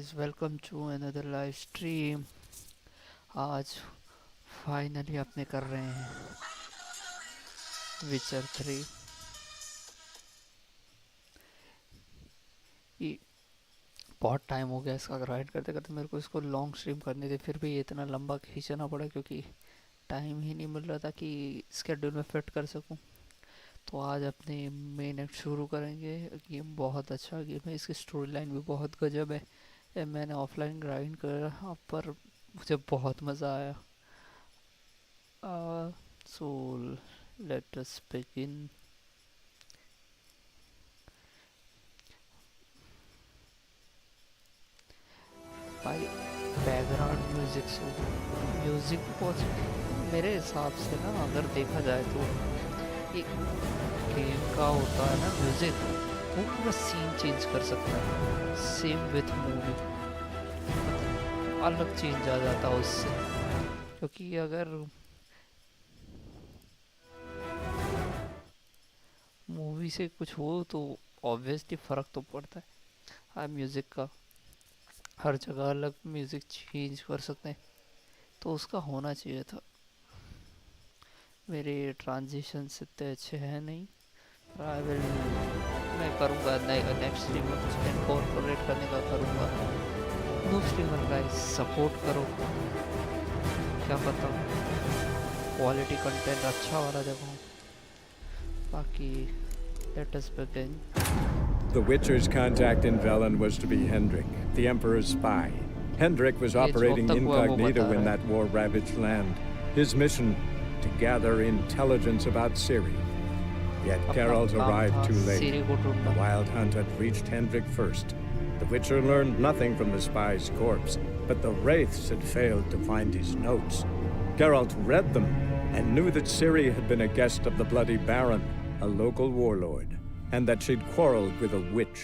guys, welcome to another live stream. आज finally अपने कर रहे हैं विचर 3। ये बहुत टाइम हो गया इसका ग्राइंड करते करते, मेरे को इसको लॉन्ग स्ट्रीम करनी थी, फिर भी ये इतना लंबा खींचना पड़ा क्योंकि टाइम ही नहीं मिल रहा था कि स्केड्यूल में फिट कर सकूं। तो आज अपने मेन एक्ट शुरू करेंगे। गेम बहुत अच्छा गेम है, इसकी स्टोरी लाइन भी बहुत गजब है। ये मैंने ऑफलाइन ग्राइंड करा पर मुझे बहुत मज़ा आया। So let us begin. भाई बैकग्राउंड म्यूजिक बहुत मेरे हिसाब से ना, अगर देखा जाए तो एक गेम का होता है ना म्यूजिक, वो पूरा सीन चेंज कर सकता है। सेम विथ मूवी, अलग चेंज आ जाता है उससे। क्योंकि अगर मूवी से कुछ हो तो ऑब्वियसली फ़र्क तो पड़ता है। हाँ, म्यूज़िक का हर जगह अलग म्यूज़िक चेंज कर सकते हैं, तो उसका होना चाहिए था। मेरे ट्रांजिशन इतने अच्छे हैं नहीं, पर मैं करूँगा नेक्स्ट स्ट्रीम में कुछ इनकॉर्पोरेट करने का करूँगा। नूब स्ट्रीमर गाइस सपोर्ट करो, क्या पता क्वालिटी कंटेंट अच्छा वाला देखो। बाकी let us begin. The Witcher's contact in Velen was to be Hendrik, the Emperor's spy. Hendrik was operating incognito in that war-ravaged land. His mission, to gather intelligence about Ciri. Yet Geralt arrived too late. The Wild Hunt had reached Hendrik first. The Witcher learned nothing from the spy's corpse, but the Wraiths had failed to find his notes. Geralt read them and knew that Ciri had been a guest of the Bloody Baron, a local warlord, and that she'd quarreled with a witch.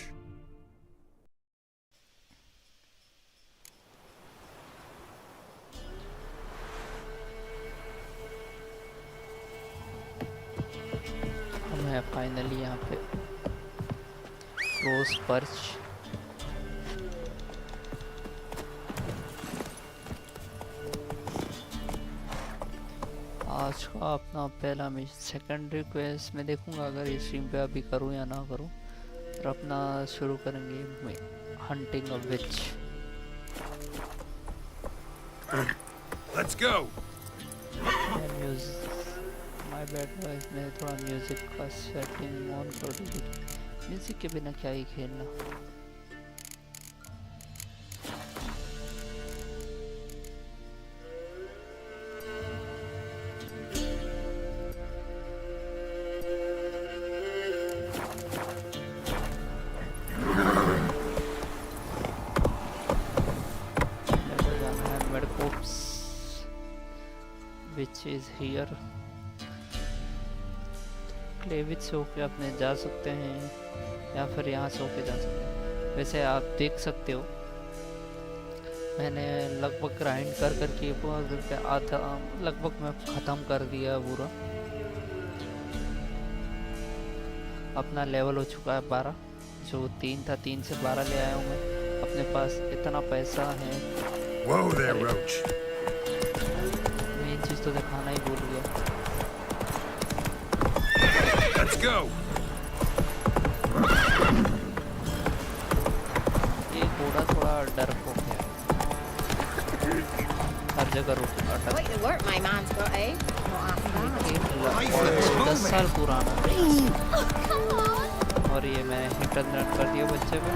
हम हैं finally यहाँ पे रोज perch. आज का अपना पहला mission secondary quest में देखूंगा अगर इस स्ट्रीम पे अभी करूं या ना करूं। फिर अपना शुरू करेंगे hunting of which. Let's go. My bad voice, मैंने थोड़ा म्यूजिक का सेटिंग ऑन कर दी। म्यूजिक के बिना क्या ही खेलना। is here. क्लेविज से होके अपने जा सकते हैं या फिर यहाँ से होके जा सकते हैं। वैसे आप देख सकते हो मैंने लगभग ग्राइंड कर करके आधा लगभग मैं ख़त्म कर दिया पूरा। अपना लेवल हो चुका है 12, जो 3 था 3 से 12 ले आया हूँ मैं। अपने पास इतना पैसा है। Whoa there, Roach. मेन चीज़ तो दिखाना ही भूल गया। Let's go. ये घोड़ा थोड़ा डर हो गया, हर जगह रुक अटक। Wait to work my man's got, eh? ये 10 साल पुराना Oh, come on. और ये मैंने इंटरनेट कर दिया बच्चे पे।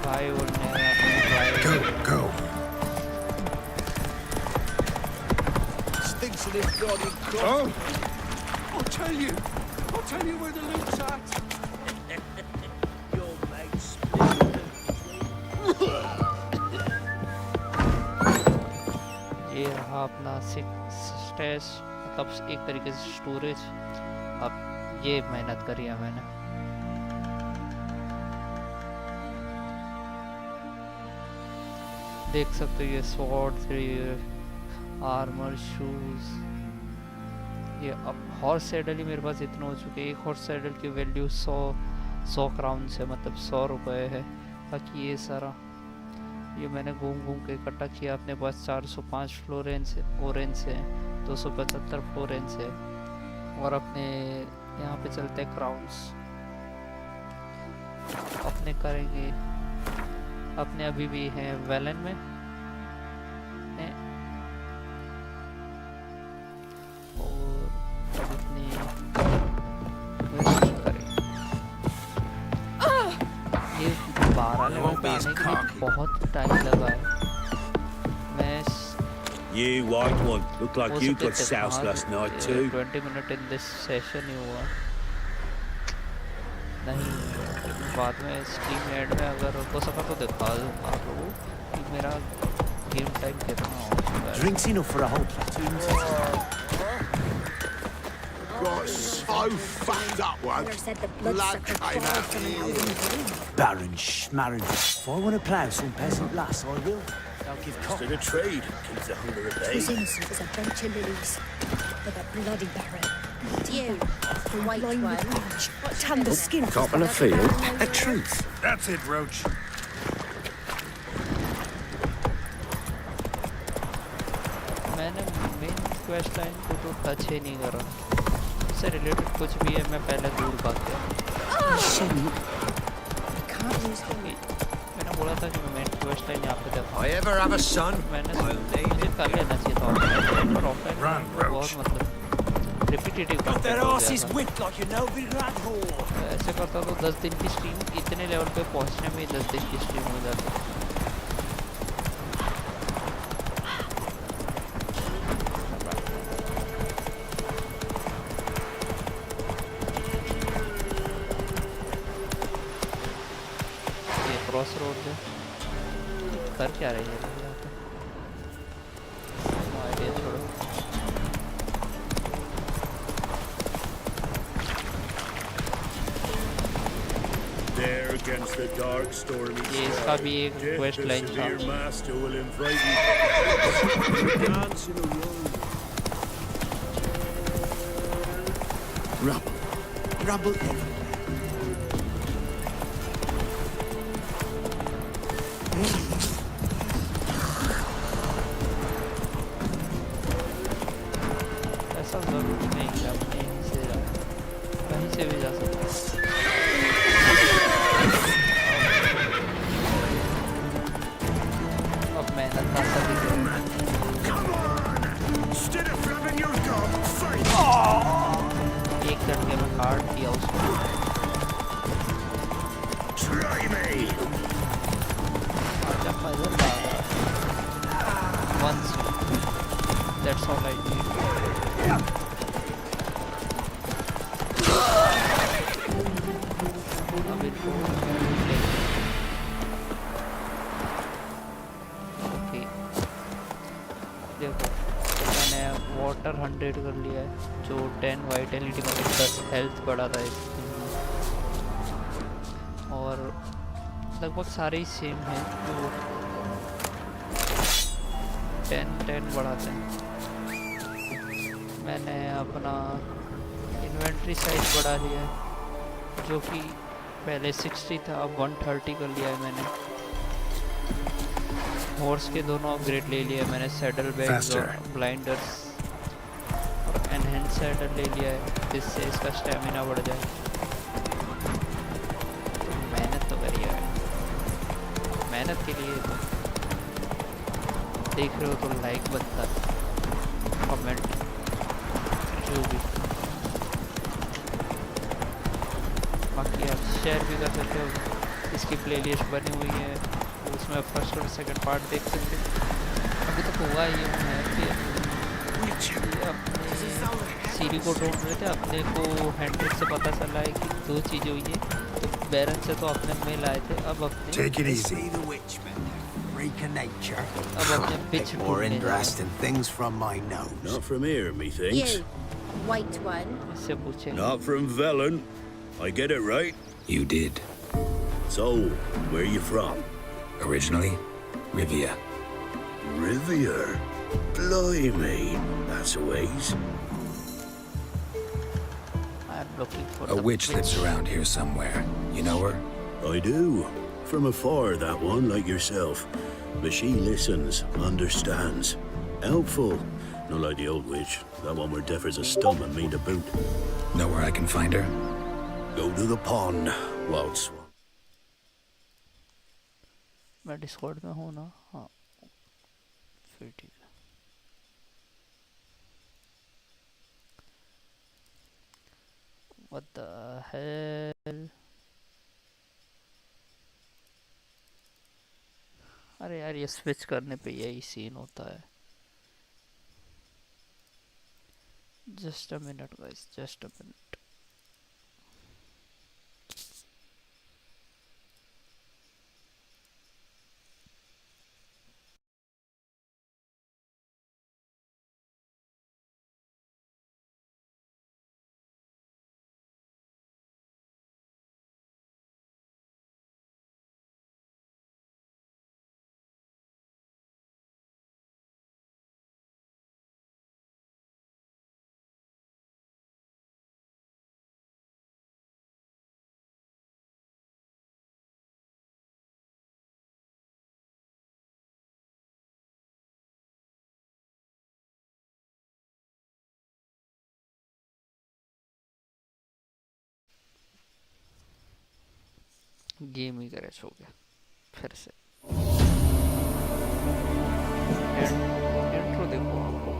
भाई बोलने अपने Go, भाई go. Stinks of this bloody crop. Oh, I'll tell you where the loot's at. Your mate's ये रहा अपना स्टेश, मतलब एक तरीके से स्टोरेज। अब ये मेहनत करी है मैंने। देख सकते हो ये स्वॉर्ड, ये आर्मर, शूज। ये अब हॉर्स सैडल ही मेरे पास इतना हो चुके हैं। एक हॉर्स सैडल की वैल्यू 100 क्राउन से, मतलब 100 रुपये है। बाकी ये सारा ये मैंने घूम घूम के इकट्ठा किया। अपने पास 405 फ्लोरेंस ऑरेंज है, 275 फ्लोरेंस है। और अपने यहाँ पे चलते हैं क्राउन्स। अपने करेंगे, अपने अभी भी हैं वेलन में हैं। और अब अपने वेस्ट करेंगे। ये 12 लेवल पे आने के लिए बहुत टाइम लगा है। मैं You white one, look like हो you सकता है got soused last night too. 20 minute in this session ही हुआ नहीं। बाद में स्ट्रीम एड में अगर हो सका तो दिखा दूँ आप लोगों कि मेरा गेम टाइम कितना हो चुका है। Drinks enough for a whole platoon. Got so fucked up Mother once. said the Blood bloodsucker came crawled out. from an elven vein. Baron Schmarren. If I want to plough some peasant lass, I will. I'll give cock. Instead of trade, keeps the hunger at It was bay. innocent as a bunch of lilies. But that bloody baron. It's you, the white one. Tan the skin. Top on a field. The truth. That's it, Roach. मैंने main quest line को तो touch ही नहीं करा। इससे related कुछ भी है मैं पहले दूर भाग गया। Shouldn't. I can't lose him. मैंने बोला था कि मैं मेन क्वेस्ट लाइन यहाँ पे देखा। I ever have a son, मैंने I'll name मुझे him कर लेना चाहिए था ऑफलाइन, पर ऑफलाइन Run, Roach. बहुत मतलब रिपीटेटिव Got their कंटेंट हो asses गया था। whipped like a Novigrad whore. ऐसे करता तो 10 दिन की स्ट्रीम इतने लेवल पे पहुंचने में ही 10 दिन की स्ट्रीम हो जाती। ये क्रॉस रोड है, कर क्या रही है यहाँ पे? आइडिया छोड़ो। There against the dark, stormy ये इसका sky, भी एक death क्वेस्ट the लाइन था। severe master will invite you to dance in a row. Rubble. Rubble everywhere. ऐसा जरूरी नहीं कि आप यहीं से जाओ, कहीं से भी जा सकते हैं। अब मेहनत ना सभी Instead of flapping your gum, fight! एक घंटे में काट दिया उसको। Try me! जब मजा आ रहा once that's all I need। अब इनको ओके देखो मैंने वाटर 100 कर लिया है, जो 10 वाइटलिटी में 10 हेल्थ बढ़ा था इसमें। और लगभग सारे ही सेम हैं जो 10 बढ़ाते हैं। मैंने अपना इन्वेंट्री साइज बढ़ा लिया है, जो कि पहले 60 था अब 130 कर लिया है मैंने। हॉर्स के दोनों अपग्रेड ले लिए मैंने, सैडल बैग्स और ब्लाइंडर्स और एनहेंस सैडल ले लिया है जिससे इसका स्टेमिना बढ़ जाए। तो मेहनत तो करी है, मेहनत के लिए तो देख रहे हो तो लाइक बनता है, कमेंट जो भी, बाकी आप शेयर भी कर सकते हो। इसकी प्लेलिस्ट बनी हुई है, उसमें फर्स्ट और सेकंड पार्ट देख सकते हो। अभी तक हुआ ये है कि अपने सीरी को ढूंढ रहे थे, अपने को हैंड्रिक से पता चला है कि 2 चीज़ें हुई है। तो बैरन से तो अपने में लाए थे, अब अपने Take it easy. See the witchman. Freak of nature. अब अपने बिच Bit more interesting things from my nose. Not from here, methinks. You, white one. इससे पूछेंगे। Not from Velen. I get it right. You did. So, where you from? Originally, Rivia. Rivia. Blimey, that's a ways. I'm looking for A the witch lives around here somewhere. You know her? I do. from afar, that one, like yourself. But she listens, understands. Helpful. Not like the old witch. That one were deaf as a stump and mean to boot. Know where I can find her? Go to the pond, Waltz. मैं Discord में हूँ ना? हाँ, फिर ठीक है. What the hell? अरे यार, ये स्विच करने पे यही सीन होता है. Just a minute guys, just a minute. Game he crash हो गया फिर से. इंट्रो देखो आप लोग.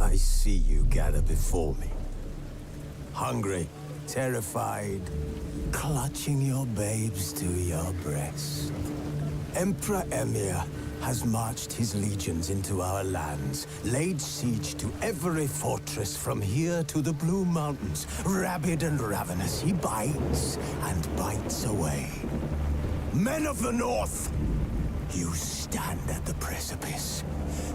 I see you gather before me. Hungry, terrified, clutching your babes to your breast. Emperor Emir has marched his legions into our lands, laid siege to every fortress from here to the Blue Mountains. Rabid and ravenous, he bites and bites away. Men of the North, you stand at the precipice.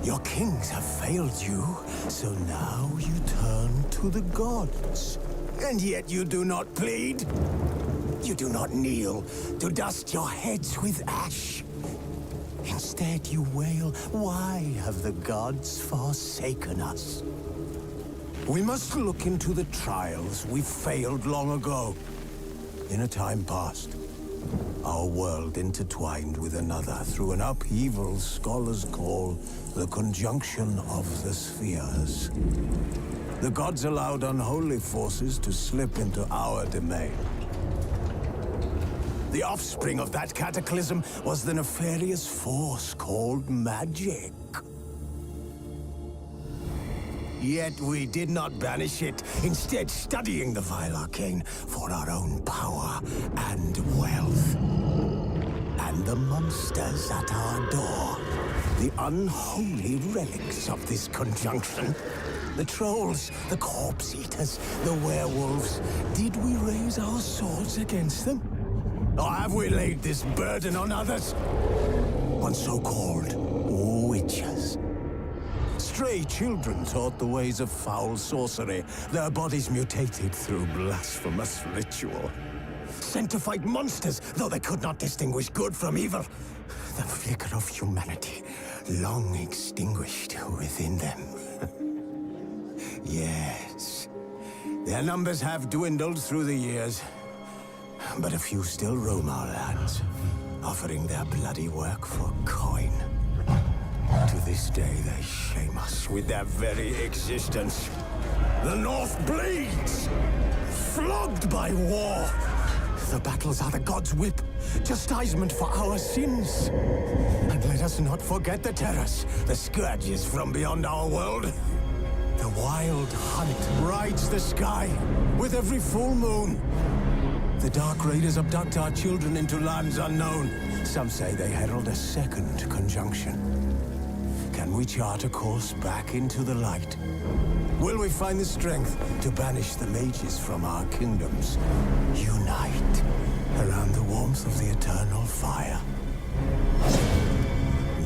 Your kings have failed you, so now you turn to the gods. And yet you do not plead. You do not kneel to dust your heads with ash. Instead you wail, why have the gods forsaken us? We must look into the trials we failed long ago. In a time past, our world intertwined with another through an upheaval scholars call the conjunction of the spheres. The gods allowed unholy forces to slip into our domain. The offspring of that cataclysm was the nefarious force called magic. Yet we did not banish it, instead studying the vile arcane for our own power and wealth. And the monsters at our door, the unholy relics of this conjunction. The trolls, the corpse eaters, the werewolves. Did we raise our swords against them? Or have we laid this burden on others? On so-called witches. Stray children taught the ways of foul sorcery, their bodies mutated through blasphemous ritual. Sent to fight monsters, though they could not distinguish good from evil. The flicker of humanity, long extinguished within them. Yes, their numbers have dwindled through the years. But a few still roam our lands, offering their bloody work for coin. To this day, they shame us with their very existence. The North bleeds, flogged by war. The battles are the gods' whip, chastisement for our sins. And let us not forget the terrors, the scourges from beyond our world. The wild hunt rides the sky with every full moon. The Dark Raiders abduct our children into lands unknown. Some say they herald a second conjunction. Can we chart a course back into the light? Will we find the strength to banish the mages from our kingdoms? Unite around the warmth of the eternal fire.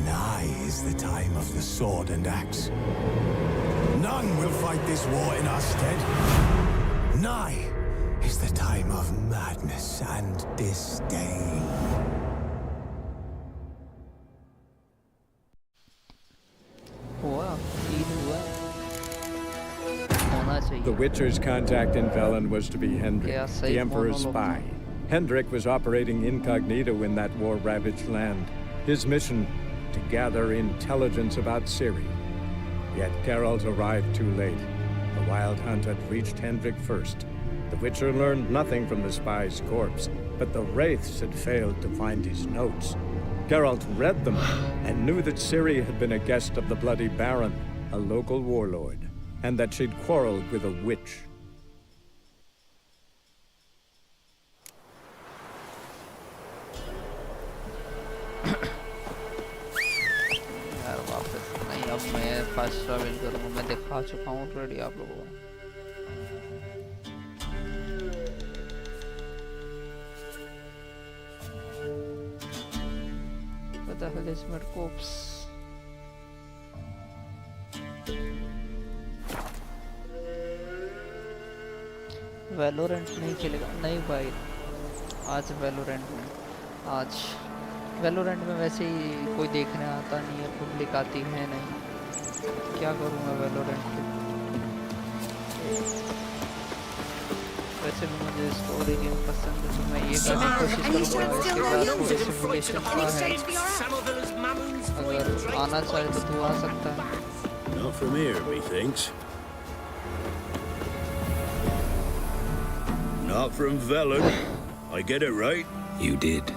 Nigh is the time of the sword and axe. None will fight this war in our stead. Nigh is the time of madness and disdain. हुआ, feel हुआ, होना चाहिए. सही The है Witcher's contact in Velen was to be Hendrik, क्या सही the Emperor's monologue spy. Hendrik was operating incognito in that war-ravaged land. His mission, to gather intelligence about Ciri. Yet Geralt arrived too late. The Wild Hunt had reached Hendrik first. The Witcher learned nothing from the spy's corpse, but the Wraiths had failed to find his notes. Geralt read them and knew that Ciri had been a guest of the Bloody Baron, a local warlord, and that she'd quarreled with a witch. यार वापस नहीं अब मैं fast travel करूँगा मैं दिखा चुका हूँ ऑलरेडी आप लोगों को What the hell is my corpse? Valorant नहीं खेलेगा नहीं भाई आज वैलोरेंट में आज वैलोरेंट में वैसे ही कोई देखने आता नहीं है पब्लिक आती है नहीं क्या करूँ मैं वैलोरेंट के वैसे भी मुझे स्टोरी गेम पसंद है तो मैं ये करने की कोशिश करूँगा इसके बाद थोड़ी सिमुलेशन का है अगर आना चाहे तो तू आ सकता है Not from here, methinks. Not from Velen. I get it right? You did.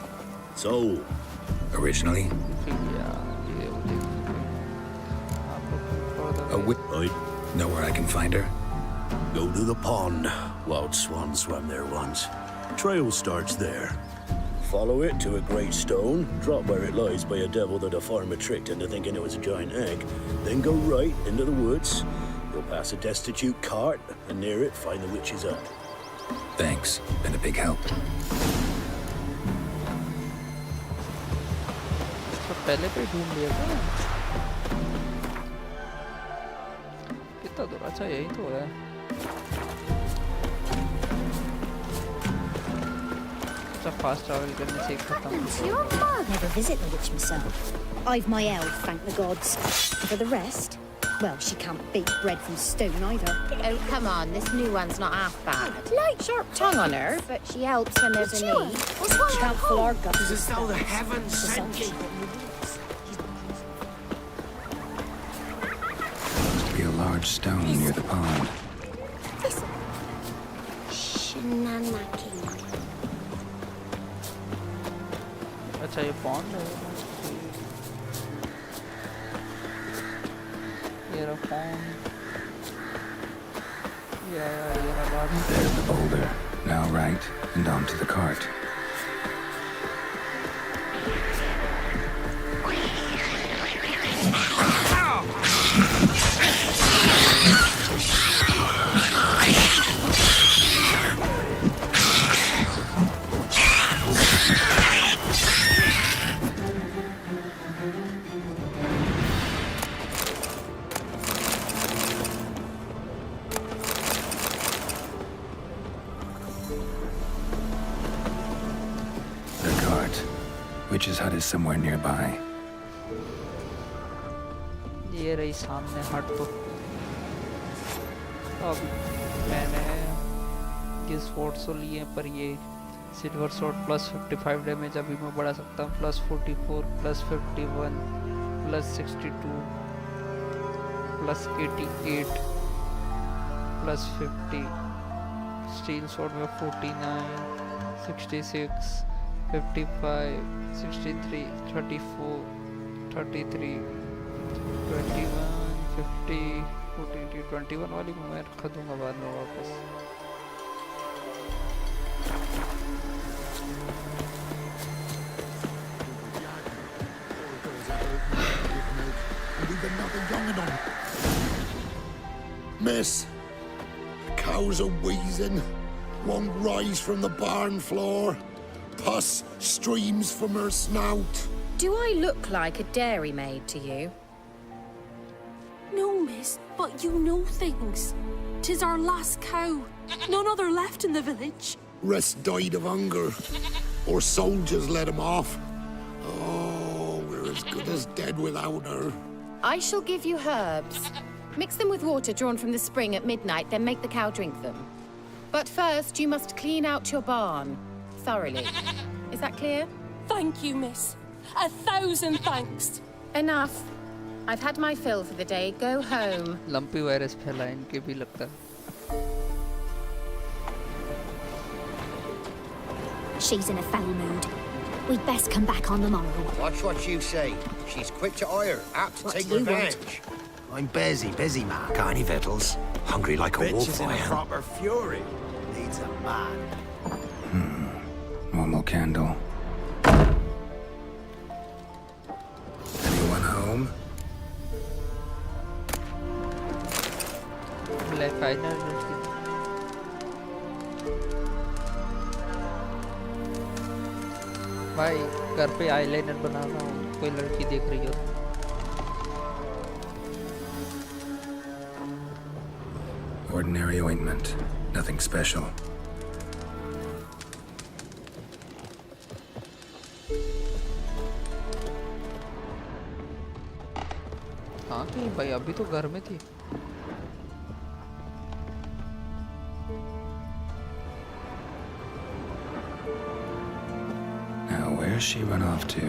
So, Originally, ये वो देख आप लोग a witch. I Know where I can find her? go to the pond. Wild swan swam there once. Trail starts there. Follow it to a great stone, drop where it lies by a devil that a farmer tricked into thinking it was a giant egg, then go right into the woods. You'll pass a destitute cart, and near it find the witch's hut. Thanks. Been a big help. तो पहले पे ढूंढ लिया था कितना दूर अच्छा यही तो है अच्छा फास्ट ट्रैवल करने से खत्म Never visit the witch myself. I've my elf, thank the gods. For the rest, well, she can't bake bread from stone either. Oh, come on, this new one's not half bad. Light, sharp tongue on her, but she helps when there's a Sure. need. She can't fill our guts Is with this how the spells. heavens sent Besides, you? Looks to be a large stone near the pond. Shenanaki. अच्छा ये pond है ये रहा pond ये रहा बात There's the boulder. Now right, and onto the cart. The cart. Witch's hut is somewhere nearby. ये रही सामने हट तो अब मैंने ये स्वॉर्ड सो लिए पर ये सिल्वर स्वॉर्ड प्लस 55 डैमेज अभी मैं बढ़ा सकता हूँ plus 44 plus 51 plus 62 plus 88 plus 50 steel sword में 49 66 55 63 34 33 21 50 42 21 वाली को मैं रख दूंगा बाद में वापस Miss, cows are wheezing, won't rise from the barn floor. Pus streams from her snout. Do I look like a dairymaid to you? No, miss, but you know things. 'Tis our last cow. None other left in the village. Rest died of hunger, or soldiers let him off. Oh, we're as good as dead without her. I shall give you herbs. Mix them with water drawn from the spring at midnight, then make the cow drink them. But first, you must clean out your barn thoroughly. Is that clear? Thank you, miss. 1,000 thanks. Enough. I've had my fill for the day. Go home. Lumpy virus फैला है इनके भी लगता है. She's in a foul mood. We'd best come back on the morrow. Watch what you say. She's quick to ire, apt to What take do you revenge. I'm busy, man. Got any victuals? Hungry like a Bitch wolf, is in I a am. proper fury. Needs a man. One more candle. Anyone home? Black eyeliner की भाई घर पे eyeliner बना रहा हूँ, कोई लड़की देख रही हो. Ordinary ointment. Nothing special. हाँ कि भाई अभी तो घर में थी. Now, where's she run off to?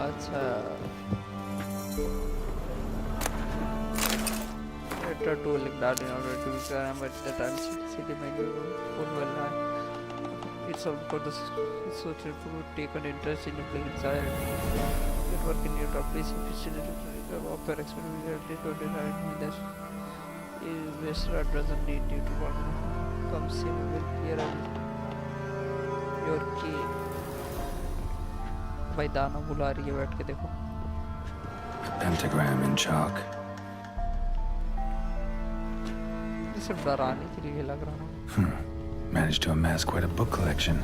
अच्छा. Better to look down in order to become at the time city menu full well. It's all for the social to take an interest in playing inside. It work in your top place if it's of their experience to deny this investor doesn't need you to work. Come see me will clear your key. भाई दाना बुला रही है बैठ के देखो. A pentagram in chalk. ये सिर्फ डराने के लिए लग रहा है. Managed to amass quite a book collection.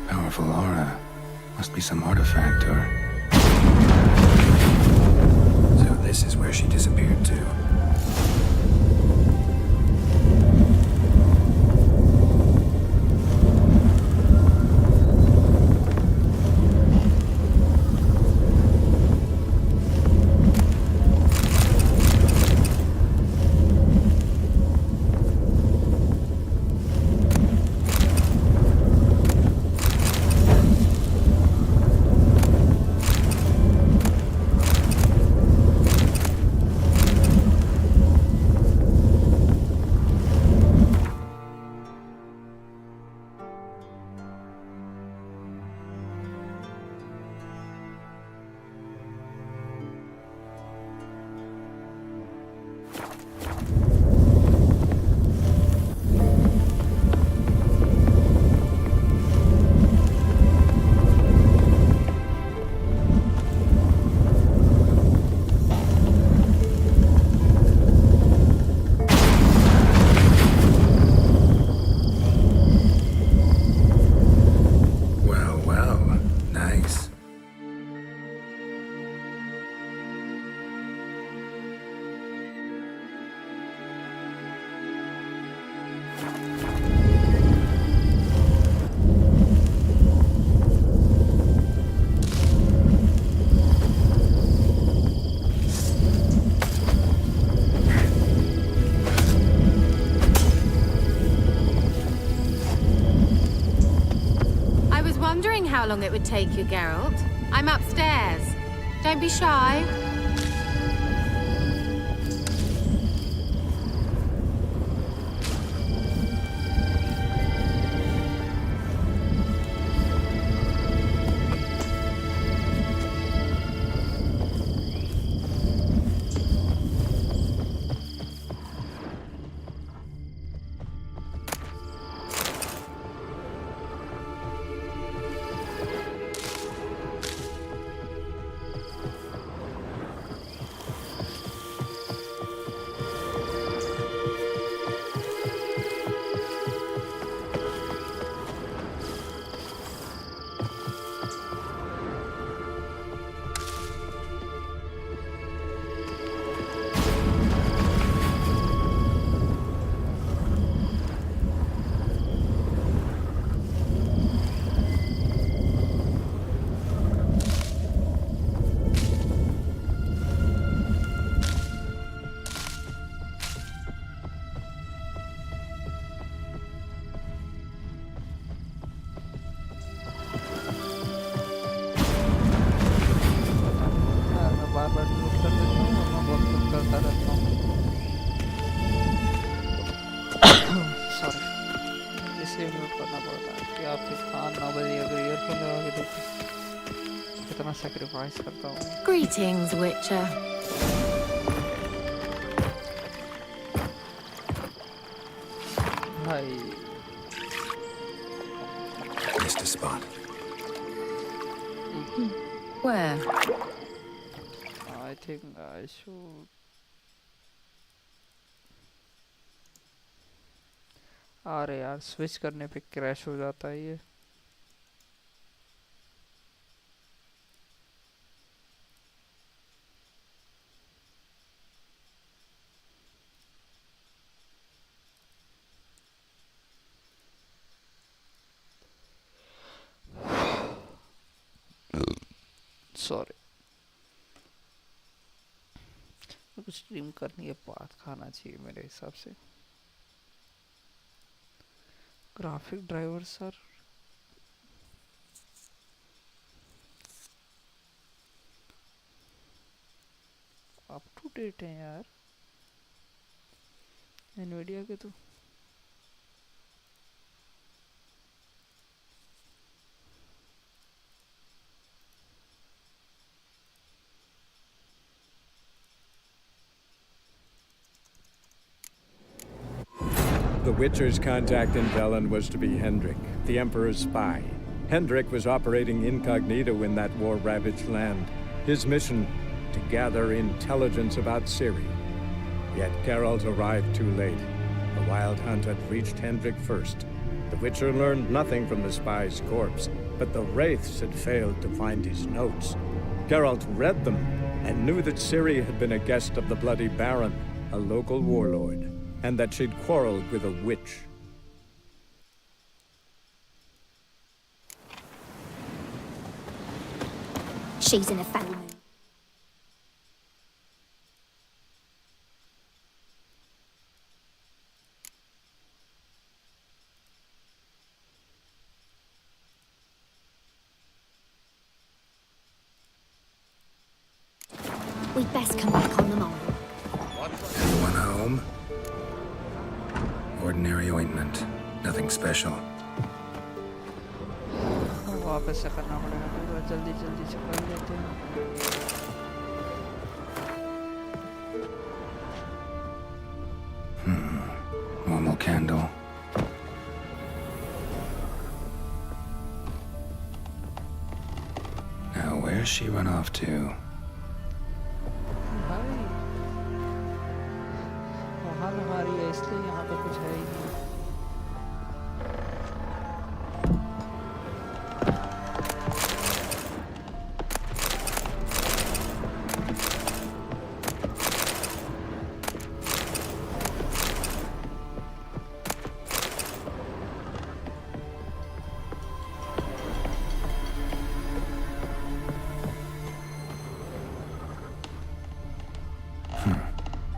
Powerful aura. Must be some artifact or... So this is where she disappeared to. How long it would take you, Geralt? I'm upstairs. Don't be shy. इसलिए mute करना पड़ता है कि आपके कान ना बजे अगर earphone लगा के देखो कितना सेक्रीफाइस करता हूँ। Greetings, Witcher. भाई Missed a spot. Where? I think I should अरे यार स्विच करने पे क्रैश हो जाता है ये। सॉरी कुछ स्ट्रीम करनी है, बात खाना चाहिए मेरे हिसाब से। Graphic driver sir up to date है यार एनवीडिया के तो। The Witcher's contact in Velen was to be Hendrik, the Emperor's spy. Hendrik was operating incognito in that war-ravaged land. His mission, to gather intelligence about Ciri. Yet Geralt arrived too late. The Wild Hunt had reached Hendrik first. The Witcher learned nothing from the spy's corpse, but the Wraiths had failed to find his notes. Geralt read them and knew that Ciri had been a guest of the Bloody Baron, a local warlord, and that she'd quarreled with a witch. She's in a foul mood. We'd best come back on the morrow. Anyone home? Ordinary ointment. Nothing special. वापस से करना पड़ेगा पूरा, जल्दी जल्दी से कर लेते हैं। Normal candle. Now, where's she run off to? भाई वहाँ लगा रही है इसलिए यहाँ पे कुछ है ही नहीं।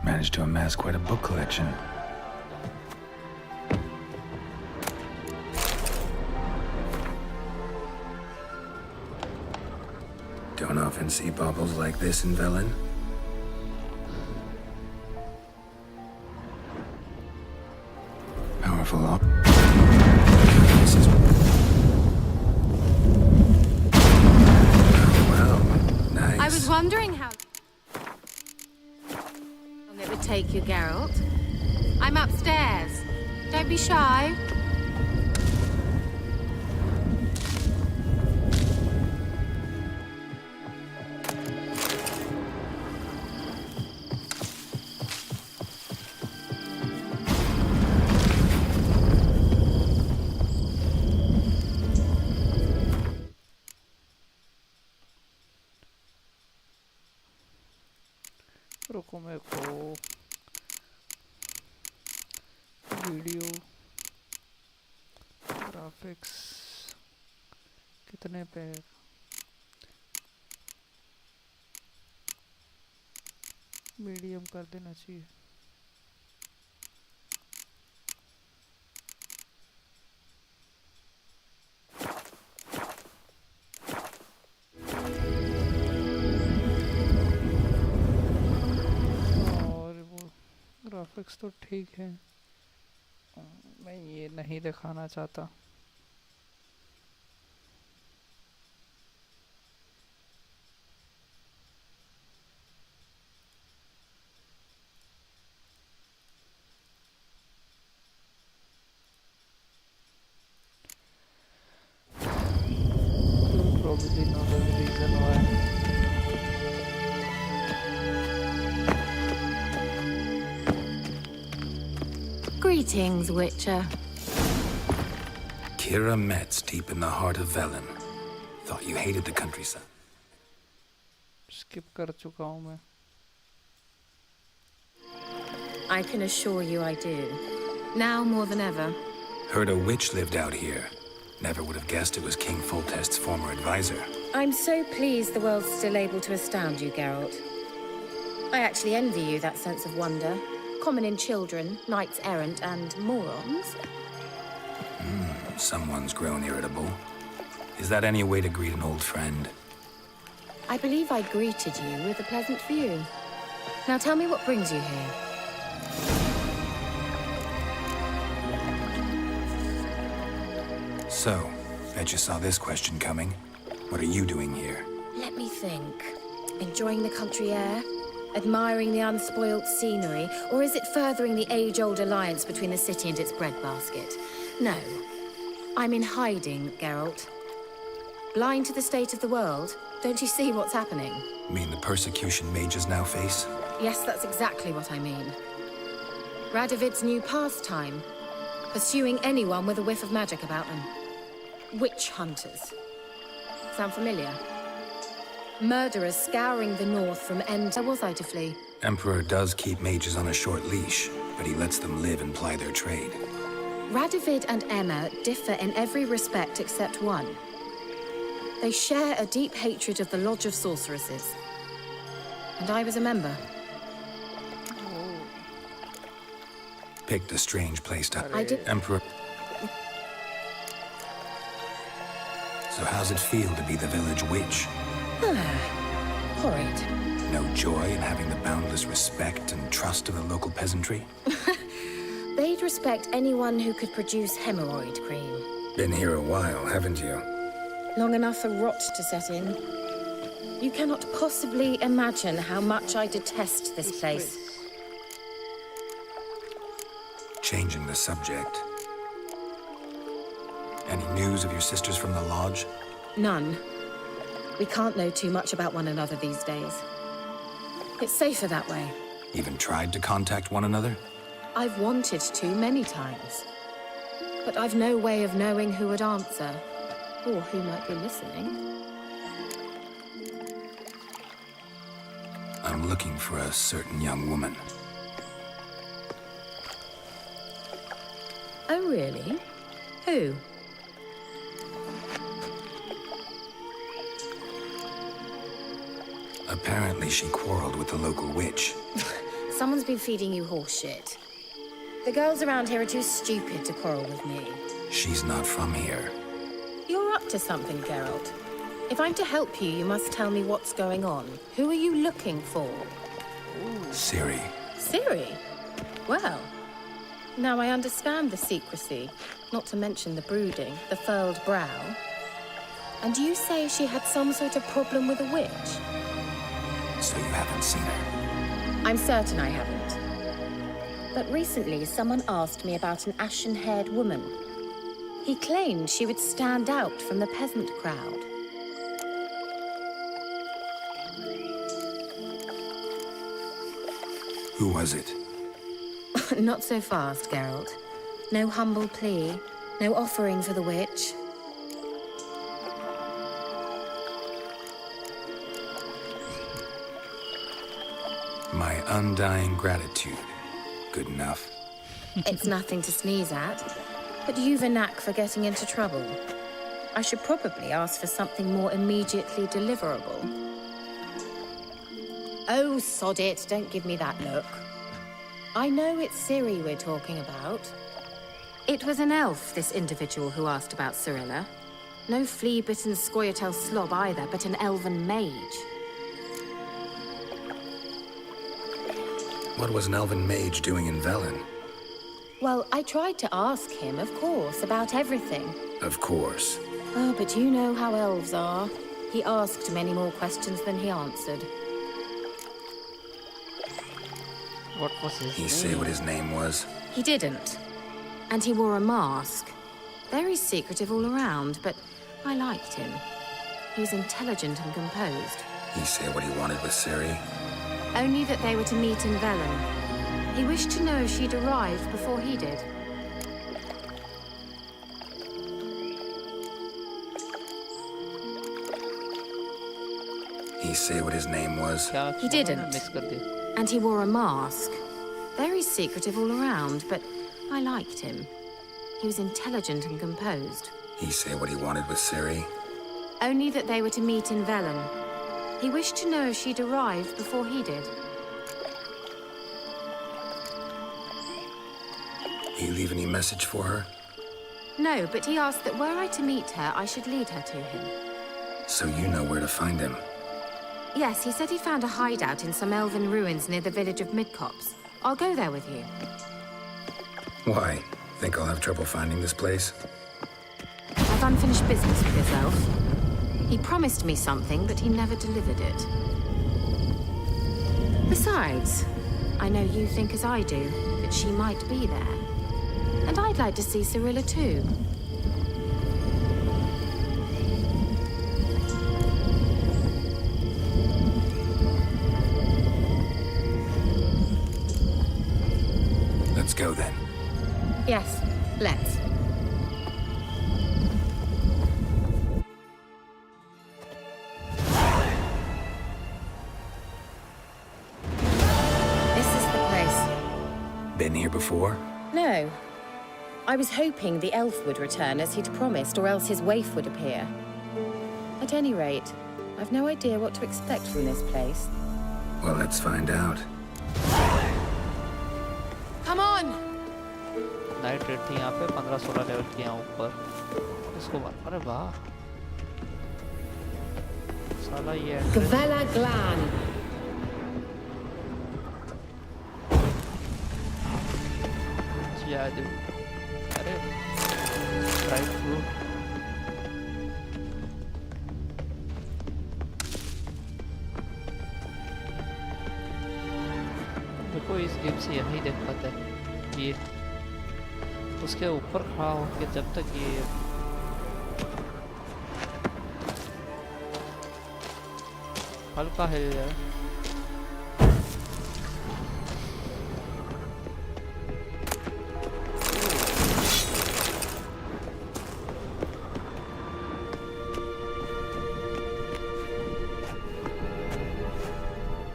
Managed to amass quite a book collection. Don't often see baubles like this in Velen. Powerful op. This is... Well, nice. I was wondering how long it would take you, Geralt. I'm upstairs. Don't be shy. रुको मेरे को video graphics कितने पे है? Medium कर देना चाहिए। Graphics तो ठीक है, मैं ये नहीं दिखाना चाहता। Probably know the reason why. Greetings, Witcher. Kira Metz, deep in the heart of Velen. Thought you hated the countryside. Skip कर चुका हूँ मैं. I can assure you I do. Now more than ever. Heard a witch lived out here. Never would have guessed it was King Foltest's former advisor. I'm so pleased the world's still able to astound you, Geralt. I actually envy you that sense of wonder. Common in children, knights errant, and morons. Someone's grown irritable. Is that any way to greet an old friend? I believe I greeted you with a pleasant view. Now tell me what brings you here. So, bet you saw this question coming. What are you doing here? Let me think. Enjoying the country air? Admiring the unspoilt scenery? Or is it furthering the age-old alliance between the city and its breadbasket? No. I'm in hiding, Geralt. Blind to the state of the world? Don't you see what's happening? Mean the persecution mages now face? Yes, that's exactly what I mean. Radovid's new pastime. Pursuing anyone with a whiff of magic about them. Witch hunters. Sound familiar? Murderers scouring the north from end. Where was I to flee? Emperor does keep mages on a short leash, but he lets them live and ply their trade. Radovid and Emma differ in every respect except one. They share a deep hatred of the Lodge of Sorceresses. And I was a member. Picked a strange place to... I did... Emperor... So how's it feel to be the village witch? Horrid. No joy in having the boundless respect and trust of the local peasantry? They'd respect anyone who could produce hemorrhoid cream. Been here a while, haven't you? Long enough for rot to set in. You cannot possibly imagine how much I detest this place. Changing the subject. Any news of your sisters from the lodge? None. We can't know too much about one another these days. It's safer that way. Even tried to contact one another? I've wanted to many times. But I've no way of knowing who would answer, or who might be listening. I'm looking for a certain young woman. Oh, really? Who? Apparently she quarreled with the local witch. Someone's been feeding you horse shit. The girls around here are too stupid to quarrel with me. She's not from here. You're up to something, Geralt. If I'm to help you, you must tell me what's going on. Who are you looking for? Ciri. Ciri? Well, now I understand the secrecy, not to mention the brooding, the furled brow. And you say she had some sort of problem with a witch? So you haven't seen her? I'm certain I haven't. But recently, someone asked me about an ashen-haired woman. He claimed she would stand out from the peasant crowd. Who was it? Not so fast, Geralt. No humble plea, no offering for the witch. My undying gratitude. Good enough. It's nothing to sneeze at, but you've a knack for getting into trouble. I should probably ask for something more immediately deliverable. Oh, sod it, don't give me that look. I know it's Ciri we're talking about. It was an elf, this individual who asked about Cirilla. No flea-bitten Scoia'tael slob either, but an elven mage. What was an elven mage doing in Velen? Well, I tried to ask him, of course, about everything. Of course. Oh, but you know how elves are. He asked many more questions than he answered. What was his He name? say what his name was? He didn't. And he wore a mask. Very secretive all around, but I liked him. He was intelligent and composed. He say what he wanted with Ciri? Only that they were to meet in Velen. He wished to know if she'd arrived before he did. He say what his name was? He didn't. And he wore a mask. Very secretive all around, but I liked him. He was intelligent and composed. He say what he wanted with Ciri? Only that they were to meet in Velen. He wished to know if she'd arrived before he did. He leave any message for her? No, but he asked that were I to meet her, I should lead her to him. So you know where to find him? Yes, he said he found a hideout in some elven ruins near the village of Midcopse. I'll go there with you. Why? Think I'll have trouble finding this place? I've unfinished business with his elf. He promised me something, but he never delivered it. Besides, I know you think as I do, that she might be there. And I'd like to see Cirilla too. Let's go then. Yes, let's. This is the place. Been here before? No. I was hoping the elf would return as he'd promised, or else his waif would appear. At any rate, I've no idea what to expect from this place. Well, let's find out. Come on! Night red थी यहाँ पे 15-16 level के यहाँ ऊपर इसको मार अरे वाह साला ये Gvella Glan. जादू अरे राइट फ्रूट देखो इस गेम से यही देख पाता है ये उसके ऊपर खड़ा होकर जब तक ये हल्का हिल जाए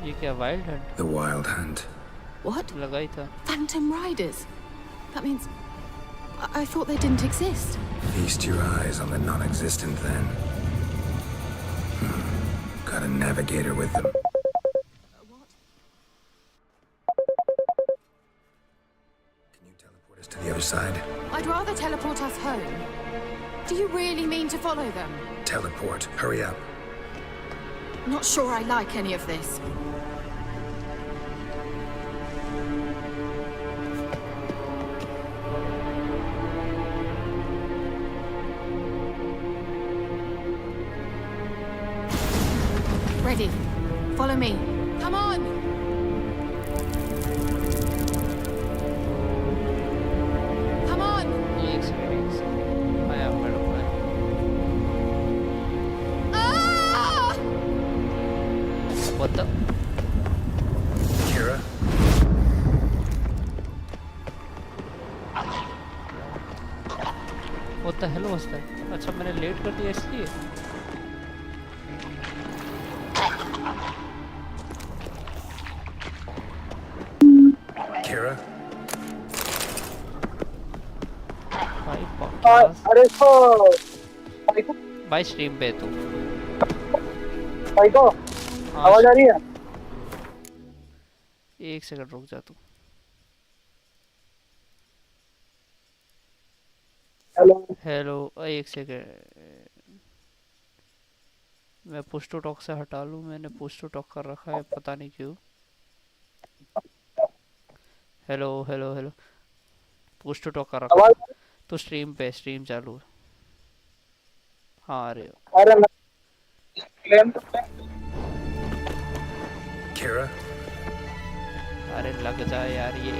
ये क्या wild Hunt The Wild Hunt. What? लगा ही था Phantom Riders? That means... I thought they didn't exist. Feast your eyes on the non-existent then. Got a navigator with them. Can you teleport us to the other side? I'd rather teleport us home. Do you really mean to follow them? Teleport. Hurry up. Not sure I like any of this. Ready. Follow me. Come on! Come on! ये experience आया madam है Ah! What the Kira? What the hell was that? अच्छा मैंने late कर दिया इसलिए Kira? भाई podcast अरे तो भाई स्ट्रीम पे तू भाई को आवाज आ रही है एक सेकंड रुक जा तू हेलो हेलो एक सेकंड मैं पुश टू टॉक से हटा लूँ मैंने पुश टू टॉक कर रखा है पता नहीं क्यों hello hello hello push to talk कर रखा आवाज तो स्ट्रीम चालू है। हाँ अरे अरे मैं क्लेम Kira? अरे लग जाए यार ये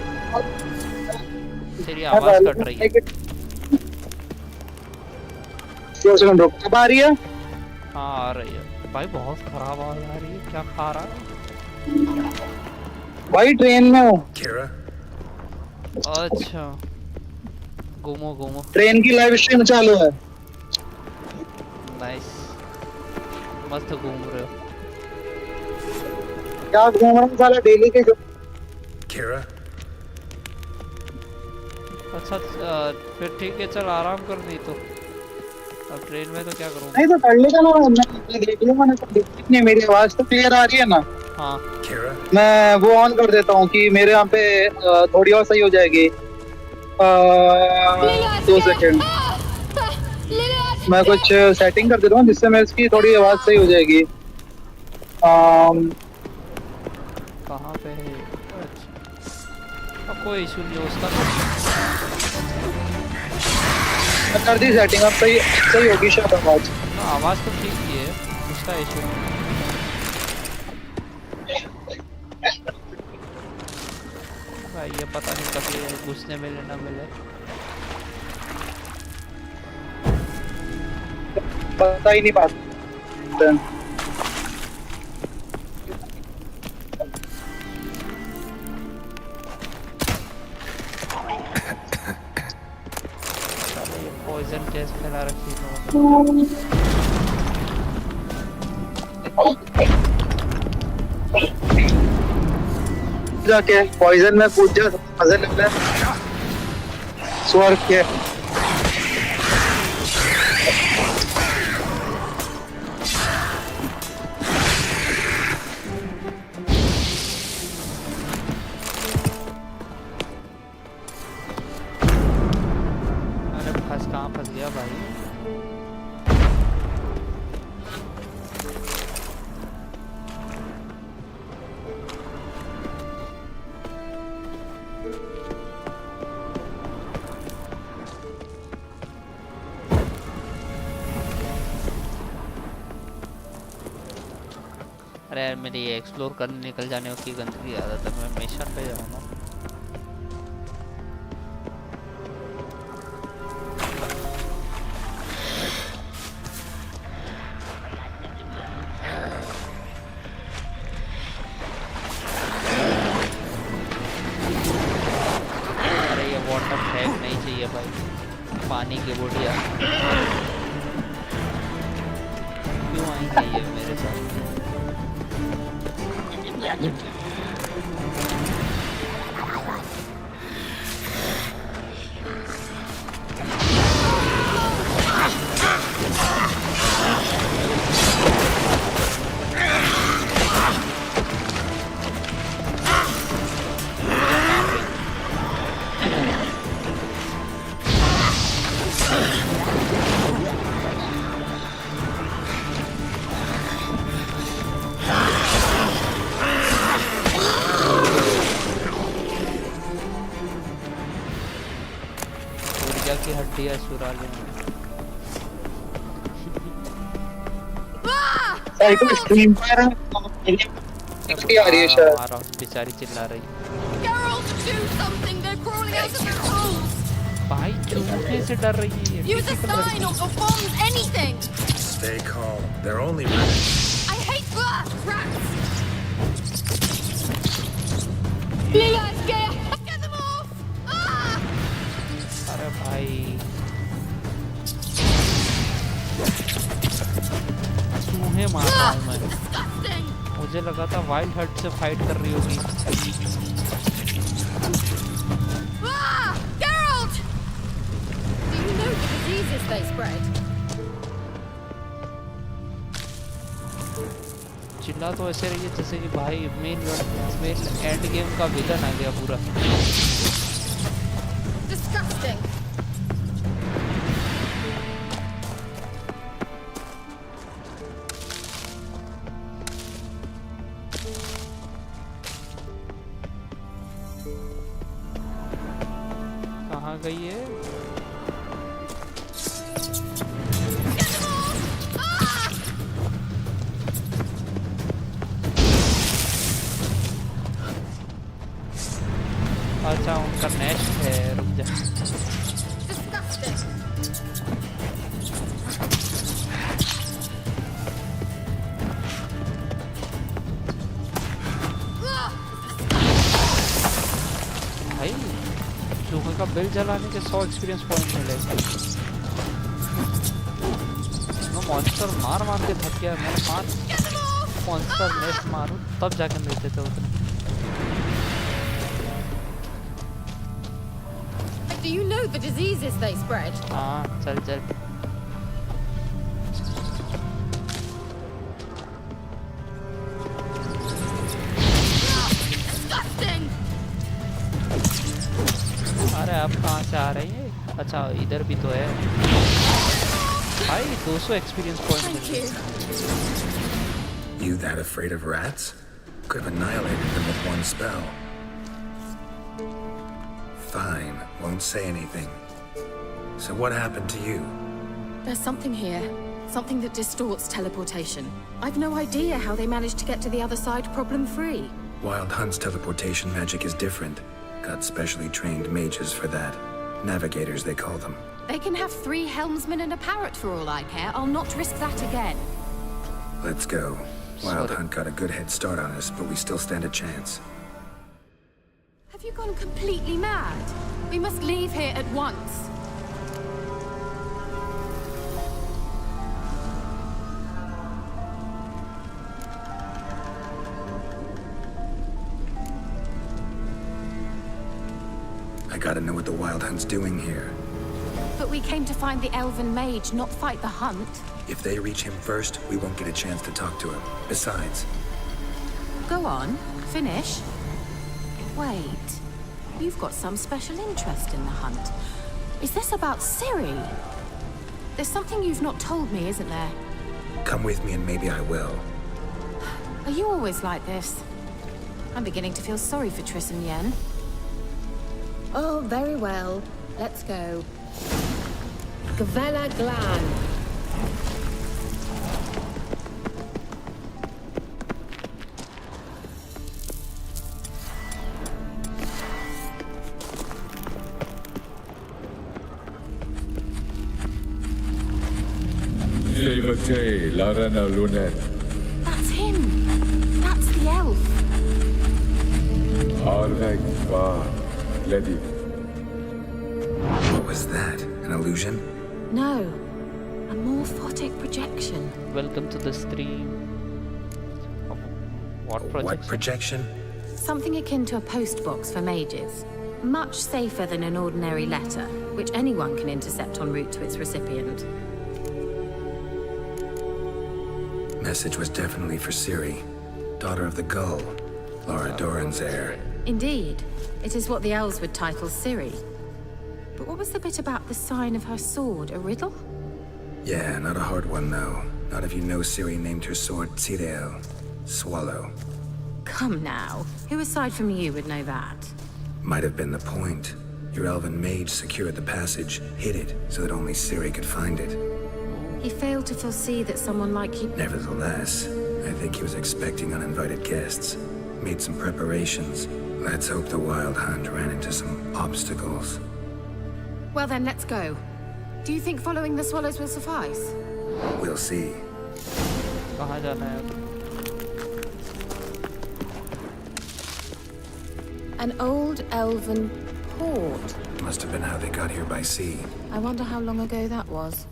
तेरी आवाज कट रही है। 2 सेकंड रुक। अब आ रही है? हाँ आ रही है भाई, बहुत खराब आवाज आ रही है। क्या खा रहा है भाई ट्रेन में हूँ। Kira? अच्छा घूमो घूमो। ट्रेन की लाइव स्ट्रीम चालू है। नाइस मस्त घूम रहे हो। क्या घूम रहा हूँ साला डेली के जो। Kira? अच्छा फिर ठीक है चल आराम कर, नहीं तो अब ट्रेन में तो क्या करूँगा। नहीं तो कर लेगा ना, मैं देख लूंगा ना। तो दिक्कत नहीं, मेरी आवाज तो क्लियर आ रही है ना। हाँ Kira? मैं वो ऑन कर देता हूँ कि मेरे यहाँ पे थोड़ी और सही हो जाएगी। 2 सेकंड मैं कुछ सेटिंग कर देता हूँ जिससे मैं इसकी थोड़ी आवाज सही हो जाएगी। कहाँ पे है? अच्छा अब कोई इशू नहीं है उसका तो। मैं कर दी सेटिंग, अब सही सही होगी शायद आवाज। हाँ आवाज़ तो ठीक ही है, उसका इशू नहीं। भाई ये पता नहीं कभी घुसने मिले ना मिले। पता ही नहीं पाता। पॉइजन गैस फैला रखी है। जाके पॉइजन में पूछ जा, मजे ले ले। स्वर्ग के कहाँ फंस गया भाई। अरे यार मेरी ये एक्सप्लोर करने निकल जाने की गंदगी आदत है, मैं मिशन पे जाऊँगा। पानी की बोटियाँ क्यों आई है ये मेरे साथ। की हड्डियां चुरा लेंगे। स्ट्रीम पर आ रही है शायद। बेचारी चिल्ला रही। Geralt, do something! They're crawling out of their holes! भाई चूहे से डर रही है। Use a sign or bombs, anything! Stay calm. They're only rats. I hate rats! Let's get them off! Ah! अरे भाई चूहे मार रहा हूँ मैं। मुझे लगा था वाइल्ड हर्ट से फाइट कर रही होगी। Geralt! Do you know the diseases they spread? चिल्ला तो ऐसे रही है जैसे कि भाई मेन एंड गेम का विलन आ गया पूरा। Disgusting! गई है। अच्छा उनका नेस्ट है, रुक जा। भाई चूहे का बिल जलाने के 100 एक्सपीरियंस पॉइंट मिलेगा। मैं मॉन्स्टर मार मार के थक गया। मैंने 5 मॉन्स्टर नेस्ट मारूं तब जाके मिलते थे उतने। Do you know the diseases they spread? हाँ चल चल। Disgusting! अरे आप कहाँ से आ रही है? अच्छा इधर भी तो है भाई। 200 एक्सपीरियंस पॉइंट मिल गए। You that afraid of rats? Could have annihilated them with one spell. Fine, won't say anything. So what happened to you? There's something here. Something that distorts teleportation. I've no idea how they managed to get to the other side problem-free. Wild Hunt's teleportation magic is different. Got specially trained mages for that. Navigators, they call them. They can have 3 helmsmen and a parrot for all I care. I'll not risk that again. Let's go. Wild Hunt got a good head start on us, but we still stand a chance. Have you gone completely mad? We must leave here at once. I gotta know what the Wild Hunt's doing here. But we came to find the elven mage, not fight the hunt. If they reach him first, we won't get a chance to talk to him. Besides... Go on, finish. Wait, you've got some special interest in the hunt. Is this about Ciri? There's something you've not told me, isn't there? Come with me and maybe I will. Are you always like this? I'm beginning to feel sorry for Triss and Yen. Oh, very well. Let's go. Gavella Glan. That's him. That's the elf. What was that? An illusion? No, a morphotic projection. Welcome to the stream. What projection? What projection? Something akin to a postbox for mages. Much safer than an ordinary letter, which anyone can intercept en route to its recipient. Message was definitely for Ciri, daughter of the Gull, Laura Doran's heir. Indeed, it is what the elves would title Ciri. But what was the bit about the sign of her sword? A riddle? Yeah, not a hard one though. Not if you know Ciri named her sword Tirel, swallow. Come now, who aside from you would know that? Might have been the point. Your elven mage secured the passage, hid it, so that only Ciri could find it. He failed to foresee that someone like you... Nevertheless, I think he was expecting uninvited guests. Made some preparations. Let's hope the Wild Hunt ran into some obstacles. Well then, let's go. Do you think following the swallows will suffice? We'll see. कहाँ जाना है? An old elven port. Must have been how they got here by sea. I wonder how long ago that was.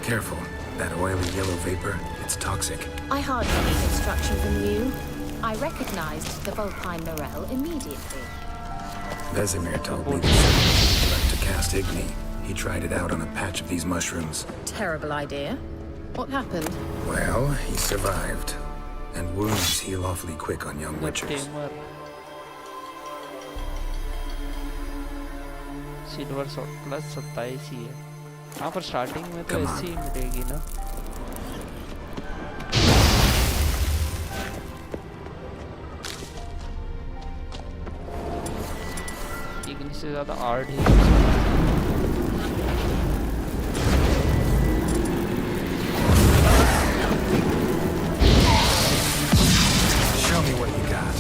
Careful. That oily yellow vapor, it's toxic. I hardly need instruction from you. I recognized the Vulpine Morel immediately. Vesemir told me that he liked to cast Igni. He tried it out on a patch of these mushrooms. Terrible idea. What happened? Well, he survived. And wounds heal awfully quick on young witchers. Silver shot plus 27 ही है। हाँ पर starting में तो ऐसी ही मिलेगी ना। इग्नि से से ज़्यादा आर्ट ही यूज़ करना है। Show me what you got.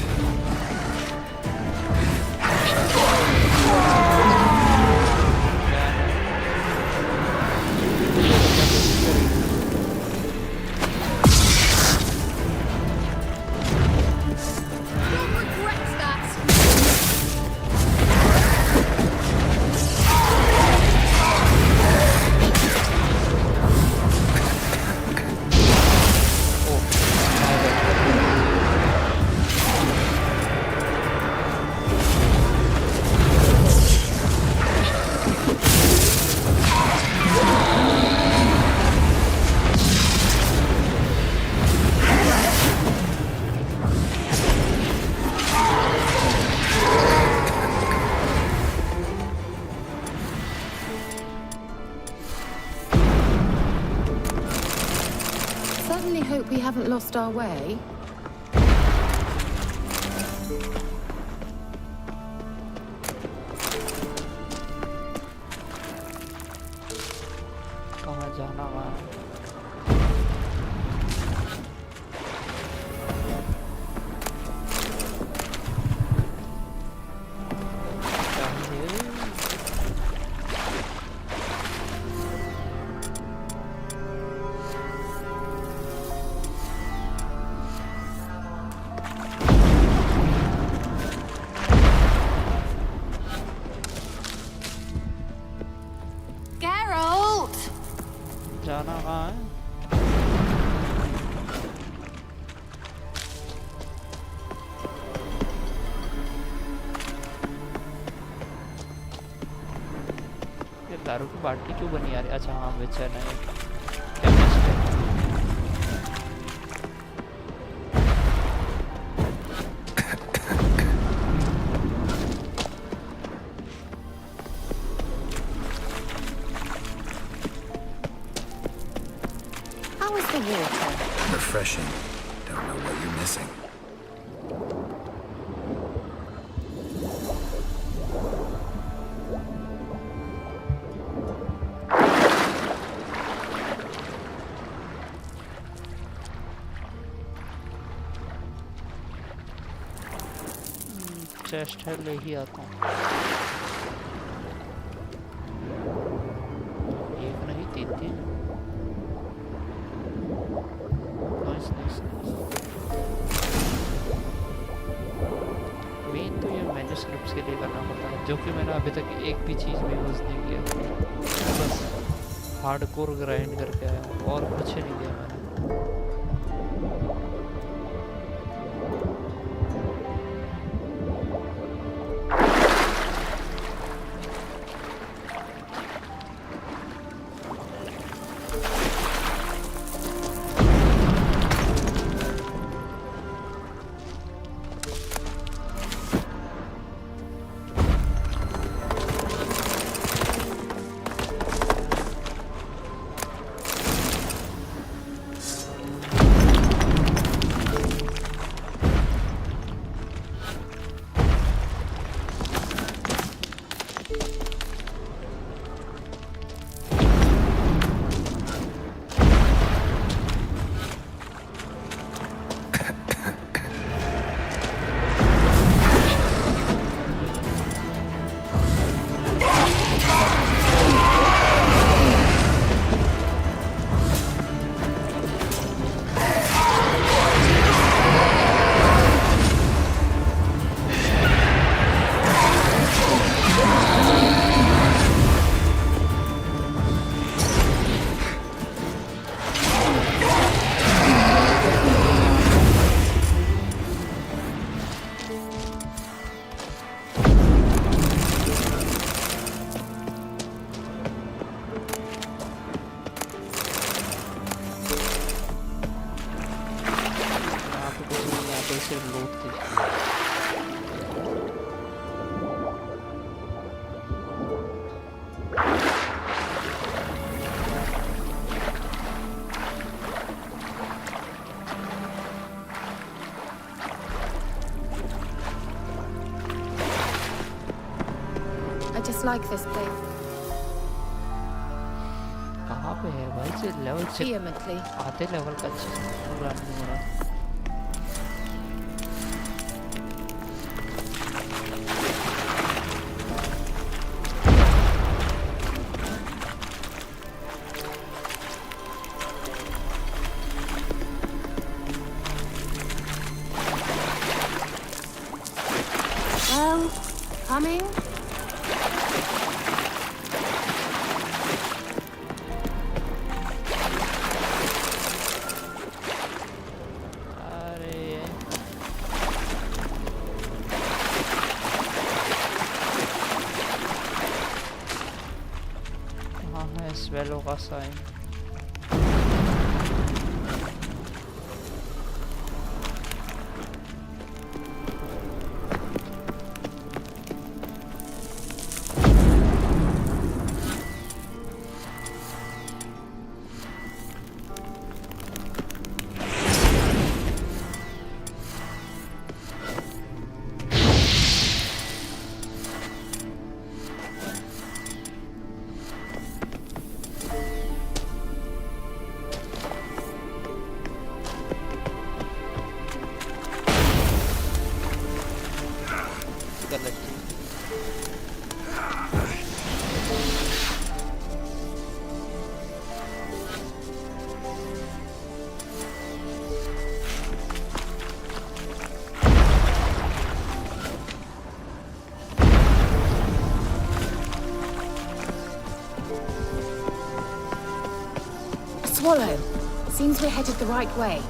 Certainly hope we haven't lost our way. कहाँ जाना वहाँ Geralt! जाना कहाँ है ये दारू की बाल्टी क्यों बनी यार अच्छा हाँ बेचैन है केमिस्ट है How is the water? Refreshing. Don't know what you're missing. Chest है ले ही आता हूँ एक नहीं तीन तीन नाइस नाइस मेन तो ये मैन्युस्क्रिप्ट्स के लिए करना पड़ता है जो कि मैंने अभी तक एक भी चीज़ में यूज़ नहीं किया बस हार्डकोर ग्राइंड करके आया हूँ और कुछ नहीं किया मैंने dislike this place. कहाँ पे है भाई से लेवल से Vehemently. आधे लेवल का प्रोग्राम नहीं हो रहा Well, coming. स्वेलो का sign Swallow. Seems we're headed the right way.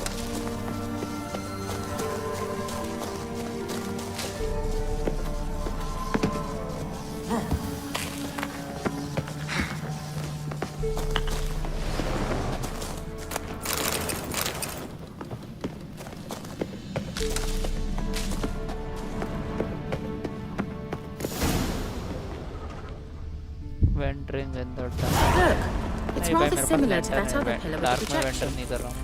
Wandering in the dark. Look. It's नहीं भाई rather मेरे पास similar to लैंटर्न that है other pillar with dark the में वेंडर projection. नहीं कर रहा हूँ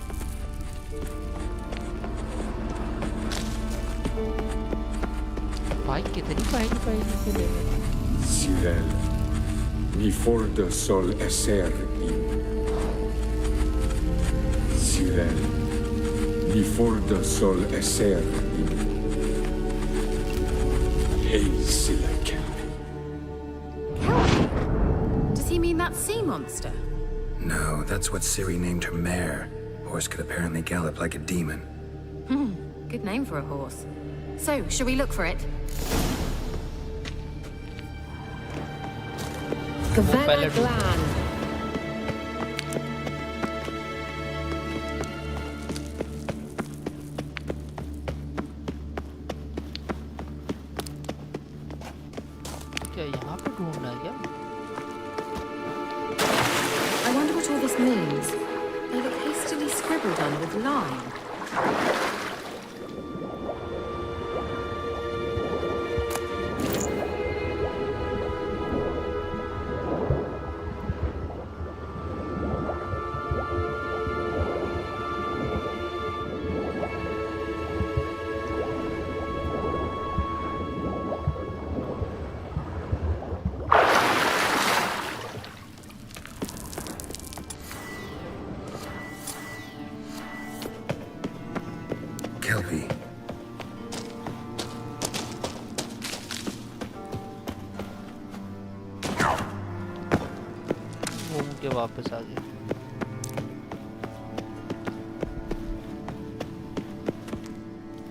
भाई कितनी पाएगी के लिए Sirel, mi fordo sol esser in. Sirel, mi fordo sol esser in. Hey, Silake. Does he mean that sea monster? No, that's what Ciri named her mare. Horse could apparently gallop like a demon. Good name for a horse. So, shall we look for it? Gavella Glan. क्या यहाँ पे ढूंढना है क्या I wonder what all this means. They look hastily scribbled on with lime. Kelpie. घूम के वापस आ गए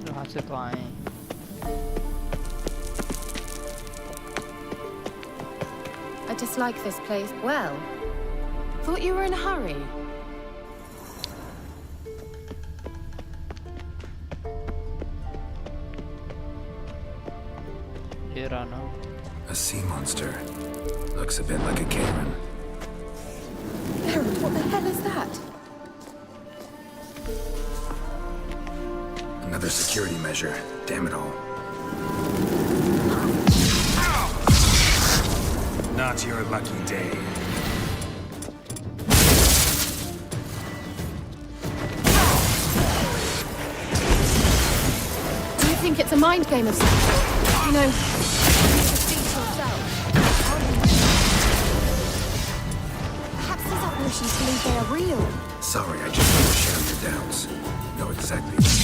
यहाँ से तो आए I dislike this place. Well, thought you were in a hurry. ये रहा ना A sea monster. Looks a bit like a Karen. Aaron, what the hell is that? Another security measure. Damn it all. Not your lucky day. Do you think it's a mind game of some sort? You know, you defeat yourself. Russians believe they are real. Sorry, I just don't share your doubts. Know exactly what's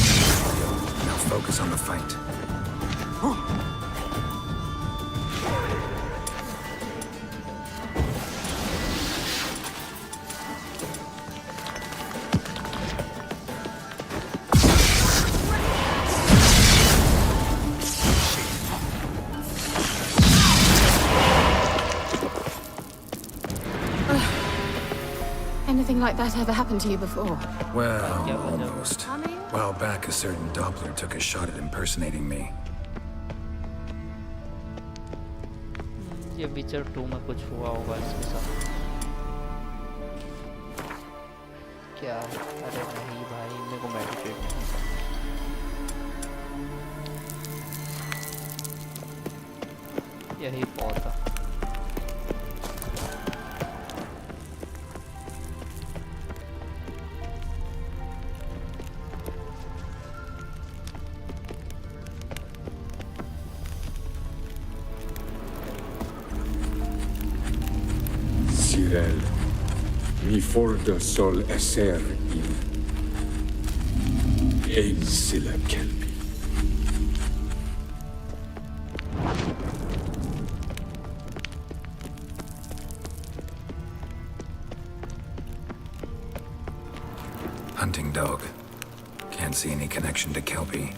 real. Now focus on the fight. Anything like that ever happened to you before? Well, almost. A while back, a certain Doppler took a shot at impersonating me. ये विचर 2 में कुछ हुआ होगा इसके साथ। क्या? अरे नहीं भाई, मेरे को मेडिटेट नहीं। यही बहुत था। Mi forda sol esser in ein silla kelbi. Hunting dog. Can't see any connection to Kelpie.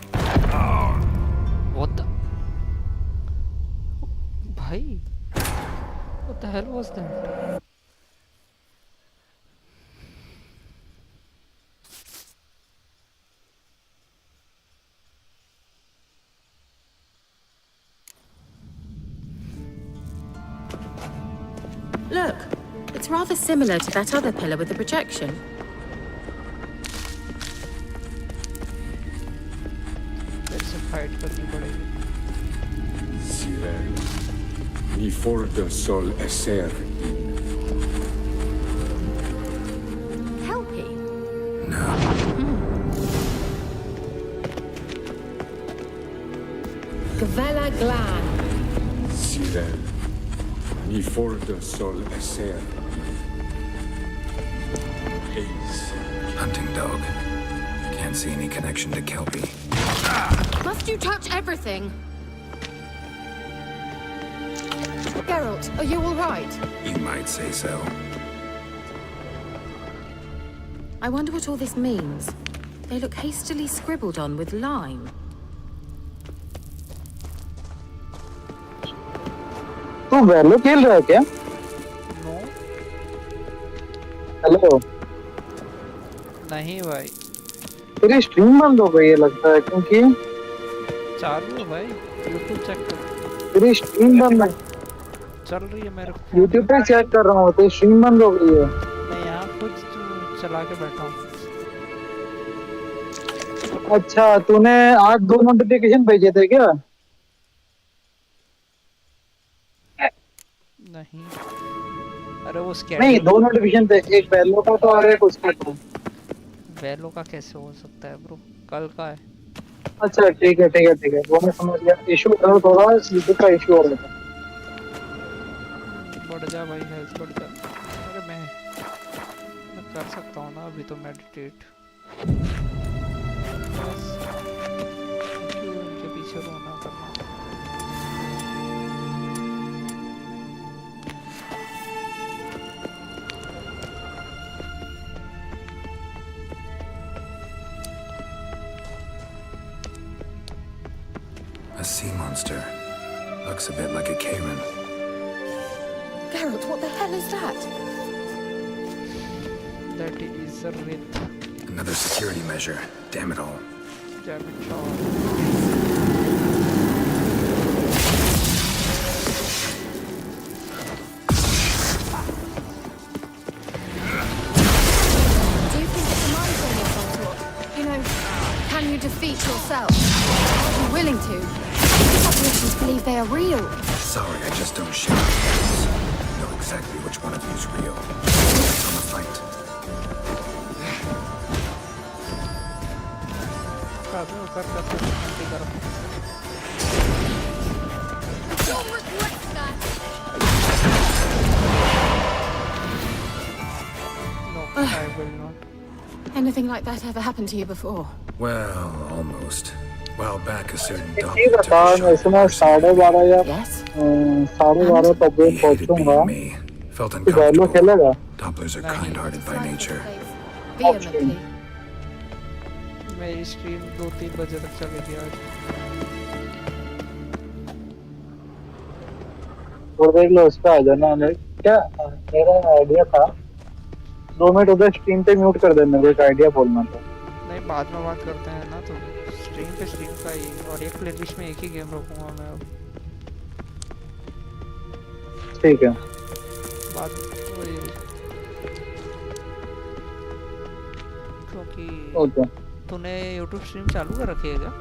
What the? Bhai, what the hell was that? Look, it's rather similar to that other pillar with the projection. There's a fight करनी पड़ेगी। Sirel, mi forda sol esser in Helpy? No. Gavella Glan. Sirel, mi forda sol esser in Hunting dog. Can't see any connection to Kelpie. Must you touch everything? Geralt, are you all right? You might say so. I wonder what all this means. They look hastily scribbled on with lime. तू वैलो खेल रहा है क्या? No. Hello. नहीं भाई। तेरी stream बंद हो गई है लगता है क्योंकि चालू है भाई, YouTube चेक कर। तेरी स्ट्रीम बंद है। चल रही है मेरे को। YouTube पे चेक कर रहा हूँ, तेरी स्ट्रीम बंद हो गई है। मैं यहाँ खुद चला के बैठा हूँ। अच्छा, तूने आज 2 नोटिफिकेशन भेजे थे क्या? नहीं, अरे वो नहीं, 2 नोटिफिकेशन थे, एक वैलो का तो और एक उसका था। वैलो का कैसे हो सकता है ब्रो, कल का है। अच्छा ठीक है ठीक है ठीक है, वो मैं समझ गया। इशू करो थोड़ा, यूट्यूब का इशू हो रहा था। बढ़ जा भाई, हेल्थ बढ़ जा। अरे मैं कर सकता हूँ ना अभी तो मेडिटेट। बस क्यों उनके पीछे रोना करना। A sea monster. Looks a bit like a Karen. Geralt, what the hell is that? That is a wraith. Another security measure. Damn it all. Damn it all. Do you think it's a mind thing or some sort? You know, can you defeat yourself? Are you willing to? Russians believe they are real. Sorry, I just don't share your doubts. Know exactly which one of you is real. Focus on the fight. You'll regret that. I will not. Anything like that ever happened to you before? Well, almost. While back, a certain doctor ठीक है took a था shot वैसे at a मैं person. 12:30 या Yes. 12:30 तक He hated पहुंचूंगा being me. Felt तो value uncomfortable. खेलेगा Dopplers are kind-hearted by nature. Vehemently. मेरी स्ट्रीम 2-3 बजे तक चलेगी आज। और देख लो उस पे आ जाना क्या मेरा आइडिया था 2 मिनट उधर स्ट्रीम पे म्यूट कर देना एक आइडिया बोलना था नहीं बाद में बात करते हैं ना तो स्ट्रीम का ही और एक प्लेलिस्ट में एक ही गेम रखूंगा मैं अब ठीक है बाद वही क्योंकि ओके तूने YouTube स्ट्रीम चालू कर रखी है क्या?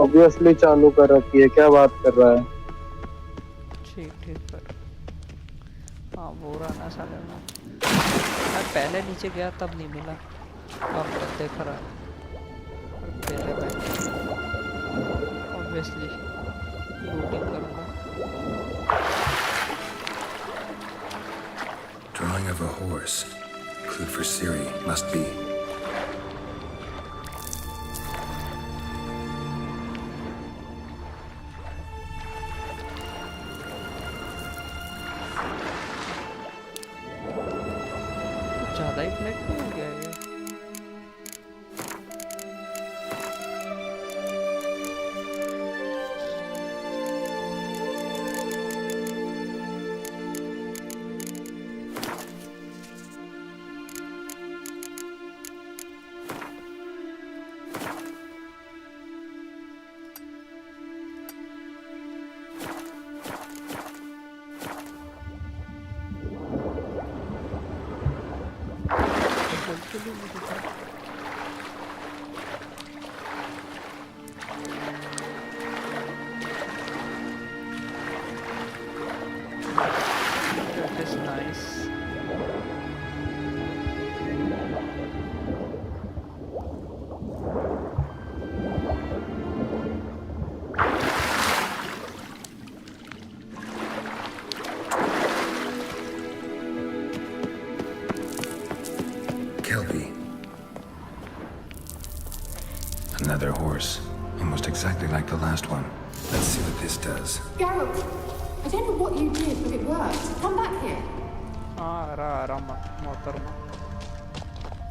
ऑब्वियसली चालू कर रखी है क्या बात कर रहा है ठीक पर हाँ वो रहा ना साले में मैं पहले नीचे गया तब नहीं मिला अब देख रहा पहले मैं ऑब्वियसली लूटिंग करूँगा Drawing of a horse. Clue for Ciri must be. ज़्यादा ही ब्लैक हो गया ये That is nice. Kelpie. Another horse. Almost exactly like the last one. Let's see what this does. Geralt, I don't know what you did, but it worked. Come back here. हाँ आराम मोहतरमा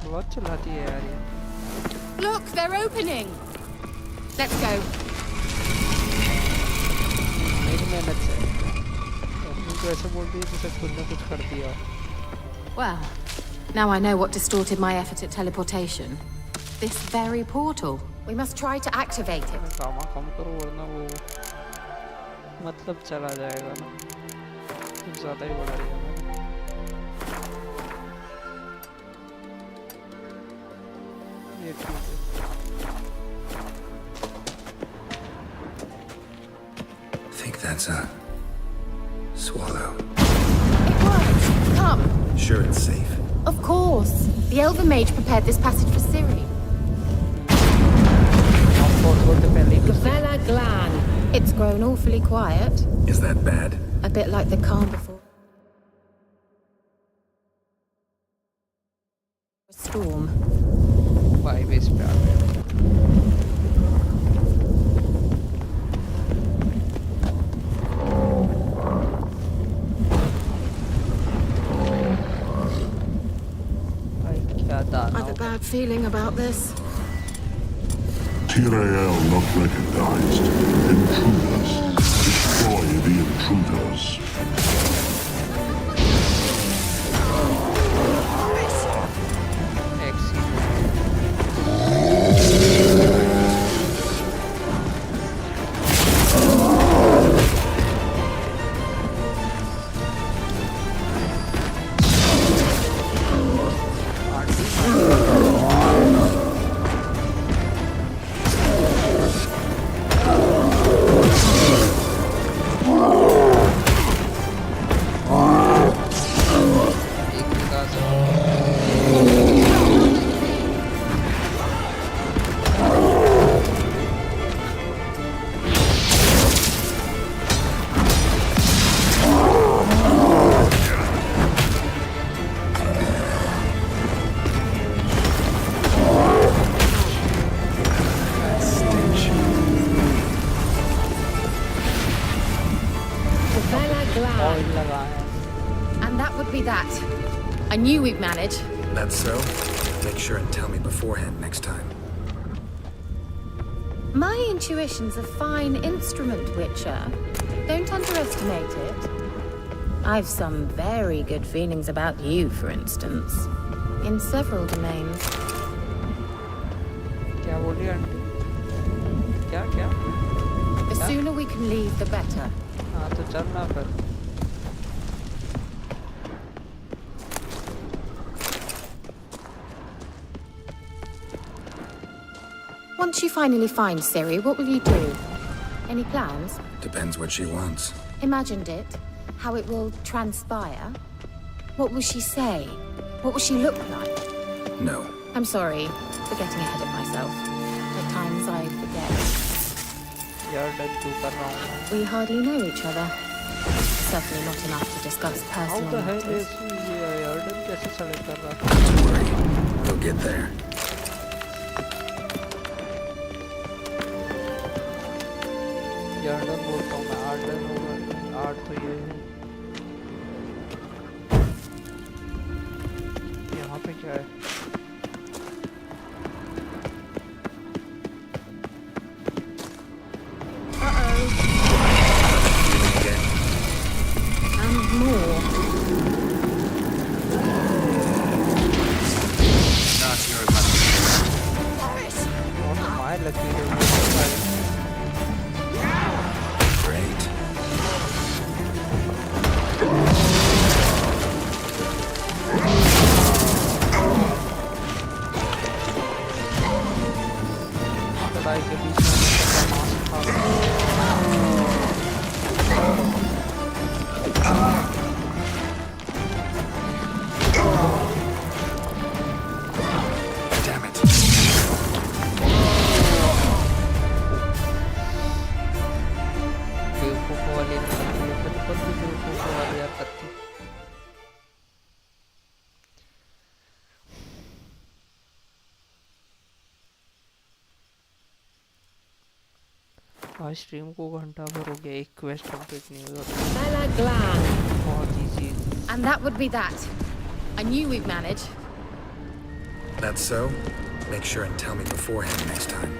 बहुत चलाती है यार ये Look, they're opening. Let's go. मेरी मेहनत से तुम तो ऐसे बोलती है जैसे खुद ने कुछ कर दिया Well, now I know what distorted my effort at teleportation. This very portal. We must try to activate it. Drama कम करो वरना वो मतलब चला जाएगा ना कुछ ज़्यादा ही बढ़ा दिया मैंने ये ठीक है Think that's a swallow. It works. Come. Sure it's safe. Of course. The Elven Mage prepared this passage for Ciri. Vela Glan. It's grown awfully quiet. Is that bad? A bit like the calm before a storm. Vibe इस पे आ गया भाई क्या दाना I've a bad feeling about this. Tyrael not recognized. Intruders. Destroy the intruders. Glan. And that would be that. I knew we'd manage. That's so? Make sure and tell me beforehand next time. My intuition's a fine instrument, Witcher. Don't underestimate it. I've some very good feelings about you, for instance. In several domains. क्या बोली aunty? क्या? The sooner we can leave, the better. हाँ तो चलना फिर. Once you finally find Ciri, what will you do? Any plans? Depends what she wants. Imagined it? How it will transpire? What will she say? What will she look like? No. I'm sorry for getting ahead of myself. At times I forget. We hardly know each other. Certainly not enough to discuss personal matters. Don't worry. We'll get there. यार्डन बोलता हूँ मैं. Ardern होगा. Art तो ये है. यहाँ पे क्या है? And more. Not your lucky day. Not my lucky day. Great. लड़ाई के बीच में Damn it. बेवकूफ़ों वाली बिल्कुल भी बेवकूफ़ों वाली हरकत थी. आज स्ट्रीम को घंटा भर हो गया. एक क्वेस्ट कंप्लीट नहीं हुआ. बहुत easy. And that would be that. I knew we'd manage. That's so? Make sure and tell me beforehand next time.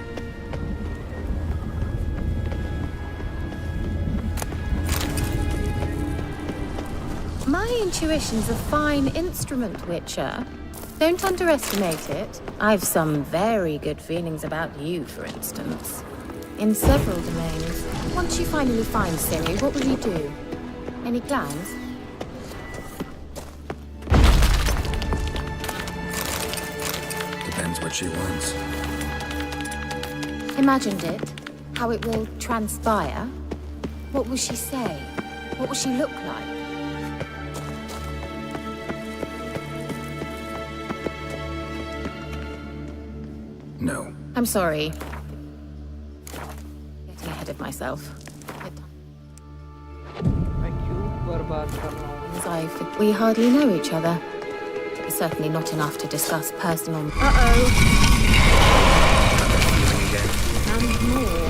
My intuition's a fine instrument, Witcher. Don't underestimate it. I've some very good feelings about you, for instance. In several domains. Once you finally find Ciri, what will you do? Any plans? Depends what she wants. Imagined it? How it will transpire? What will she say? What will she look like? No. I'm sorry. Getting ahead of myself. मैं क्यों बर्बाद कर रहा हूँ? We hardly know each other. Certainly not enough to discuss personal. And more.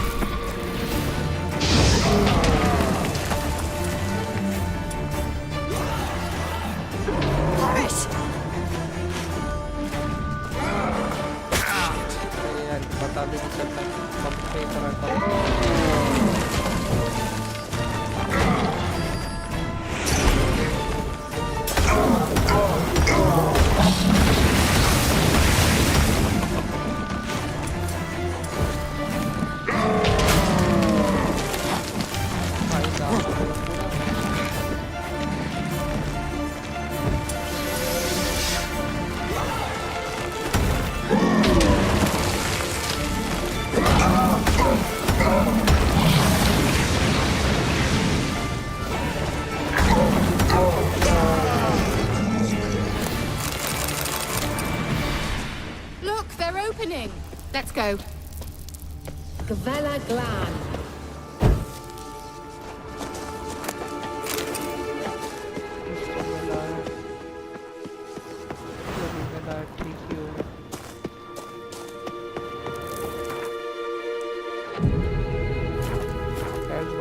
यार पता भी नहीं चलता कब पे करा कब. Look, they're opening. Let's go. Gavella Glan.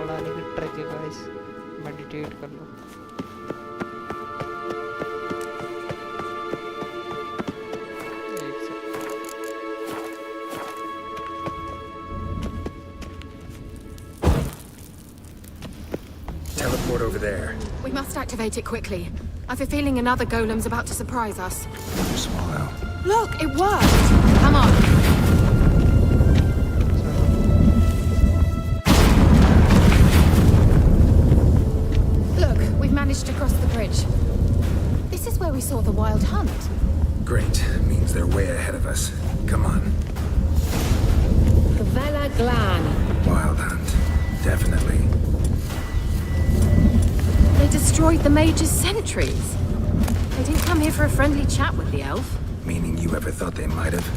बढ़ाने की ट्रिक है गाइस. मेडिटेट करना. लो Teleport over there. We must activate it quickly. I've a feeling another golem's about to surprise us. Swallow. Look, it worked! Come on. Look, we've managed to cross the bridge. This is where we saw the wild hunt. Great. Means they're way ahead of us. Come on. Vela Glan. Wild hunt. Definitely. They destroyed the mage's sentries. They didn't come here for a friendly chat with the elf. Meaning you ever thought they might have?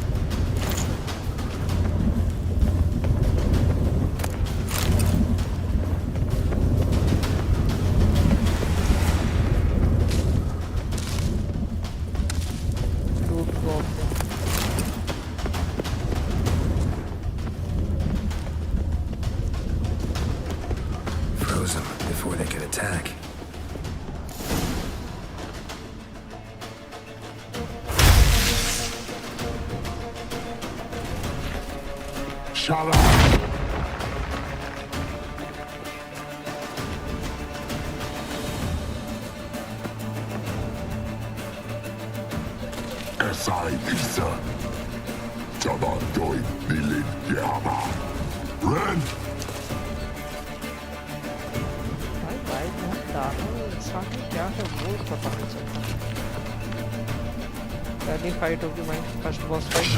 Froze them before they could attack. Shut up! Esai Lisa. Jabandoi Milin Yama. Ren! भाई बहुत डालो इंसान में क्या है वो पता नहीं चलता पहली फाइट होगी भाई first boss fight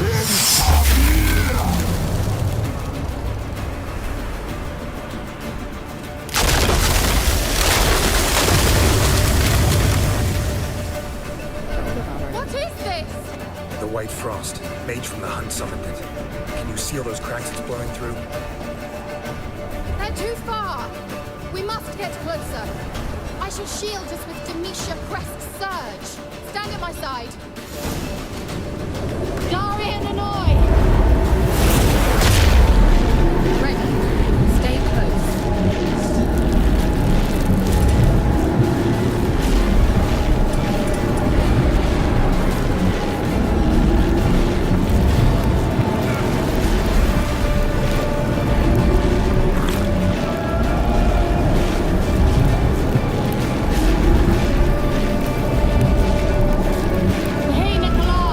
The white frost. Mage from the hunt summoned it. Can you seal those cracks it's blowing through? They're too far. We must get closer. I shall shield us with Demetia Crest Surge. Stand at my side. Darian Annoy! Ready. Stay close. Hey, Nicola!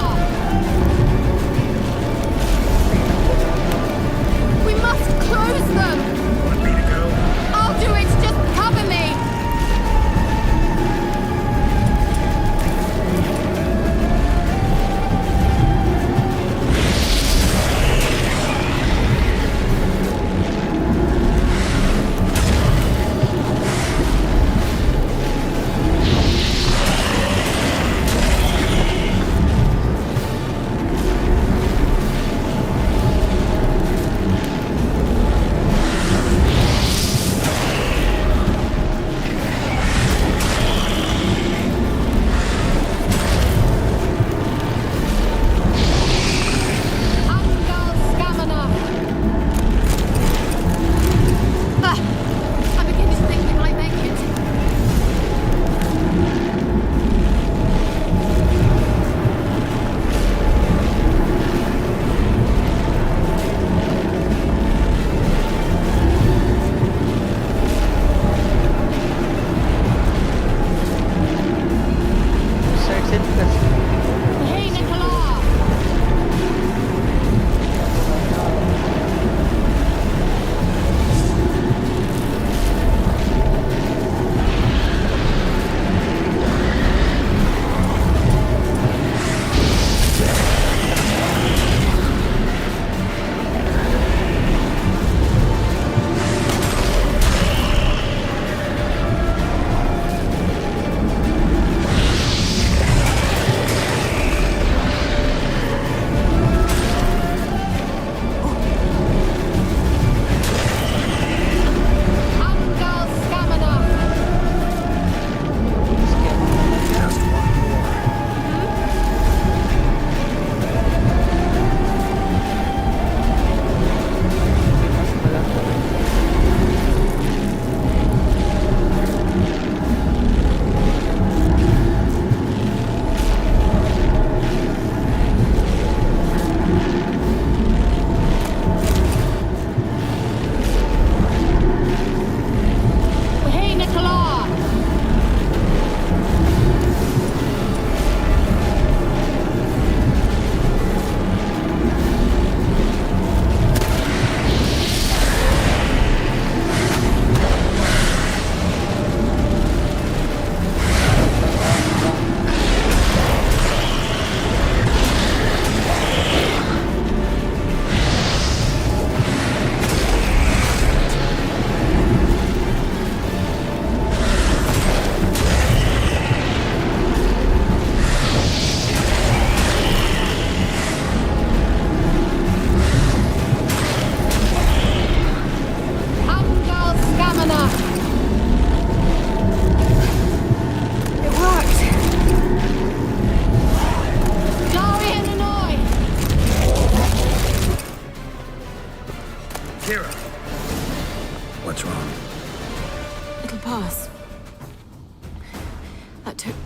That took a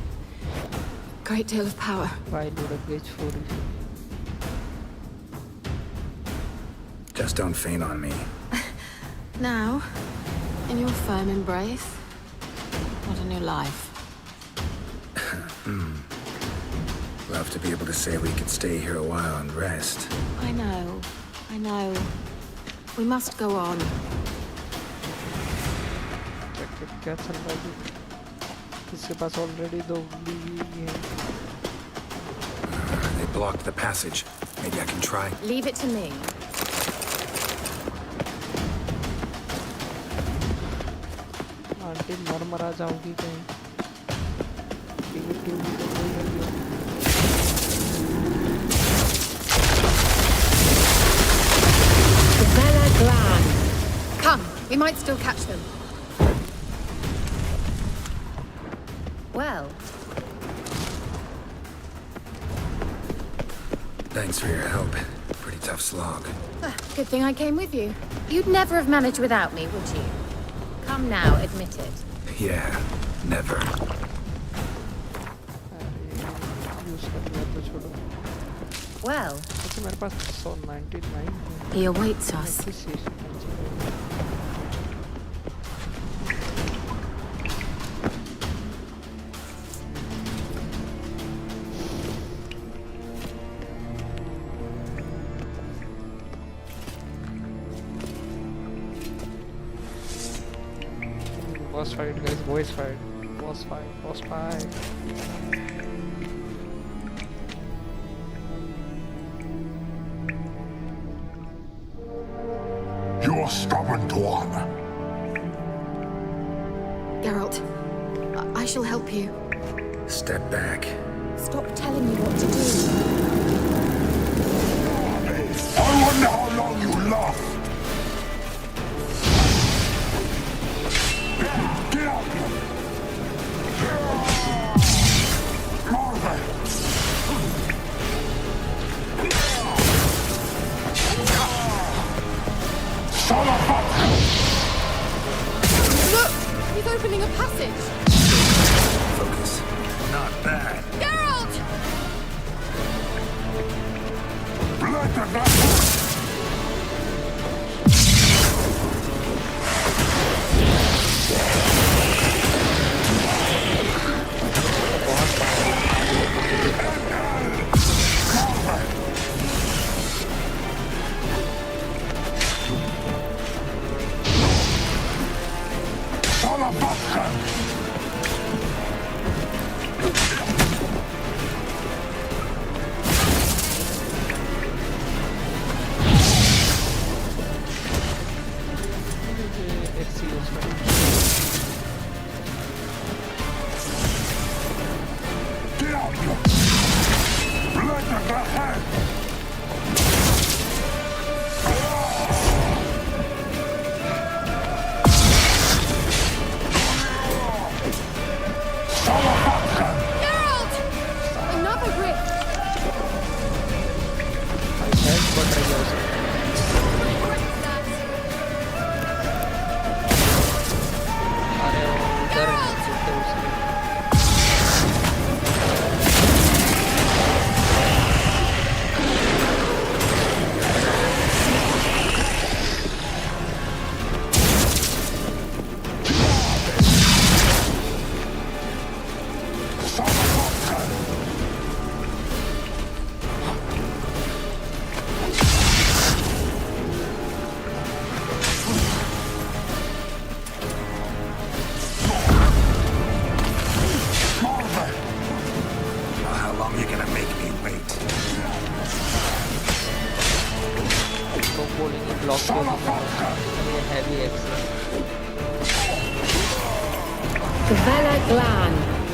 great deal of power. Why load a gauge for you? Just don't faint on me. Now, in your firm embrace, what a new life. Love to be able to say we could stay here a while and rest. I know. We must go on. क्या चल रहा है? इसके पास already दो बीवी हैं. They blocked the passage. Maybe I can try. Leave it to me. Aunty मर जाओगी कहीं. टीवी तो कोई नहीं है. Come, we might still catch them. Well. Thanks for your help. Pretty tough slog. Good thing I came with you. You'd never have managed without me, would you? Come now, admit it. Yeah, never. Well. मेरे पास 199 He awaits us. Boss fight, guys. Boss fight. Boss fight. Boss fight. You're a stubborn twat. Geralt, I shall help you. Step back. Stop telling me what to do. I wonder how long you last. Get up! Marvin! Look! He's opening a passage! Focus. Not bad. Geralt! Blood the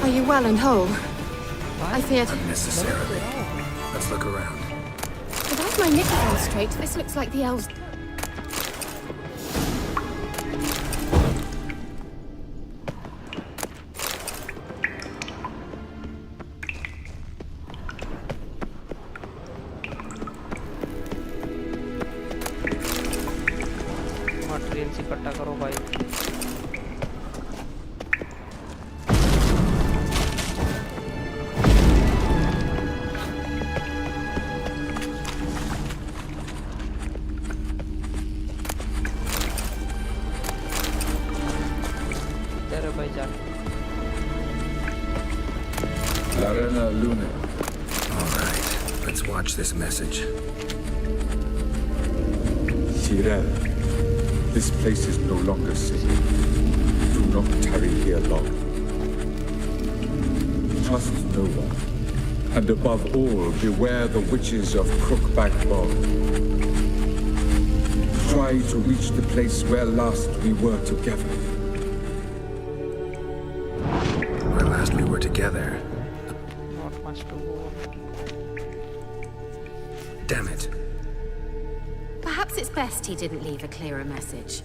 Are you well and whole? I feared... Unnecessarily. Let's look around. If I have my knickers on straight, this looks like the elves... materials इकट्ठा करो भाई. Arena Lune. All right, let's watch this message. Tyrell, this place is no longer safe. Do not tarry here long. Trust no one. And above all, beware the witches of Crookback Bog. Try to reach the place where last we were together. Where last we were together. Not much to go on. Damn it. Perhaps it's best he didn't leave a clearer message.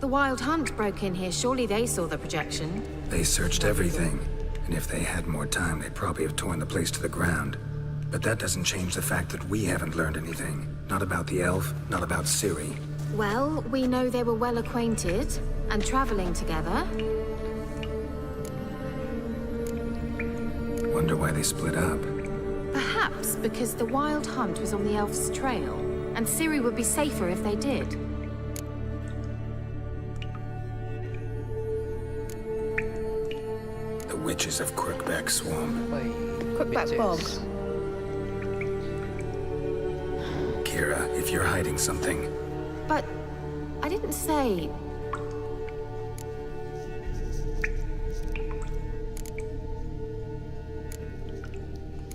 The Wild Hunt broke in here. Surely they saw the projection. They searched everything. And if they had more time, they'd probably have torn the place to the ground. But that doesn't change the fact that we haven't learned anything. Not about the elf, not about Ciri. Well, we know they were well acquainted and traveling together. Wonder why they split up. Perhaps because the Wild Hunt was on the elf's trail, and Ciri would be safer if they did. The witches of Crookback Swamp. Crookback Bog. Kira, if you're hiding something, But I didn't say...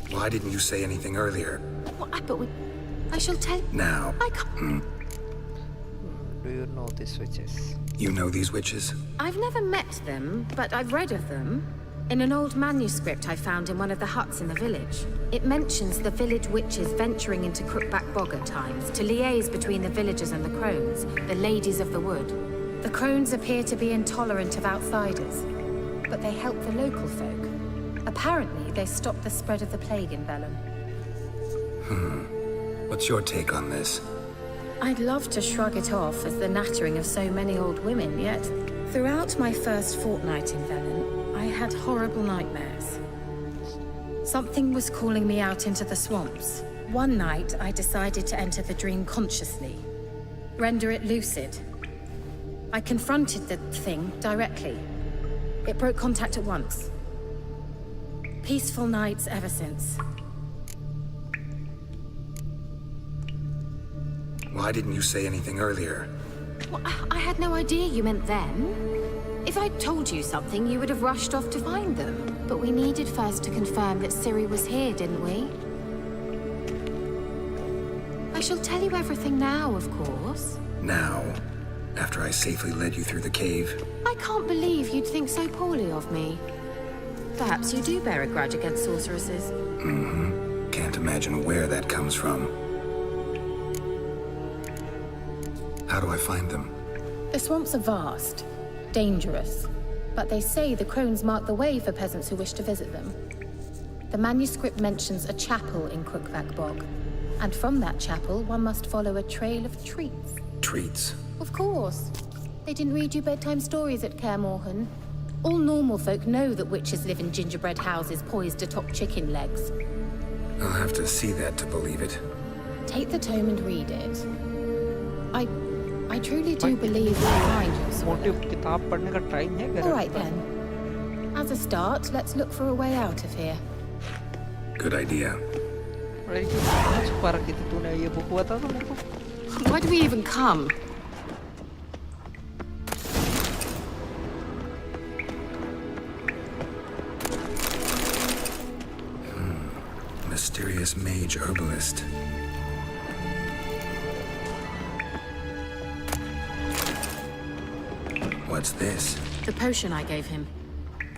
why didn't you say anything earlier? But I shall tell... Now. I can't... Do you know these witches? You know these witches? I've never met them, but I've read of them. In an old manuscript I found in one of the huts in the village. It mentions the village witches venturing into Crookback Bog at times to liaise between the villagers and the crones, the ladies of the wood. The crones appear to be intolerant of outsiders, but they help the local folk. Apparently, they stopped the spread of the plague in Velen. What's your take on this? I'd love to shrug it off as the nattering of so many old women, yet throughout my first fortnight in Velen, I had horrible nightmares. Something was calling me out into the swamps. One night, I decided to enter the dream consciously, render it lucid. I confronted the thing directly. It broke contact at once. Peaceful nights ever since. Why didn't you say anything earlier? Well, I had no idea you meant then. If I'd told you something, you would have rushed off to find them. But we needed first to confirm that Ciri was here, didn't we? I shall tell you everything now, of course. Now? After I safely led you through the cave? I can't believe you'd think so poorly of me. Perhaps you do bear a grudge against sorceresses. Can't imagine where that comes from. How do I find them? The swamps are vast, dangerous, but they say the crones mark the way for peasants who wish to visit them. The manuscript mentions a chapel in Crookback Bog, and from that chapel one must follow a trail of treats. Treats? Of course. They didn't read you bedtime stories at Kaer Morhen. All normal folk know that witches live in gingerbread houses poised atop chicken legs. I'll have to see that to believe it. Take the tome and read it. I truly do believe you'll find your motive किताब पढ़ने का time है घर All right then. As a start, let's look for a way out of here. Good idea. अरे क्यों कहाँ छुपा रखी थी तूने ये बुक बता दो मेरे को Why do we even come? Mysterious mage herbalist. What's this? The potion I gave him.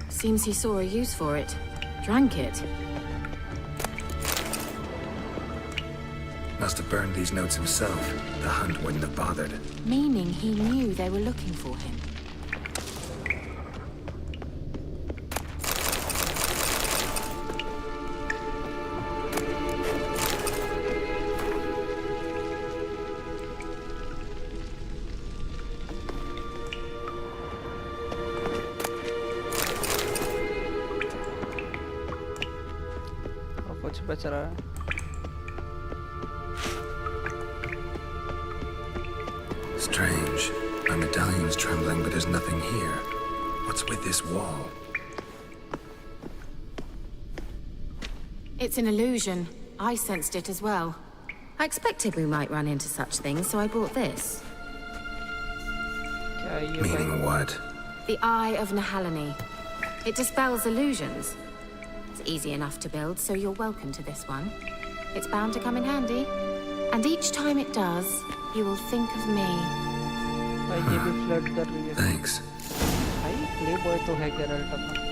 Seems he saw a use for it. Drank it. Must have burned these notes himself. The hunt wouldn't have bothered. Meaning he knew they were looking for him. कुछ बच रहा है Strange. My medallion's trembling, but there's nothing here. What's with this wall? It's an illusion. I sensed it as well. I expected we might run into such things, so I bought this. Meaning what? The Eye of Nehaleni. It dispels illusions. It's easy enough to build, so you're welcome to this one. It's bound to come in handy. And each time it does, you will think of me. Thanks. Playboy तो है Geralt अपना.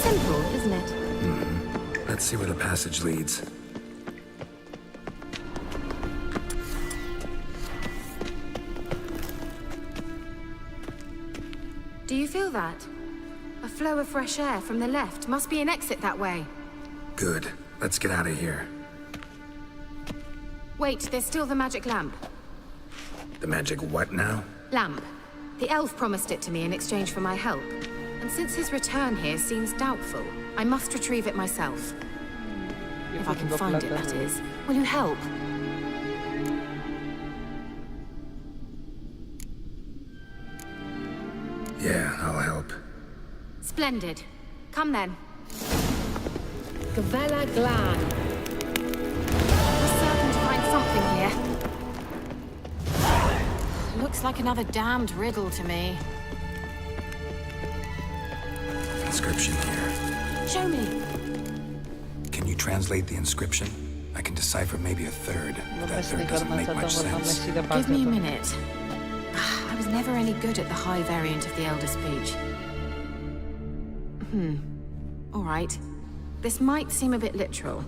Simple, isn't it? Let's see where the passage leads. Do you feel that? A flow of fresh air from the left. Must be an exit that way. Good. Let's get out of here. Wait, there's still the magic lamp. The magic what now? Lamp. The elf promised it to me in exchange for my help. And since his return here seems doubtful, I must retrieve it myself. If I can find it, that is. Will you help? Yeah, I'll help. Splendid. Come then. Gavella Glan. We're certain to find something here. Looks like another damned riddle to me. Inscription here. Show me. Can you translate the inscription? I can decipher maybe a third, but that third doesn't make much sense. Give me a minute. I was never any good at the high variant of the Elder Speech. All right. This might seem a bit literal.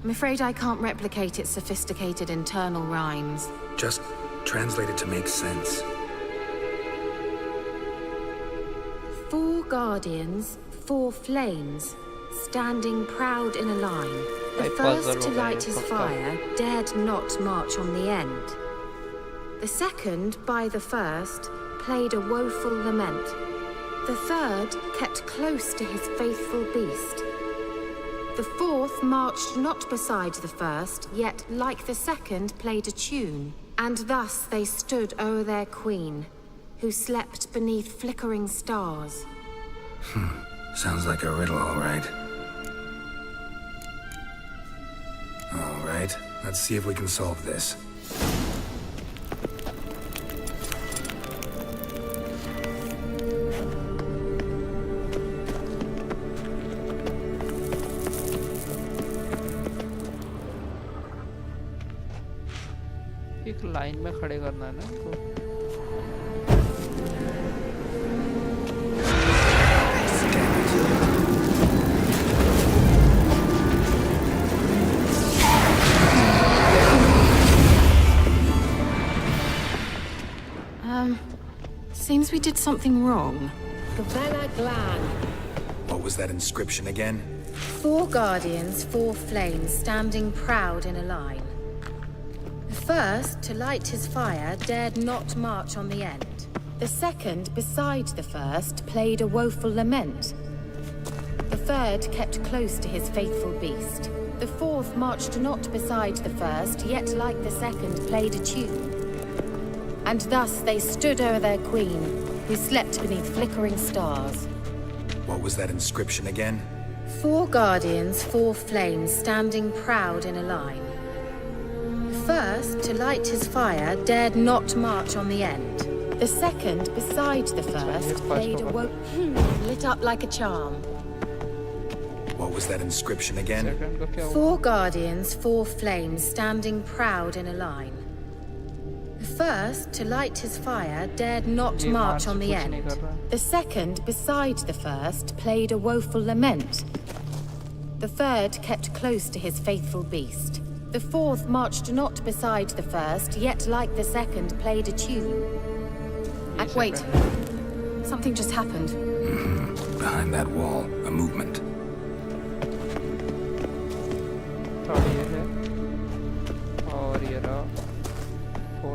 I'm afraid I can't replicate its sophisticated internal rhymes. Just translate it to make sense. 4 guardians, 4 flames, standing proud in a line. The first to light his fire dared not march on the end. The second, by the first, played a woeful lament. The third kept close to his faithful beast. The fourth marched not beside the first, yet, like the second, played a tune. And thus they stood o'er their queen, who slept beneath flickering stars. Sounds like a riddle, all right. All right, let's see if we can solve this. एक line में खड़े करना है ना इनको. Seems we did something wrong. Gavella Glan. What was that inscription again? 4 guardians, 4 flames, standing proud in a line. The first, to light his fire, dared not march on the end. The second, beside the first, played a woeful lament. The third kept close to his faithful beast. The fourth marched not beside the first, yet like the second, played a tune. And thus they stood o'er their queen, who slept beneath flickering stars. What was that inscription again? 4 guardians, 4 flames, standing proud in a line. The first, to light his fire, dared not march on the end. The second, beside the first, played a lit up like a charm. What was that inscription again? 4 guardians, 4 flames, standing proud in a line. The first, to light his fire, dared not march on the end. The second, beside the first, played a woeful lament. The third kept close to his faithful beast. The fourth marched not beside the first, yet like the second, played a tune. And wait, something just happened. Behind that wall, a movement.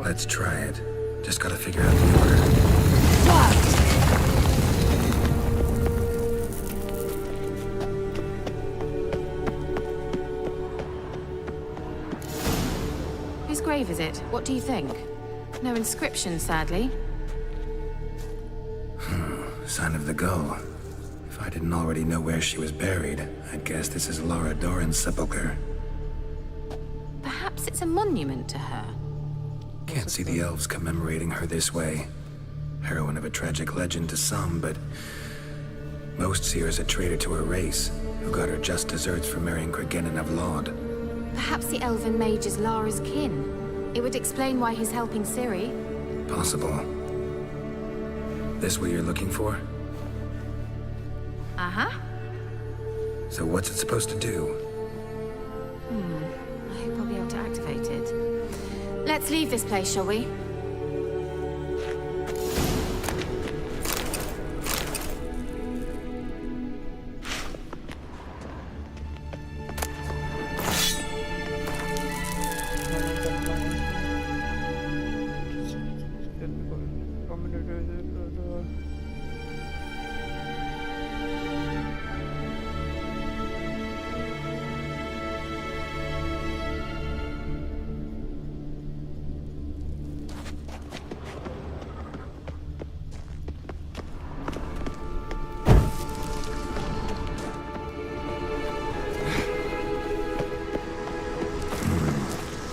Let's try it. Just gotta figure out the order. grave is it? What do you think? No inscription, sadly. Sign of the gull. If I didn't already know where she was buried, I'd guess this is Laura Doran's sepulcher. Perhaps it's a monument to her. Can't see the elves commemorating her this way. Heroine of a tragic legend to some, but most see her as a traitor to her race, who got her just desserts for marrying Cregennan of Laud. Perhaps the elven mage is Lara's kin. It would explain why he's helping Ciri. Possible. This what you're looking for? Uh-huh. So what's it supposed to do? I hope I'll be able to activate it. Let's leave this place, shall we?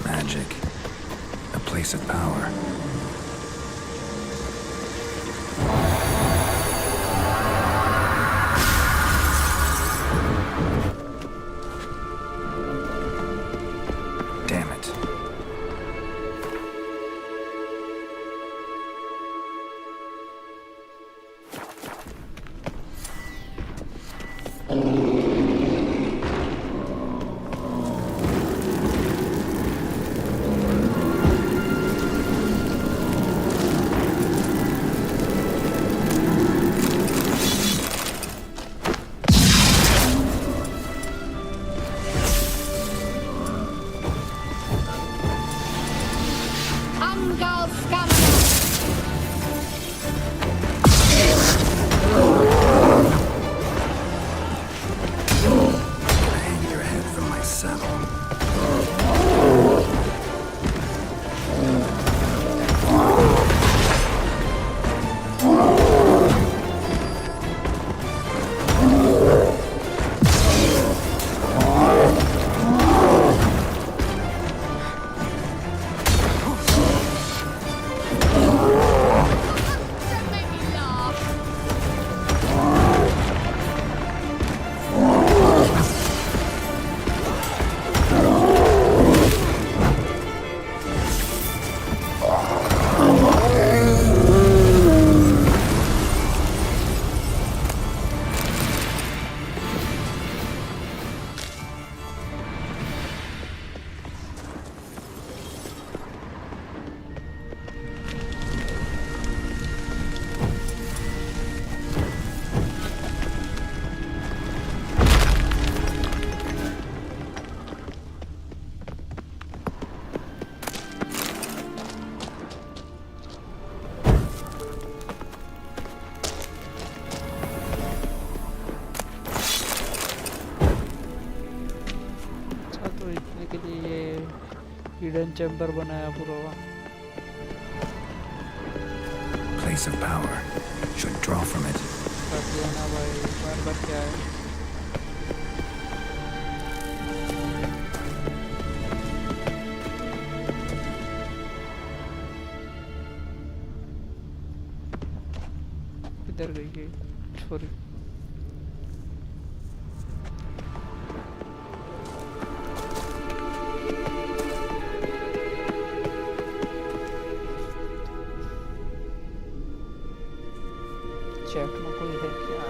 Magic. A place of power. Damn it. Hang your head from my saddle. Hidden chamber बनाया पूरा Place of power. Should draw from it. कर दिया ना भाई बार क्या है किधर गई ये छोरी चैट में कोई है क्या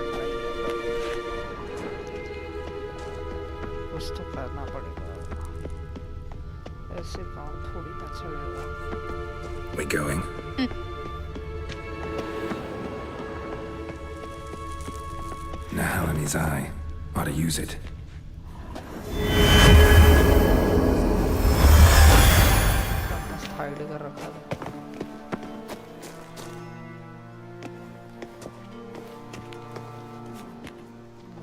कुछ तो करना पड़ेगा ऐसे काम थोड़ी ना चलेगा We going? Nahalani's eye. Ought to use it. Hide कर रखा है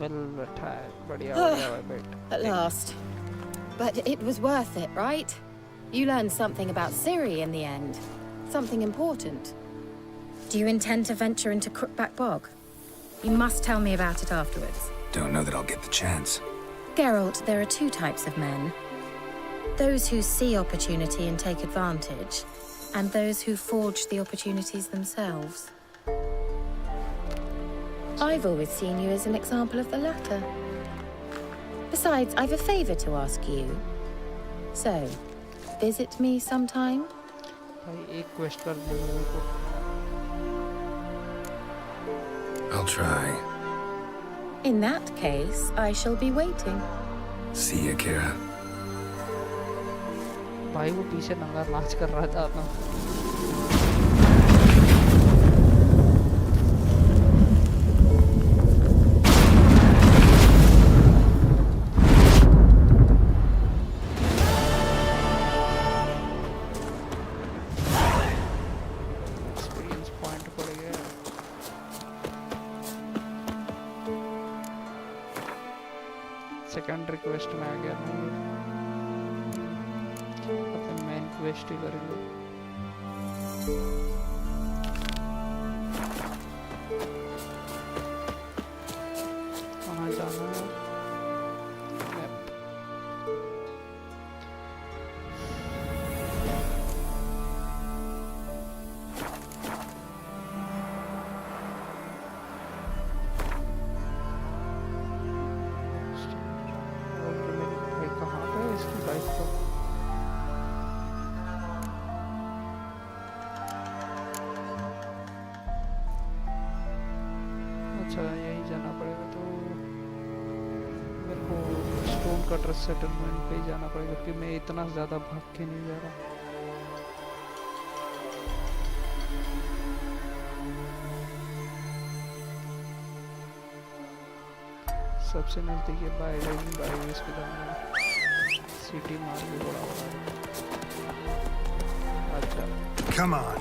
वेल बैठा है बढ़िया बढ़िया बेट At last. But it was worth it, right? You learned something about Ciri in the end. Something important. Do you intend to venture into Crookback Bog? You must tell me about it afterwards. Don't know that I'll get the chance. Geralt, there are two types of men. Those who see opportunity and take advantage, and those who forge the opportunities themselves. I've always seen you as an example of the latter. Besides, I've a favor to ask you. So, visit me sometime? भाई एक quest कर दो मेरे को. I'll try. In that case, I shall be waiting. See you, Kira. भाई वो पीछे नंगा नाच कर रहा था अपना. सेकंड रिक्वेस्ट में आ गया ना. अपने मेन क्वेस्ट ही करेंगे. कहाँ जाना है? मैप. कहाँ पे है इसकी बाइक तो? अच्छा यही जाना पड़ेगा. तो मेरे को स्टोन कटर सेटलमेंट पे ही जाना पड़ेगा क्योंकि मैं इतना ज़्यादा भाग के नहीं जा रहा. सबसे नज़दीक है बाईवेज पे जाना है. सिटी मार भी बड़ा हो रहा है. अच्छा Come on.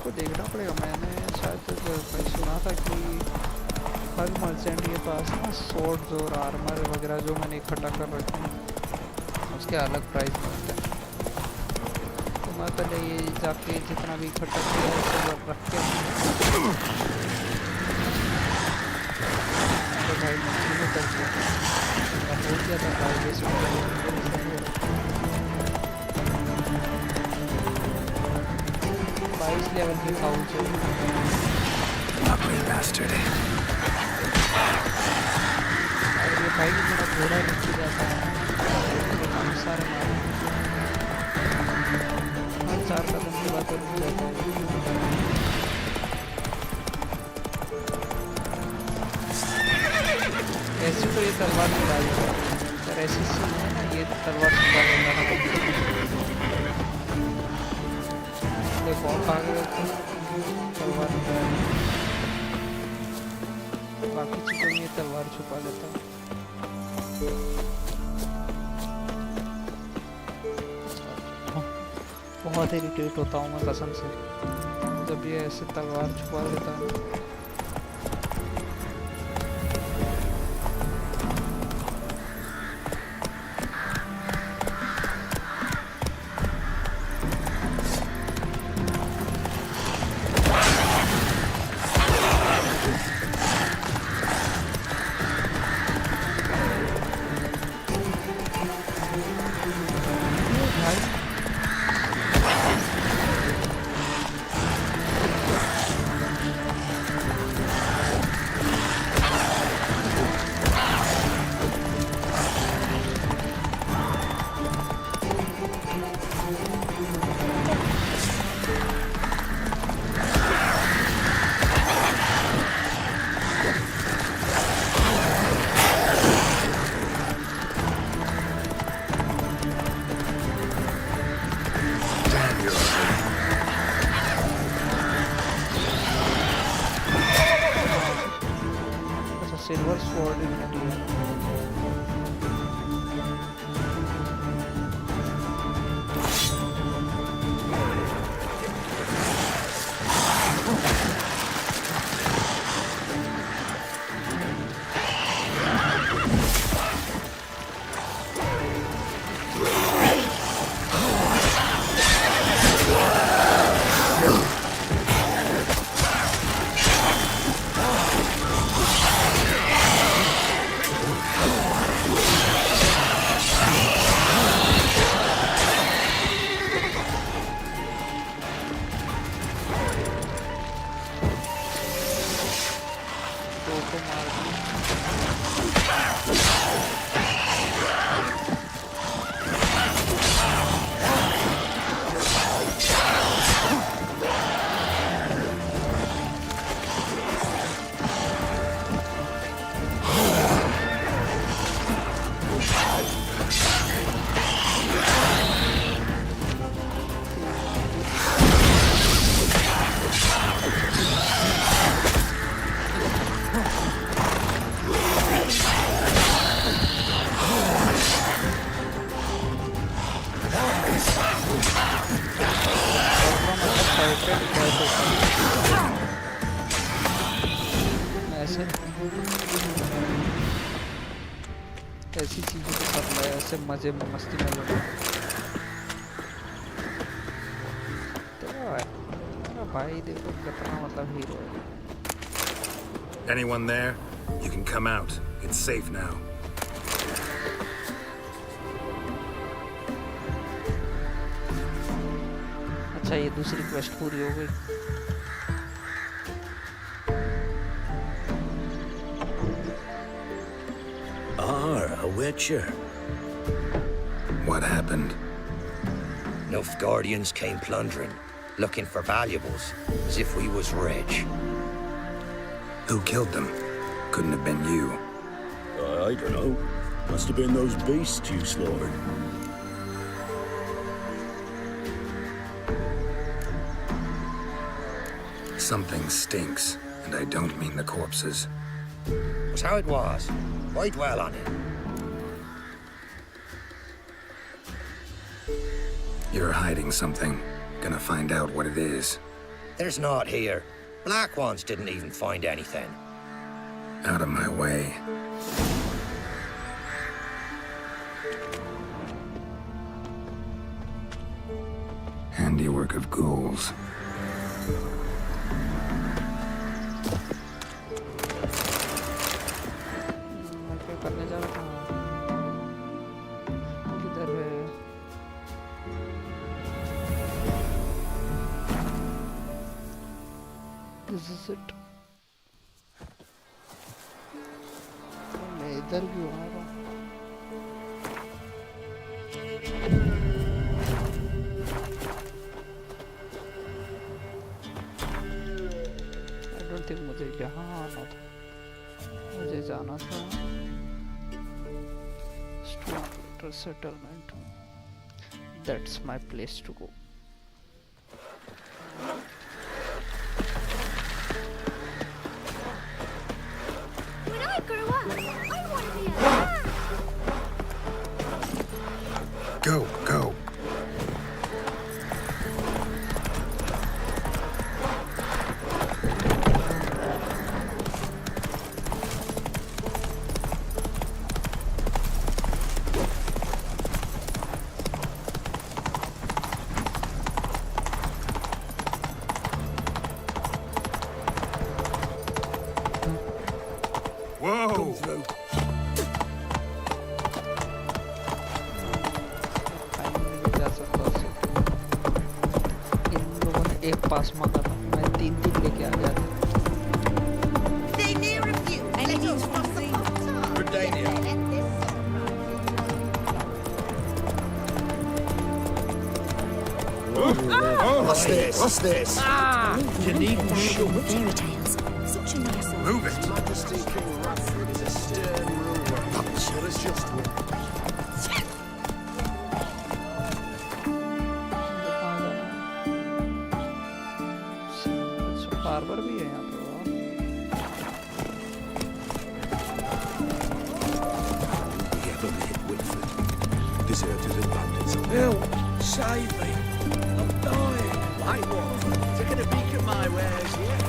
को देखना पड़ेगा. मैंने शायद कहीं सुना था कि हर मर्चेंट के पास ना स्वॉर्ड्स और आर्मर वगैरह जो मैंने इकट्ठा कर रखे हैं उसके अलग प्राइस मिलते हैं. तो मैं पहले ये जाके जितना भी इकट्ठा किया है सब रख के तो भाई मछली में कर दिया हो गया था भाई. बाईस लेवल की काउंट Ugly bastard. और ये भाई मेरा घोड़ा नीचे जाता है. हम सारे मारे हर 4 कदम के बाद रुक जाता है. ऐसे तो ये तलवार नहीं डालता सर. ऐसी सीन है ना ये तलवार छुपा लेना ना. बहुत भाग रहे थे तलवार बाकी चीज़ों में तलवार छुपा लेता हूँ. बहुत इरिटेट होता हूँ मैं कसम से जब ये ऐसे तलवार छुपा लेता है. silver sword in material. Different death होता है ऐसे ऐसी चीज़ों के साथ मैं ऐसे मज़े में मस्ती में लूँगा तेरा भाई देखो कितना मतलब हीरो है Anyone there? You can come out. It's safe now. अच्छा ये दूसरी क्वेस्ट पूरी हो गई A witcher. What happened? Nilfgaardians came plundering, looking for valuables, as if we was rich. Who killed them? Couldn't have been you. I don't know. Must have been those beasts you slaughtered. Something stinks, and I don't mean the corpses. That's how it was. Why dwell on it? You're hiding something. Gonna find out what it is. There's not here. Black ones didn't even find anything. Out of my way. Handiwork of ghouls. करने जा रहा था किधर है This is it मैं इधर क्यों आ रहा हूँ I don't think मुझे यहाँ आना था मुझे जाना था settlement. That's my place to go. When I grow up, I want to be a man. Go, go. पास मांगा था मैं तीन लेके आ गया था What's this? What's this? You needn't shoot. Fairy tales. Such a nice old. Move it. Majesty King Radford is a stern ruler. But it's just one. Barber भी है यहाँ पे We have only hit Whitford. Deserters and bandits. Help! Save me! I'm dying! Like what? Taking a peek at my wares here?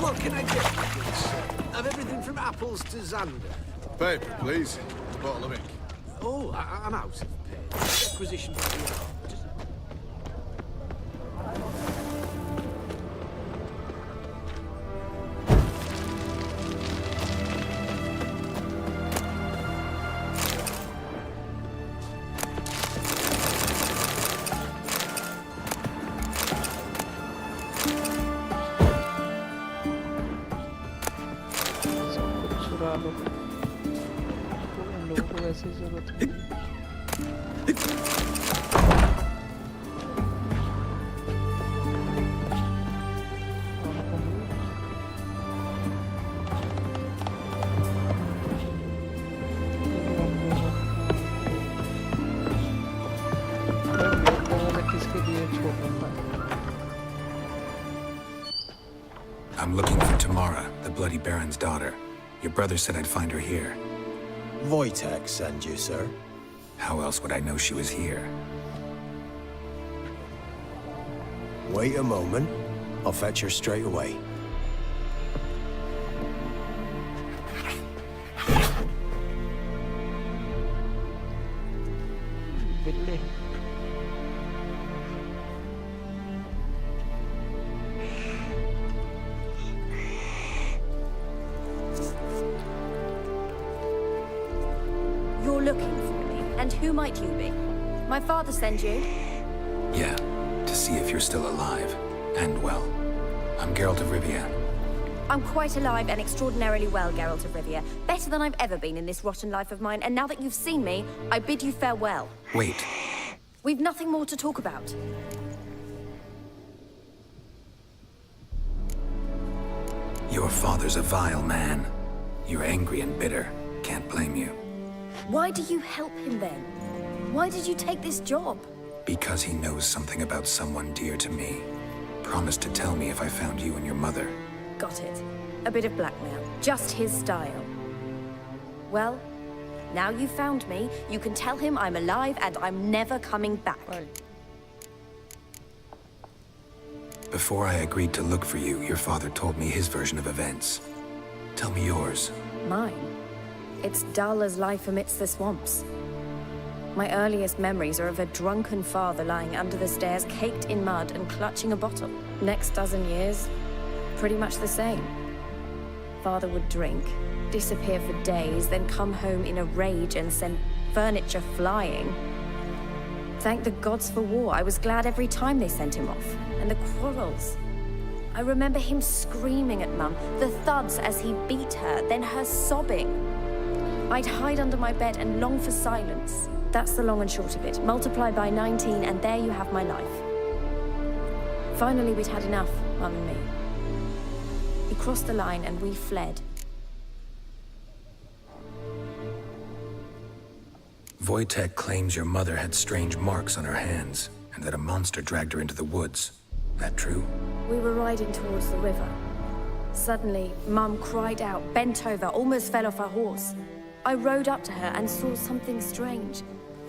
What can I get for this? Have everything from apples to Xander. Paper, please. A bottle of ink. Oh, I'm out of paper. Requisition for the art. वैसे जरूरत है किसके लिए छोड़ रखा है I'm looking for Tamara, the Bloody Baron's daughter. Your brother said I'd find her here. Wojtek sent you, sir. How else would I know she was here? Wait a moment. I'll fetch her straight away. बिल्ली You're looking for me, and who might you be? My father sent you? Yeah, to see if you're still alive. And well. I'm Geralt of Rivia. I'm quite alive and extraordinarily well, Geralt of Rivia. Better than I've ever been in this rotten life of mine, and now that you've seen me, I bid you farewell. Wait. We've nothing more to talk about. Your father's a vile man. You're angry and bitter. Can't blame you. Why do you help him then? Why did you take this job? Because he knows something about someone dear to me. Promised to tell me if I found you and your mother. Got it. A bit of blackmail. Just his style. Well, now you've found me, you can tell him I'm alive and I'm never coming back. Before I agreed to look for you, your father told me his version of events. Tell me yours. Mine? It's dull as life amidst the swamps. My earliest memories are of a drunken father lying under the stairs, caked in mud and clutching a bottle. Next dozen years, pretty much the same. Father would drink, disappear for days, then come home in a rage and send furniture flying. Thank the gods for war. I was glad every time they sent him off. And the quarrels. I remember him screaming at Mum, the thuds as he beat her, then her sobbing. I'd hide under my bed and long for silence. That's the long and short of it. Multiply by 19 and there you have my life. Finally, we'd had enough, Mum and me. He crossed the line and we fled. Wojtek claims your mother had strange marks on her hands, and that a monster dragged her into the woods. That true? We were riding towards the river. Suddenly, Mum cried out, bent over, almost fell off her horse. I rode up to her and saw something strange.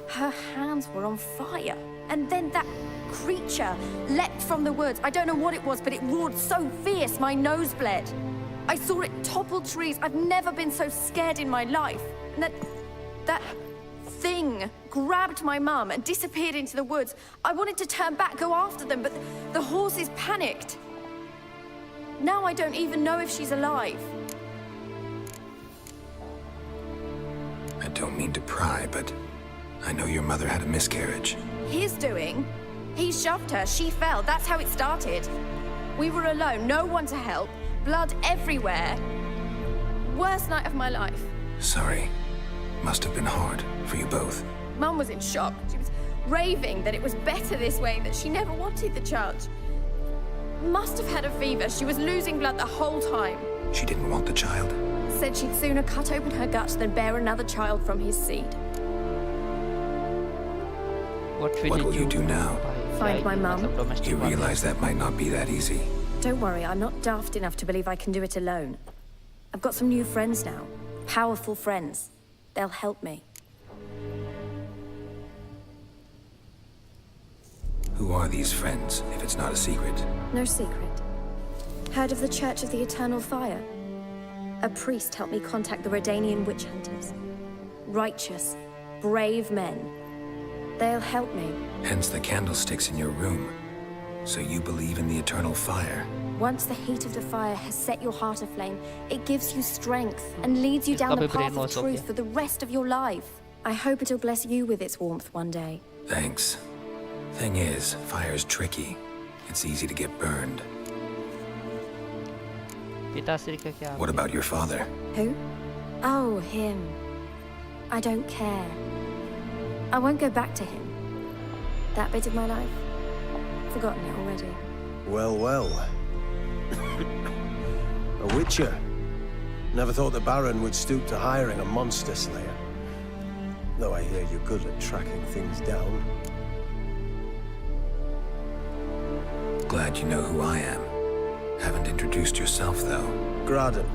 Her hands were on fire. And then that creature leapt from the woods. I don't know what it was, but it roared so fierce, my nose bled. I saw it topple trees. I've never been so scared in my life. And that thing grabbed my mum and disappeared into the woods. I wanted to turn back, go after them, but the horses panicked. Now I don't even know if she's alive. I don't mean to pry, but I know your mother had a miscarriage. His doing? He shoved her, she fell, that's how it started. We were alone, no one to help, blood everywhere. Worst night of my life. Sorry. Must have been hard for you both. Mum was in shock. She was raving that it was better this way, that she never wanted the child. Must have had a fever. She was losing blood the whole time. She didn't want the child? Said she'd sooner cut open her guts than bear another child from his seed. What will you do now? Find my mum. You realize that might not be that easy. Don't worry, I'm not daft enough to believe I can do it alone. I've got some new friends now. Powerful friends. They'll help me. Who are these friends, if it's not a secret? No secret. Heard of the Church of the Eternal Fire? A priest helped me contact the Redanian witch hunters. Righteous, brave men. They'll help me. Hence the candlesticks in your room. So you believe in the eternal fire? Once the heat of the fire has set your heart aflame, it gives you strength and leads you down the path of truth for the rest of your life. I hope it'll bless you with its warmth one day. Thanks. Thing is, fire's tricky. It's easy to get burned. What about your father? Who? Oh, him. I don't care. I won't go back to him. That bit of my life? Forgotten it already. Well, well. A witcher. Never thought the Baron would stoop to hiring a monster slayer. Though I hear you're good at tracking things down. Glad you know who I am. Haven't introduced yourself, though. Graden,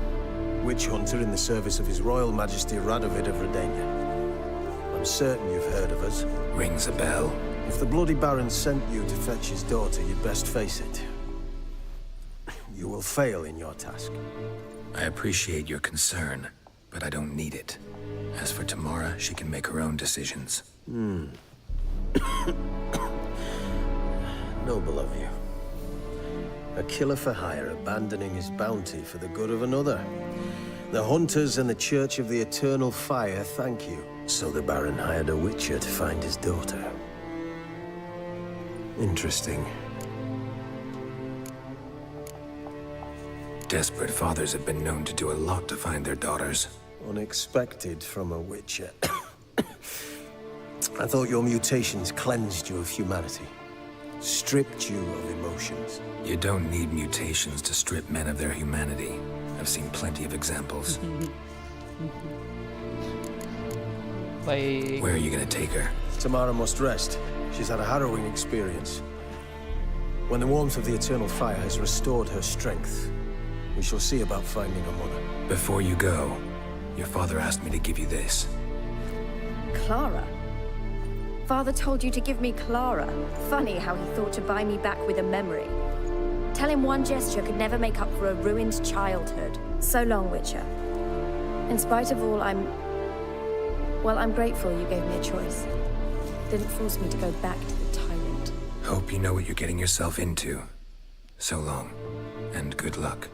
witch hunter in the service of His Royal Majesty Radovid of Redania. I'm I'm certain you've heard of us. Rings a bell. If the Bloody Baron sent you to fetch his daughter, you'd best face it. You will fail in your task. I appreciate your concern, but I don't need it. As for Tamara, she can make her own decisions. Noble of you. A killer for hire abandoning his bounty for the good of another. The Hunters and the Church of the Eternal Fire thank you. So the Baron hired a witcher to find his daughter. Interesting. Desperate fathers have been known to do a lot to find their daughters. Unexpected from a witcher. I thought your mutations cleansed you of humanity. Stripped you of emotions. You don't need mutations to strip men of their humanity. I've seen plenty of examples. Where are you gonna take her? Tamara must rest. She's had a harrowing experience. When the warmth of the Eternal Fire has restored her strength, we shall see about finding her mother. Before you go, your father asked me to give you this. Clara? Father told you to give me Clara. Funny how he thought to buy me back with a memory. Tell him one gesture could never make up for a ruined childhood. So long, Witcher. In spite of all, I'm grateful you gave me a choice. Didn't force me to go back to the tyrant. Hope you know what you're getting yourself into. So long, and good luck.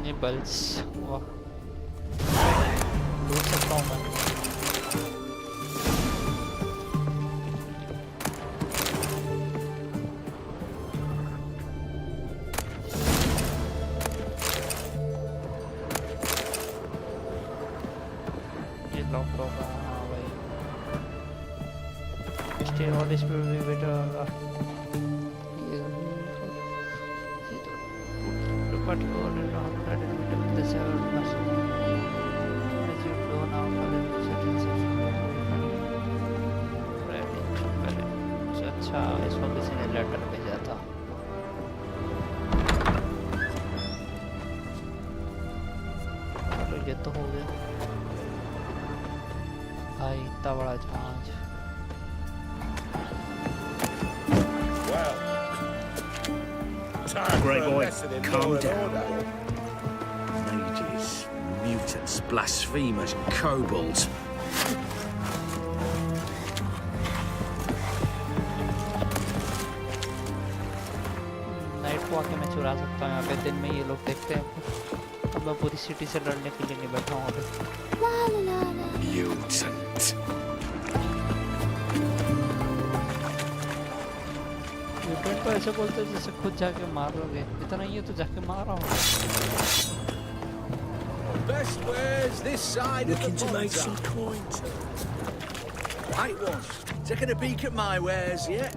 Nibbles. Wow. Looks so common. ये lock होगा हाँ भाई stay और इस पे भी बेटा but Lord and all that in the several person as you go now for the certain session so अच्छा इसको किसी ने लेटर भेजा था चलो ये तो हो गया भाई इतना बड़ा जहाज Great boy, calm down. Mages, mutants, blasphemers, kobolds. Night को आके मैं चुरा सकता हूँ यहाँ पे दिन में ये लोग देखते हैं अब मैं पूरी सिटी से लड़ने के लिए नहीं बैठा हूँ अभी Mutant. म्यूटेंट तो ऐसे बोलते हैं जैसे खुद जाके मार लोगे इतना ही है तो जाके मारा हूँ Best wares this side Looking of the to make pond. some coin. Right one. Taking a peek at my wares yet?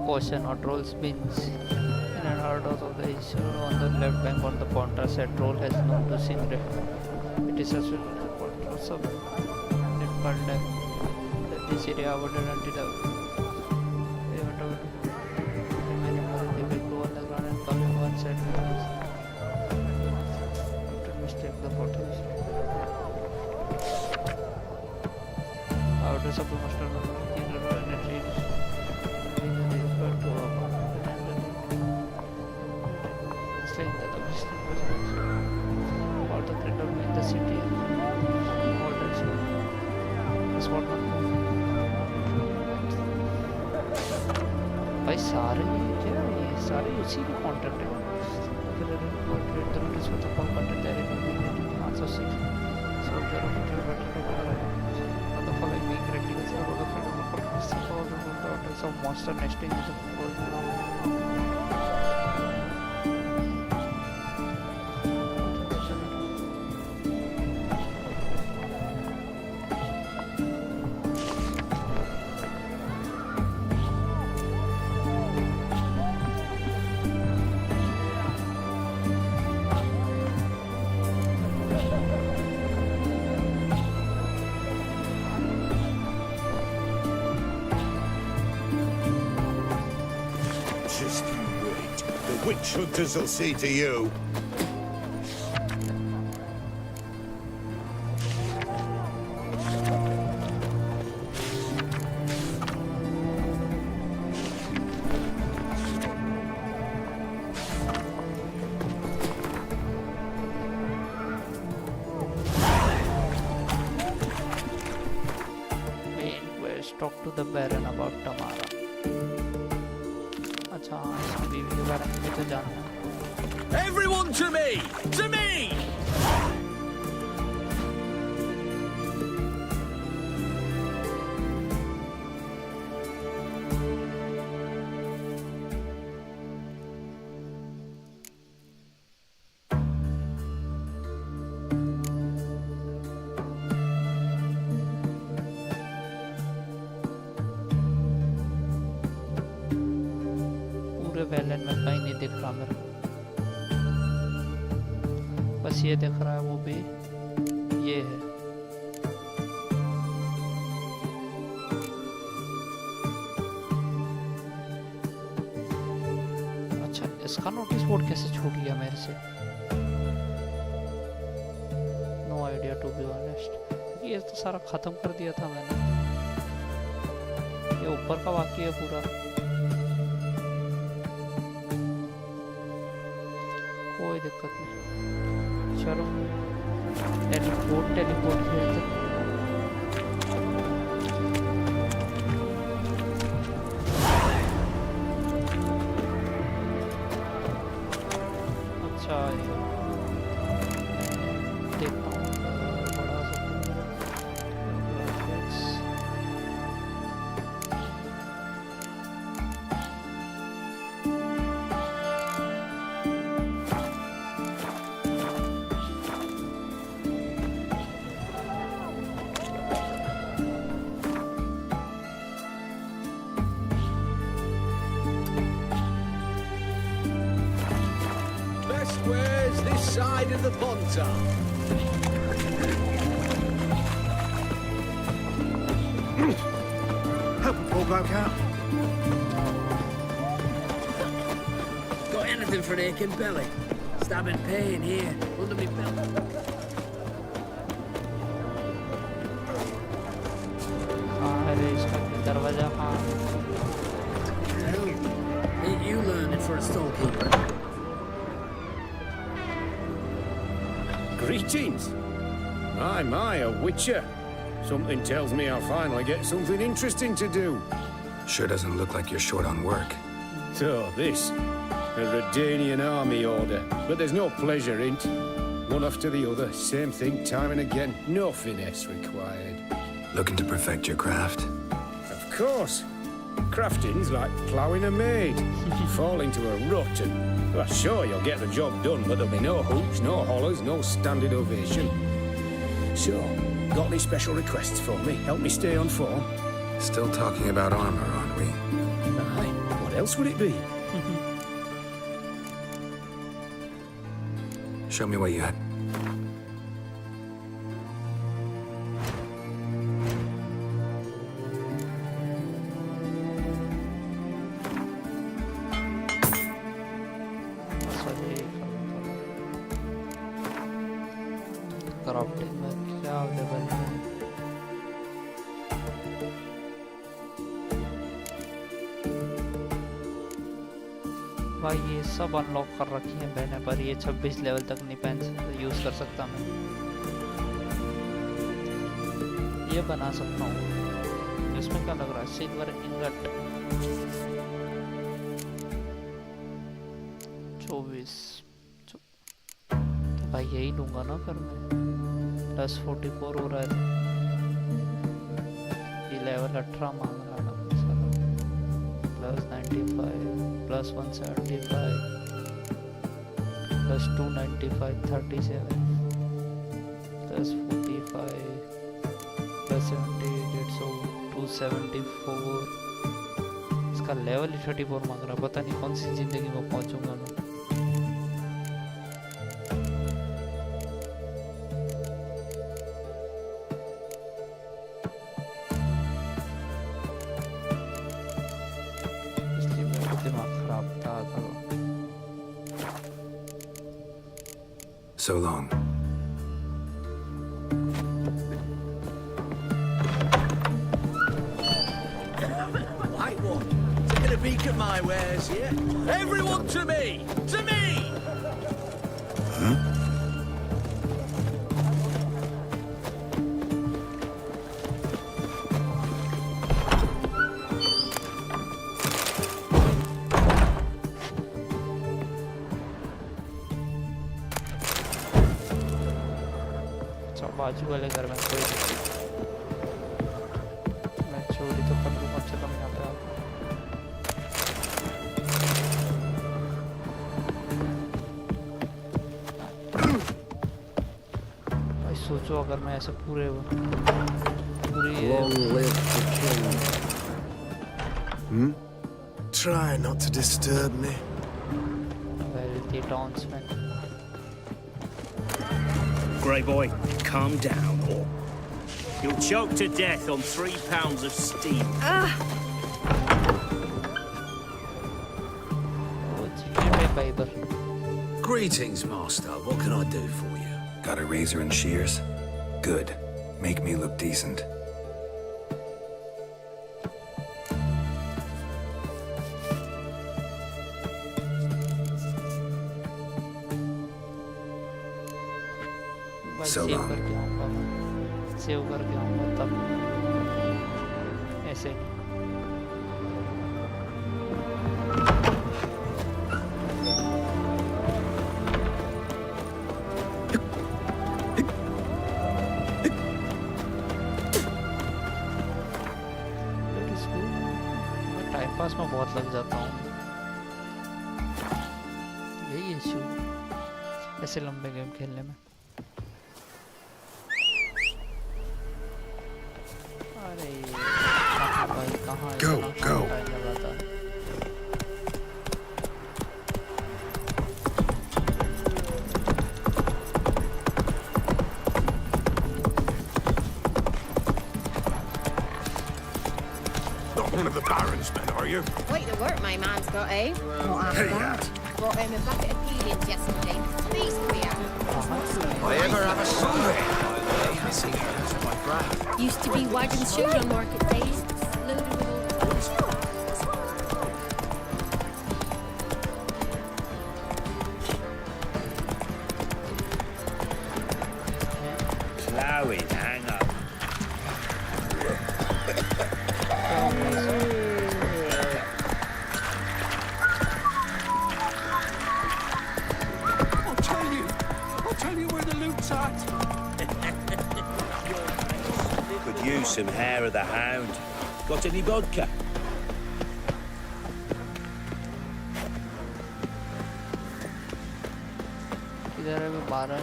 Potion or trolls bins in an order of the issue on the left bank on the counter said troll has no to sing it is as well as the counter so it called this area avoided until the many more people go on the ground and come in one side to mistake the portal outer sub master and tree saying that the bustling was about the threat of in the city orders is what not भाई सारे क्या ये सारे उसी के contract है फिर trade the notice for the call contract there in 506 soldier of the battle of the following week reticles about the freedom of the orders of monster nesting with the Just witch hunters will see to you. Talk to the Baron about Tamara. अच्छा हाँ इसकी बीवी के बारे में भी तो जानना है. Everyone to me! To me! Velan में कहीं नहीं दिख रहा मेरे को. बस ये दिख रहा है, वो भी ये है. अच्छा इसका नोटिस बोर्ड कैसे छूट गया मेरे से? No idea to be honest. ये तो सारा खत्म कर दिया था मैंने. ये ऊपर का वाकई है पूरा. कोई दिक्कत नहीं. चलो टेलीपोर्ट खेलते. अच्छा देखता हूँ बड़ा सा. Where's this side of the Pontar? All broke out. Got anything for an aching belly? Stabbing pain here, under me belt. दरवाजा हाँ. Hell, ain't you learning for a storekeeper? Greetings. My, a witcher. Something tells me I'll finally get something interesting to do. Sure doesn't look like you're short on work. So, this. A Redanian army order. But there's no pleasure in it. One after the other, same thing time and again. No finesse required. Looking to perfect your craft? Of course. Crafting's like ploughing a maid. Fall into a rut and, well, sure, you'll get the job done, but there'll be no hoops, no hollers, no standing ovation. So, got any special requests for me? Help me stay on form? Still talking about armor, aren't we? Aye. What else would it be? Show me what you had. Crafting में क्या available है? भाई ये सब unlock कर रखी है मैंने, पर ये 26 लेवल तक नहीं पहन यूज कर सकता मैं. ये बना सकता हूँ. इसमें क्या लग रहा है? Silver ingot 24. तो भाई यही लूंगा ना फिर मैं. प्लस 44 हो रहा है. ये लेवल 18 मांग रहा है plus 95 plus 175 plus 295 37 plus 45 plus 78 so 274. इसका लेवल ही 34 मांग रहा है. पता नहीं कौन सी जिंदगी में पहुंचूंगा मैं. So long. White one, taking a peek at my wares, yeah? Everyone to me! To me! Huh? बाजू वाले घर में कोई मैं चोरी तो कर लूँ कम से कम यहाँ पे आपको भाई सोचो अगर मैं ऐसे पूरी Long live the king. Hmm? Try not to disturb me. wealthy townsman. Grey boy, calm down, or you'll choke to death on 3 pounds of steam. Greetings, master. What can I do for you? Got a razor and shears? Good. Make me look decent. So long. Save करके आऊँगा तब ऐसे time pass में बहुत लग जाता हूँ यही इशू ऐसे लंबे गेम खेलने में Go, go. Not one of the Baron's men, are you? Quite the work my man's got, eh? Not after that. Brought him a bucket of peelings yesterday. Please, queer. I ever have a sunday? I see that's my craft. Used to be wagon shoes on market days. Loaded with old Ploughing, hang up. I'll tell you where the loot's at. Could use some hair of the hound. Got any vodka? इधर है 12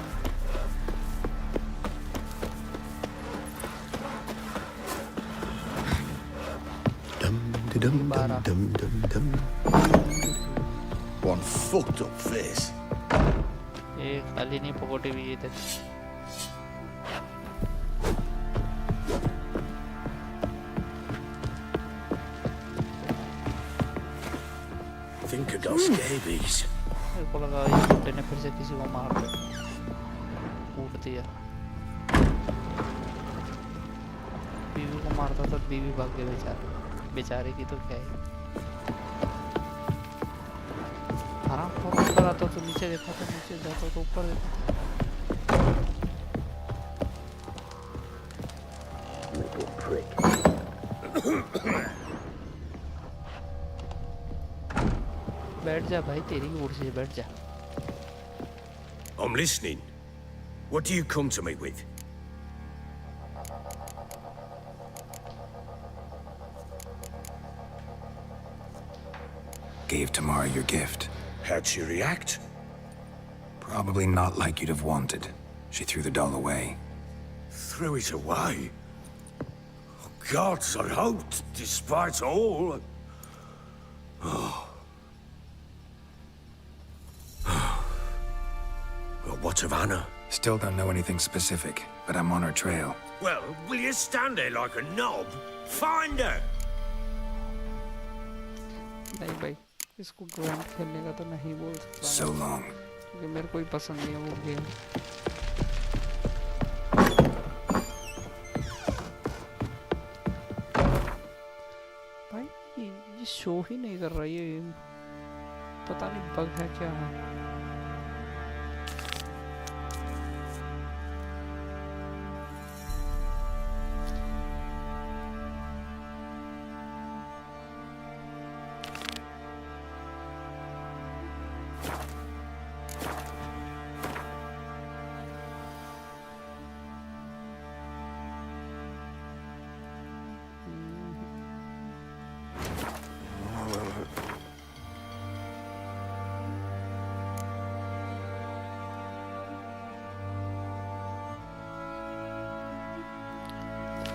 One fucked up face. ये खाली नहीं पकोटे भी ये थे Think of those scabies. मेरे को लगा ये कुत्ते ने फिर से किसी को मार दिया कूट दिया बीवी को मारता तो बीवी भाग गई बेचारे की तो क्या है हाँ ऊपर आता तो नीचे देखा तो नीचे जाता तो ऊपर देखा बैठ जा भाई तेरी की कुर्सी बैठ जा I'm listening. What do you come to me with? Gave Tamara your gift. How'd she react? Probably not like you'd have wanted. She threw the doll away. Threw it away? Oh, gods, I hoped, despite all. Oh. Well, what of Anna? Still don't know anything specific, but I'm on her trail. Well, will you stand there like a knob? Find her! नहीं भाई इसको grand खेलने का तो नहीं बोल सकता So long. क्योंकि मेरे को ही पसंद नहीं है वो गेम। भाई ये शो ही नहीं कर रहा, ये पता नहीं बग है क्या है।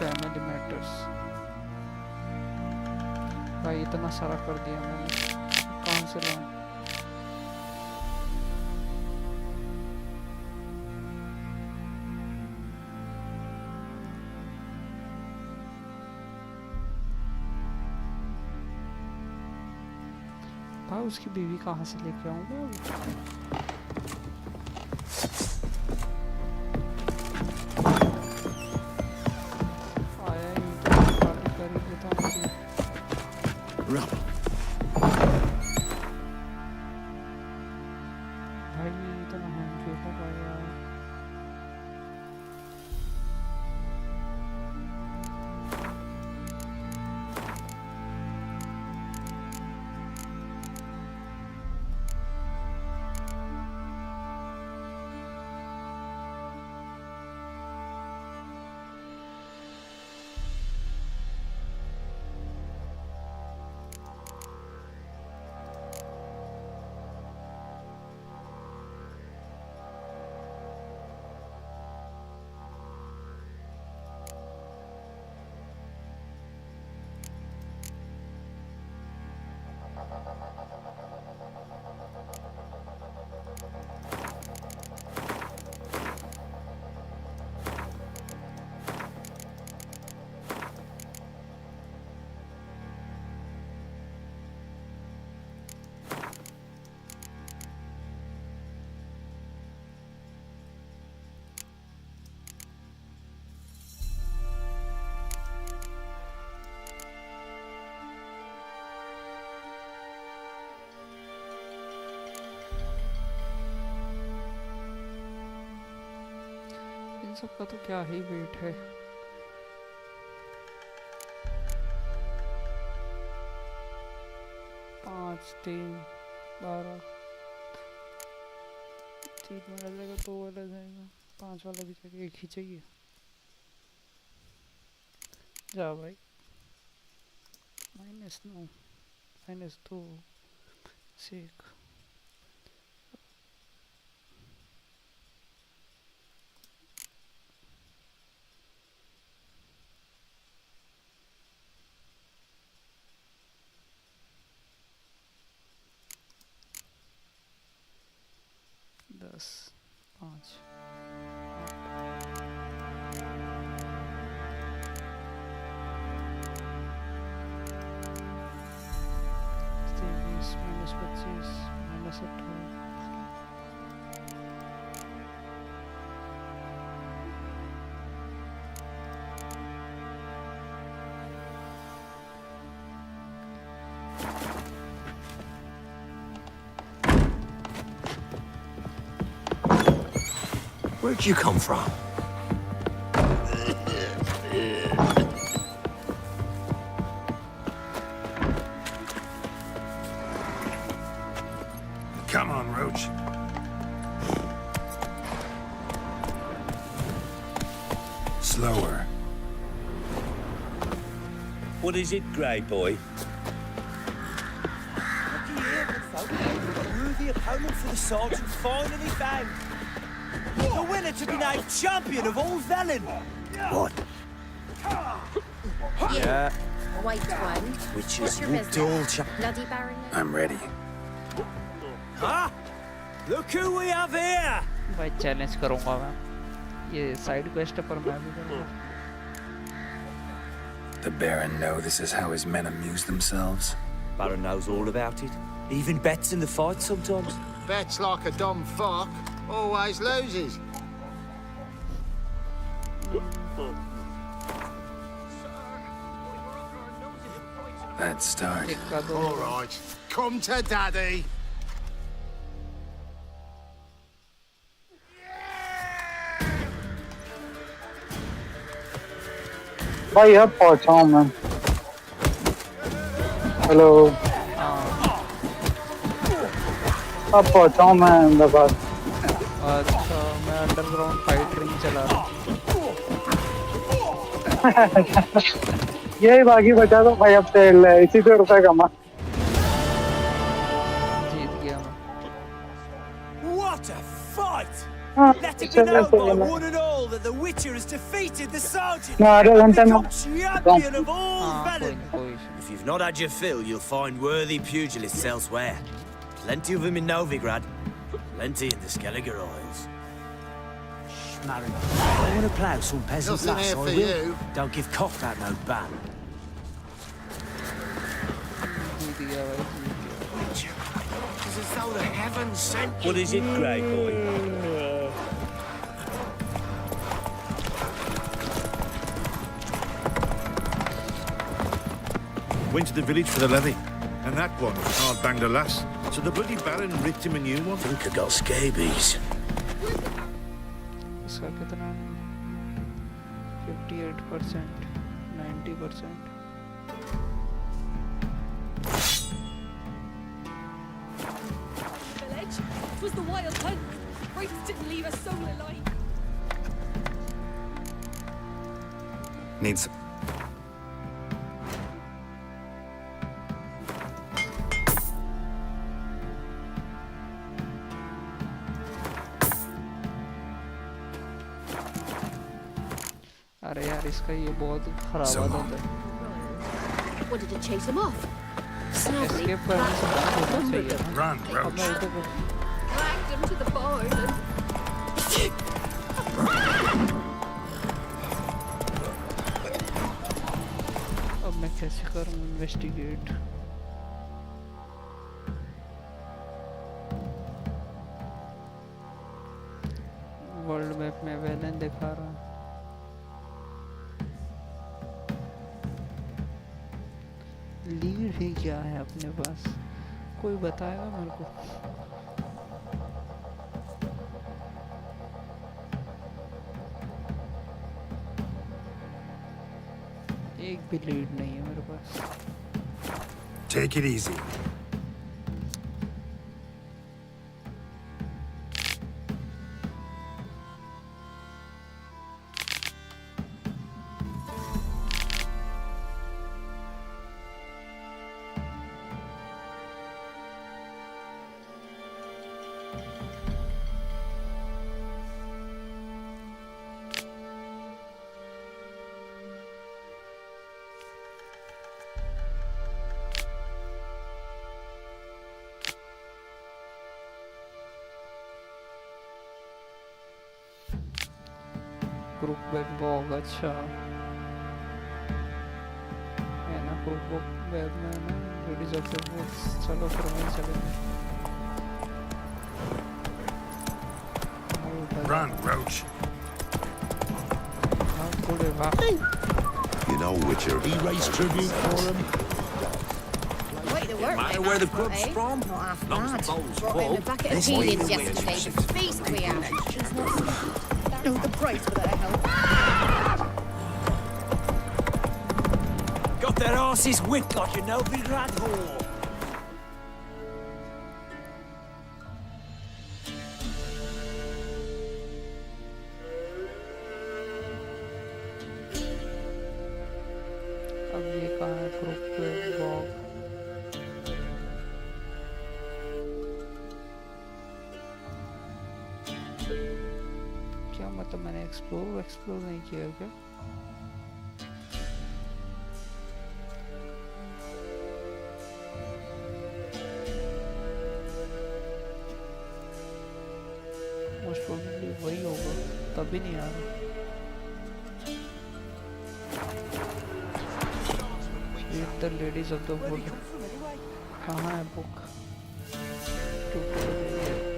फैमिली मैटर्स भाई इतना सारा कर दिया मैंने, कहाँ से लाऊं? भाई उसकी बीवी कहाँ से लेके आऊंगा? इन सब का तो क्या ही वेट है। पाँच 3 12 3 वाला जाएगा, 2 वाला जाएगा, 5 वाला भी जाएगा, एक ही चाहिए। जा भाई, -9 -2 6 10 5 -25 -18 Where'd you come from? Come on, Roach. Slower. What is it, Grey Boy? Looky here, good folk. A worthy opponent for the sergeant finally found. The winner to be named champion of all Velen. What? Yeah. White one. Which What's is your Wood business? Dole Bloody Baron? I'm ready. Huh? Look who we have here! भाई challenge करूंगा मैं, ये side quest पर मैं भी करूंगा। The Baron know this is how his men amuse themselves? Baron knows all about it. Even bets in the fight sometimes. bets like a dumb fuck always loses. Bad start. All right, come to daddy. भाई अब पहुंचा हूँ मैं। Hello. अब पहुंचा हूँ मैं अहमदाबाद। अच्छा मैं अंडरग्राउंड फाइट रिंग चला रहा हूँ। यही बाकी बचा तो भाई अब तेल है इसी से रुपए कमा। जीत गया मैं। What a fight! हाँ, Let it be चलो known by चलो। one and all that the Witcher has defeated the Sergeant मैं आधे and घंटे में। become champion of all हाँ कोई Velen. नहीं कोई issue If you've not had your fill, you'll find worthy pugilists elsewhere. Plenty of them in Novigrad, plenty in the Skelliger Isles. Marry, I want to plough some peasants' Nothing ass, here I for will. you. Don't give cock that no ban. जीत गया भाई जीत गया। It's as though the heavens sent you. What is it, Grey Boy? Went to the village for the levy, and that one hard banged a lass. So the bloody Baron ripped him a new one. Think I got scabies. इसका कितना 58% 90%। Village. It was the wild hunt. Wraiths didn't leave a soul alive. Needs. अरे यार इसका ये बहुत खराब आदत है। Wanted to chase him off. Sadly, escape करने से बात होना चाहिए ना। Run, अब Roach. मैं इधर को dragged him to the barn and... अब मैं कैसे करूँ इन्वेस्टिगेट। वर्ल्ड मैप में वेलन दिखा रहा है। लीड ही क्या है अपने पास? कोई बताएगा मेरे को? एक भी लीड नहीं है मेरे पास। Take it easy. क्रूकबैक बॉग अच्छा है ना। क्रूकबैक वेब में ना लेडीज ऑफ द वुड्स। चलो फिर वहीं चलेंगे। Run, Roach. हाँ थोड़े भाग। You know, Witcher, he raised tribute for him. Way to work, Matter my where the man, grub's eh? from. Not half Long as bad. the bowl's Brought him a full. bucket of This peelings way, yesterday. Witcher. The feast we had. He's not know the price without a help. Got their asses whipped like a Novigrad whore. अब ये कहाँ है क्रूकबैक bog? क्या मतलब मैंने explore नहीं किया क्या? मोस्ट प्रोबेबली वही होगा तभी नहीं आ रहा। Read the ladies of the wood। कहाँ है book? Tutorial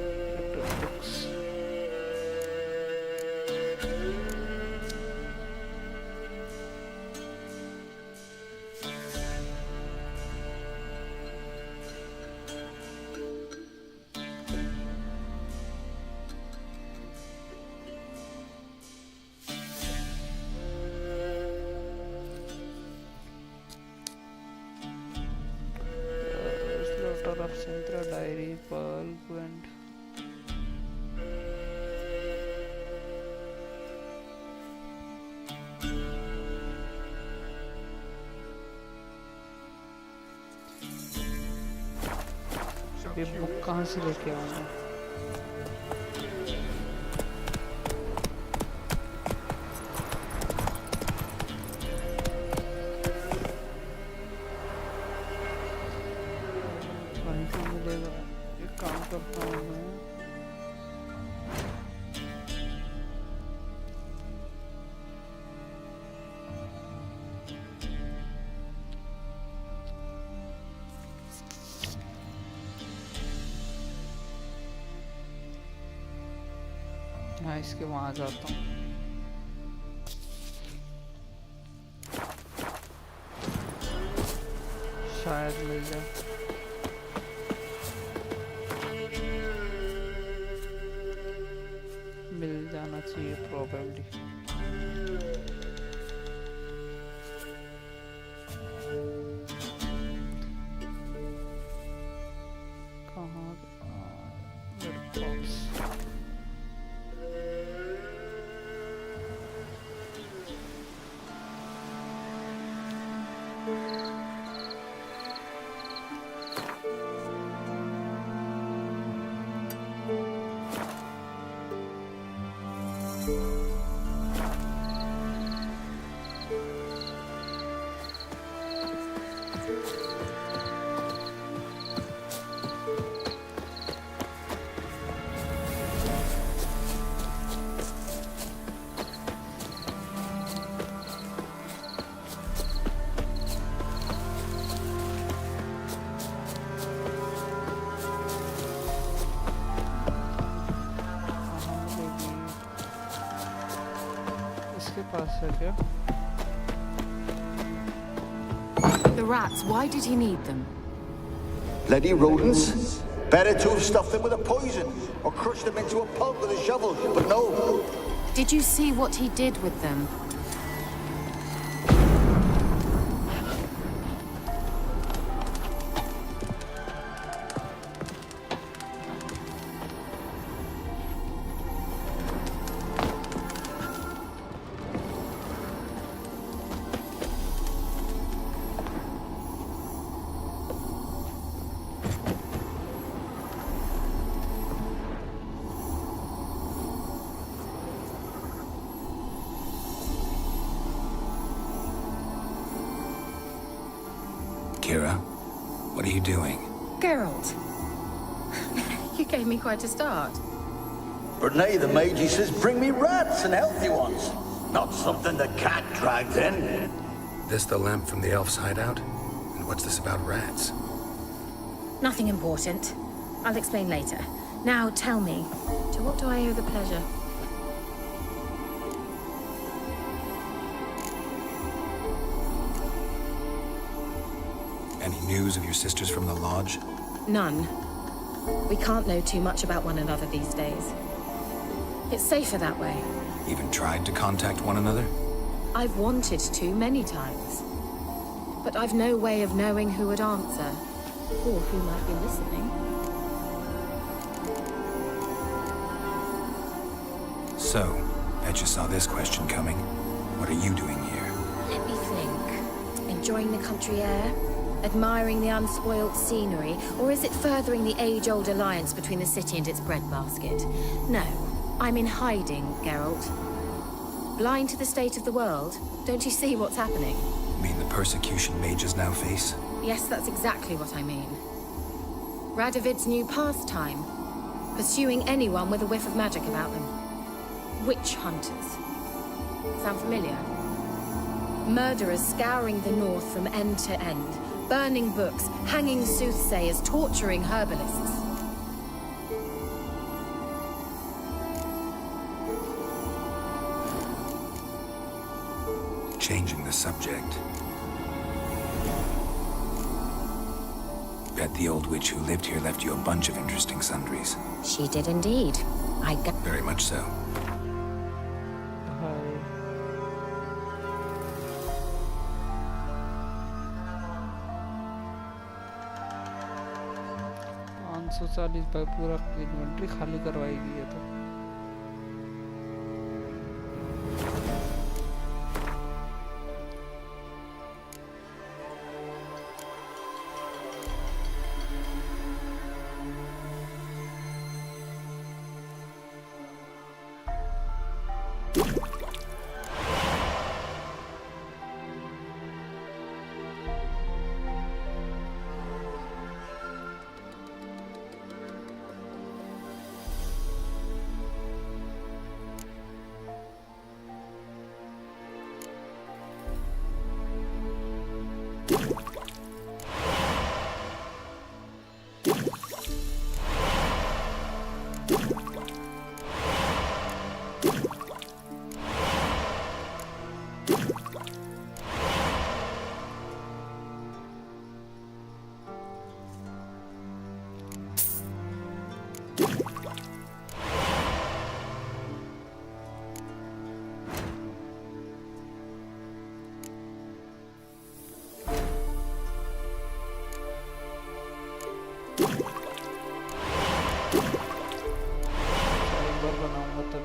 Centra Diary, Pearl, Gwent. ये बुक कहाँ से लेके आऊँगा? वहीं से मिलेगा। एक काम करता हूँ मैं। हाँ, इसके वहाँ जाता हूँ। शायद मिल जाए। मिल जाना चाहिए probably। कहाँ मेरे पास The rats, why did he need them? Bloody rodents. Better to have stuffed them with a poison or crushed them into a pulp with a shovel, but no. Did you see what he did with them? Kira, what are you doing? Geralt. You gave me quite a start. Renee the Magi says bring me rats and healthy ones. Not something the cat dragged in. This the lamp from the elf's hideout? And what's this about rats? Nothing important. I'll explain later. Now tell me, to what do I owe the pleasure? Any news of your sisters from the lodge? None. We can't know too much about one another these days. It's safer that way. Even tried to contact one another? I've wanted to many times. But I've no way of knowing who would answer, or who might be listening. So, bet you saw this question coming. What are you doing here? Let me think. Enjoying the country air? Admiring the unspoilt scenery? Or is it furthering the age-old alliance between the city and its breadbasket? No, I'm in hiding, Geralt. Blind to the state of the world? Don't you see what's happening? You mean the persecution mages now face? Yes, that's exactly what I mean. Radovid's new pastime. Pursuing anyone with a whiff of magic about them. Witch hunters. Sound familiar? Murderers scouring the north from end to end. Burning books, hanging soothsayers, torturing herbalists. Changing the subject. Bet the old witch who lived here left you a bunch of interesting sundries. She did indeed. I got... Very much so. 240 भाई पूरा inventory खाली करवाएगी ये तो।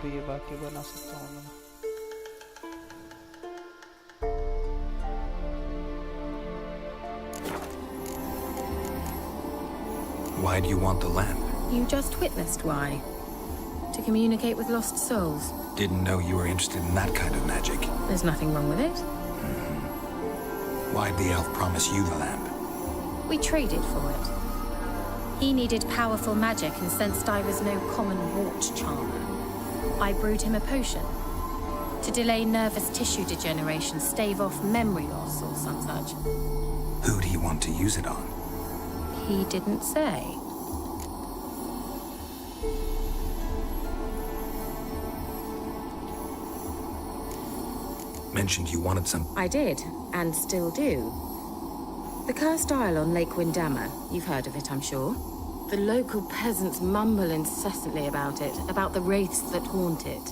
ये बाकी बना सकता हूँ मैं। Why do you want the lamp? You just witnessed why. To communicate with lost souls. Didn't know you were interested in that kind of magic. There's nothing wrong with it. Why'd the elf promise you the lamp? We traded for it. He needed powerful magic and sensed I was no common wart charmer. I brewed him a potion to delay nervous tissue degeneration, stave off memory loss or some such. Who do you want to use it on? He didn't say. Mentioned you wanted some... I did, and still do. The cursed isle on Lake Windammer. You've heard of it, I'm sure. The local peasants mumble incessantly about it, about the wraiths that haunt it.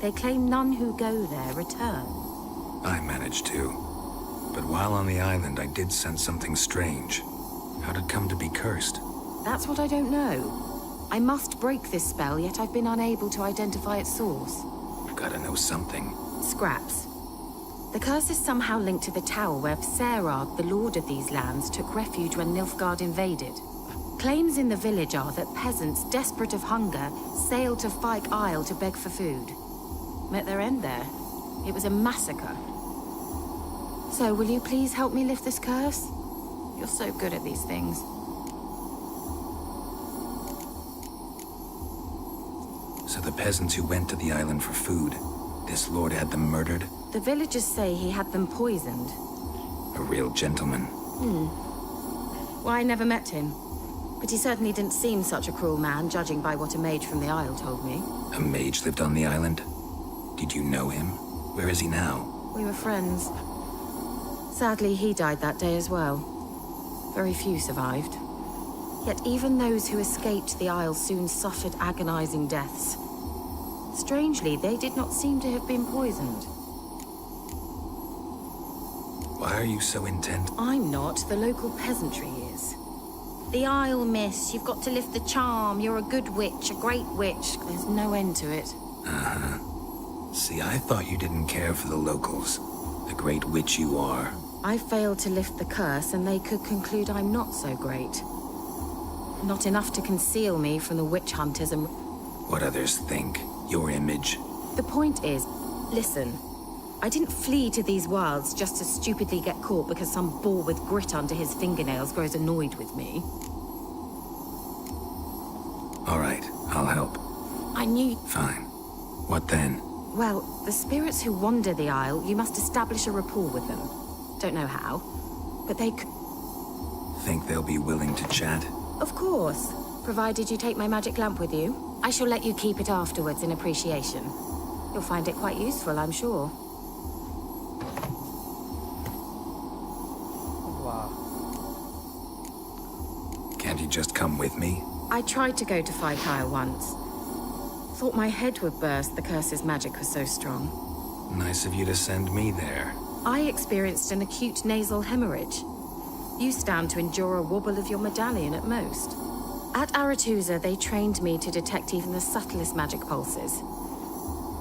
They claim none who go there return. I managed to. But while on the island, I did sense something strange. How'd it come to be cursed? That's what I don't know. I must break this spell, yet I've been unable to identify its source. Gotta know something. Scraps. The curse is somehow linked to the tower where Pserad, the lord of these lands, took refuge when Nilfgaard invaded. Claims in the village are that peasants, desperate of hunger, sailed to Fyke Isle to beg for food. Met their end there. It was a massacre. So, will you please help me lift this curse? You're so good at these things. So the peasants who went to the island for food, this lord had them murdered? The villagers say he had them poisoned. A real gentleman. Well, I never met him. But he certainly didn't seem such a cruel man, judging by what a mage from the Isle told me. A mage lived on the island? Did you know him? Where is he now? We were friends. Sadly, he died that day as well. Very few survived. Yet even those who escaped the Isle soon suffered agonizing deaths. Strangely, they did not seem to have been poisoned. Why are you so intent? I'm not. The local peasantry is. The Isle, miss. You've got to lift the charm. You're a good witch, a great witch. There's no end to it. Uh-huh. See, I thought you didn't care for the locals. The great witch you are. I failed to lift the curse, and they could conclude I'm not so great. Not enough to conceal me from the witch hunters and... What others think. Your image. The point is, listen. I didn't flee to these wilds just to stupidly get caught because some boar with grit under his fingernails grows annoyed with me. All right, I'll help. I knew... Fine. What then? Well, the spirits who wander the Isle, you must establish a rapport with them. Don't know how, but they could... Think they'll be willing to chat? Of course, provided you take my magic lamp with you. I shall let you keep it afterwards in appreciation. You'll find it quite useful, I'm sure. Can't you just come with me? I tried to go to Fyke Isle once. Thought my head would burst, the curse's magic was so strong. Nice of you to send me there. I experienced an acute nasal hemorrhage. You stand to endure a wobble of your medallion at most. At Aretusa, they trained me to detect even the subtlest magic pulses.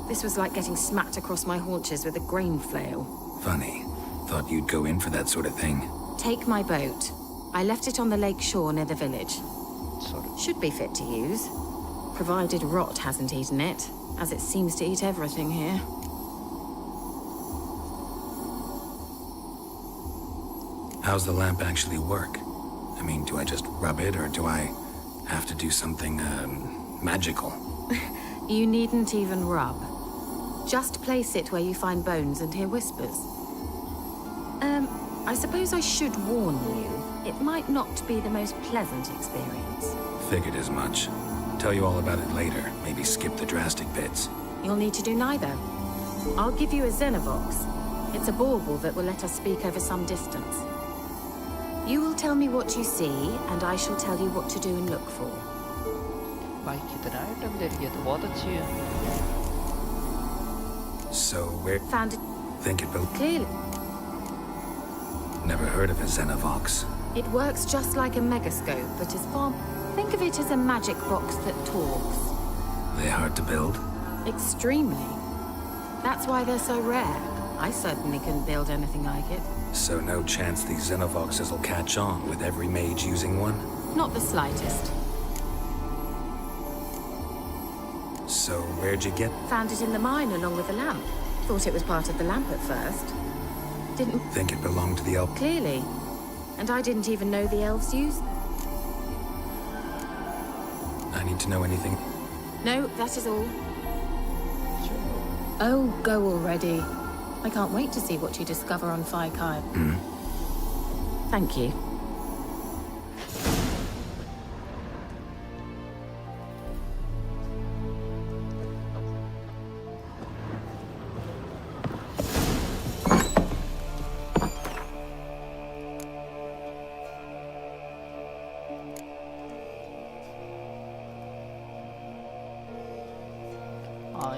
This was like getting smacked across my haunches with a grain flail. Funny. Thought you'd go in for that sort of thing. Take my boat. I left it on the lake shore near the village. Should be fit to use, provided rot hasn't eaten it, as it seems to eat everything here. How's the lamp actually work? I mean, do I just rub it, or do I have to do something, magical? You needn't even rub. Just place it where you find bones and hear whispers. I suppose I should warn you, it might not be the most pleasant experience. Figured as much. Tell you all about it later. Maybe skip the drastic bits. You'll need to do neither. I'll give you a Xenovox. It's a bauble that will let us speak over some distance. You will tell me what you see, and I shall tell you what to do and look for. भाई कितना item दे रही है तो बहुत अच्छी है. So where? Found it. Think it will. Clearly. Never heard of a Xenovox. It works just like a megascope, but is far... Think of it as a magic box that talks. They hard to build? Extremely. That's why they're so rare. I certainly couldn't build anything like it. So no chance these Xenovoxes will catch on with every mage using one? Not the slightest. So where'd you get? Found it in the mine along with the lamp. Thought it was part of the lamp at first. Didn't... Think it belonged to the elf? Clearly. And I didn't even know the elves used... I need to know anything. No, that is all. Oh, go already. I can't wait to see what you discover on Kai. Thank you.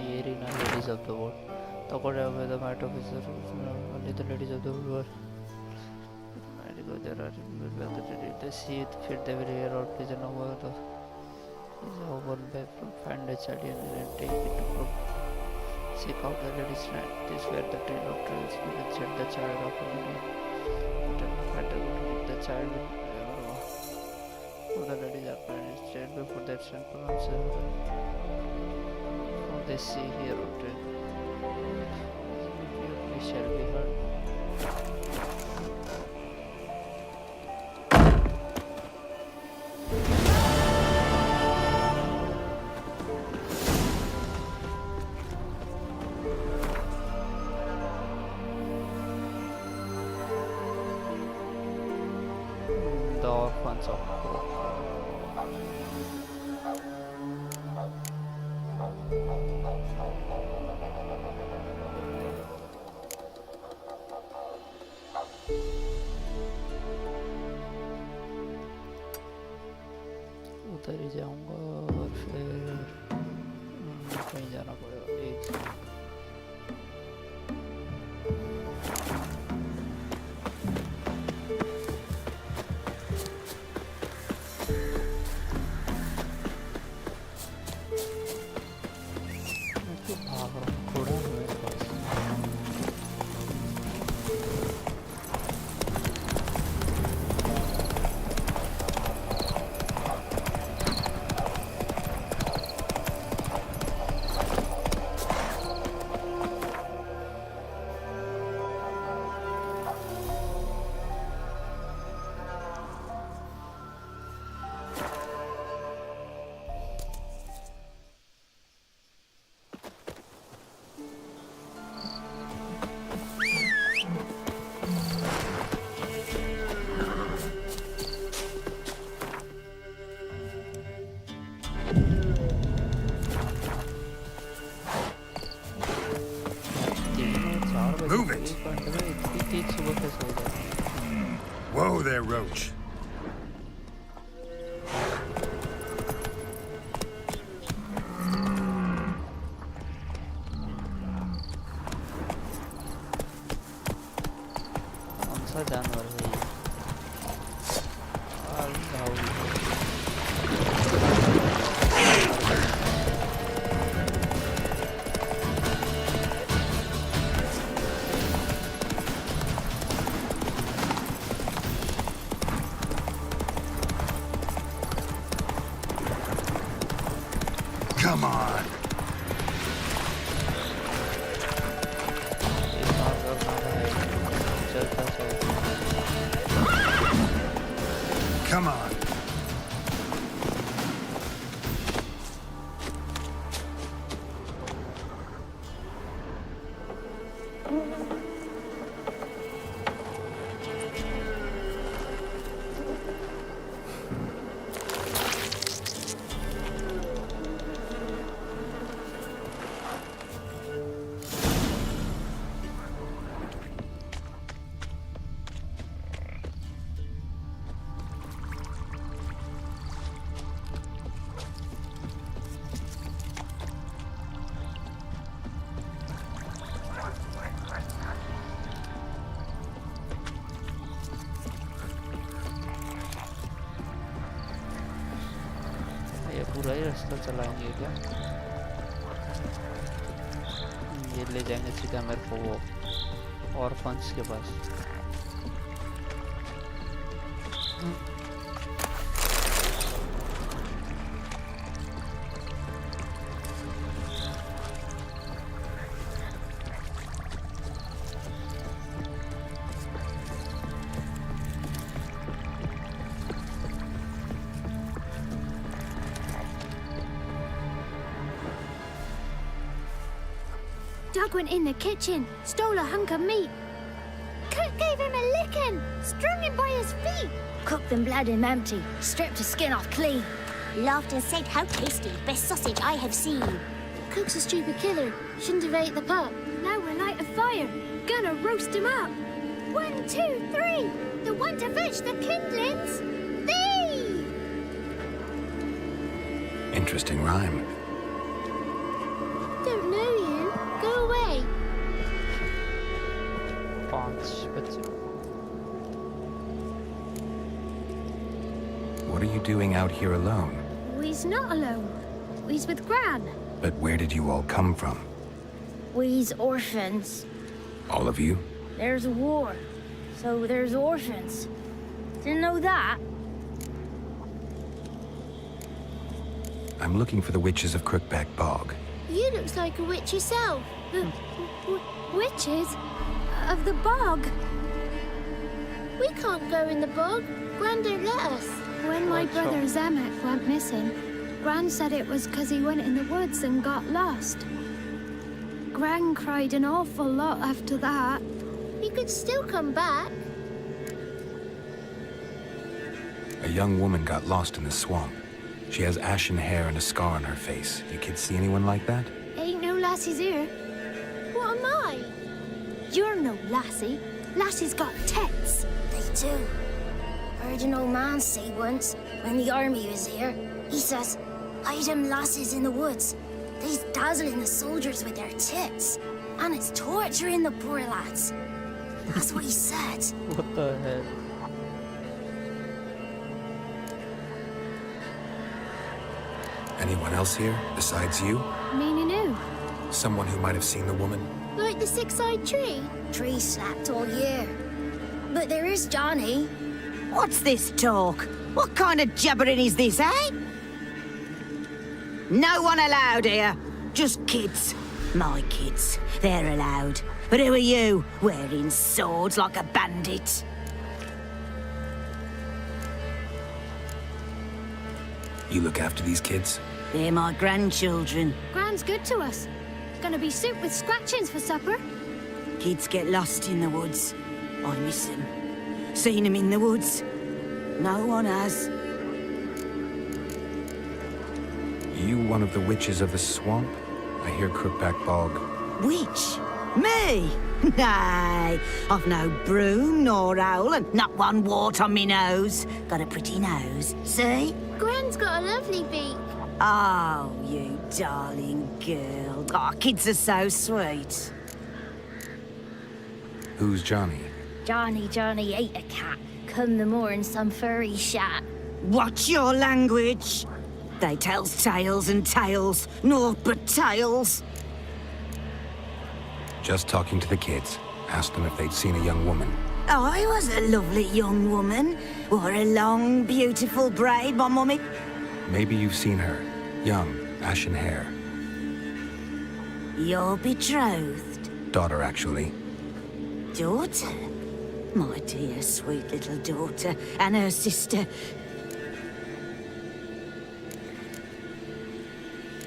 Eerie, ladies of the world. Talk with the mat officer, only the ladies of the world. There are Desi, fit they will hear or prison over the one back from find a child and take it to group. Seek out the lady's land. This where the trail of trails will set the child off on the matter with the child will the ladies are parents straight before that simple answer. They see here or trail. We shall be heard. The orphans of hope. उधर ही जाऊंगा और फिर कहीं जाना पड़ेगा एक Move it! Whoa there, Roach. कौन सा जानवर है ये? on. Come on. पूरा ही रास्ता चलाएंगे क्या? ये ले जाएंगे सीधा मेरे को वो ऑर्फन्स के पास। Doug went in the kitchen, stole a hunk of meat. Cook gave him a licking, strung him by his feet. Cooked and bled him empty, stripped his skin off clean. Laughed and said, "How tasty, best sausage I have seen." Cook's a stupid killer, shouldn't have ate the pup. Now we'll light a fire, gonna roast him up. 1, 2, 3, the one to fetch the kindlings, thee! Interesting rhyme. Don't know you, go away. What are you doing out here alone? We's not alone, we's with Gran. But where did you all come from? We's orphans. All of you? There's a war, so there's orphans. Didn't know that? I'm looking for the witches of Crookback Bog. You looks like a witch yourself. Witches? Of the bog? We can't go in the bog. Gran don't let us. When my brother Zamek went missing, Gran said it was 'cause he went in the woods and got lost. Gran cried an awful lot after that. He could still come back. A young woman got lost in the swamp. She has ashen hair and a scar on her face. You kids see anyone like that? Ain't no lassies here. What am I? You're no lassie. Lassies got tits. They do. Heard an old man say once, when the army was here, he says, "Hide them lasses in the woods. They's dazzling the soldiers with their tits, and it's torturing the poor lads." That's what he said. What the hell? Anyone else here besides you? Meaning who? Someone who might have seen the woman? Like the six-eyed tree? Tree slapped all year. But there is Johnny. What's this talk? What kind of jabbering is this, eh? No one allowed here. Just kids. My kids. They're allowed. But who are you, wearing swords like a bandit? You look after these kids? They're my grandchildren. Gran's good to us. Gonna be soup with scratchings for supper. Kids get lost in the woods. I miss them. Seen them in the woods. No one has. You one of the witches of the swamp? I hear Crookback Bog. Witch? Me? Nay, I've no broom nor owl and not one wart on me nose. Got a pretty nose, see? Gran's got a lovely beak. Oh, you darling girl. Oh, kids are so sweet. Who's Johnny? Johnny ate a cat. Come the more in some furry shat. Watch your language. They tells tales and tales, naught but tales. Just talking to the kids. Asked them if they'd seen a young woman. I was a lovely young woman. Wore a long, beautiful braid, my mummy. Maybe you've seen her. Young, ashen hair. Your betrothed? Daughter, actually. Daughter? My dear, sweet little daughter, and her sister.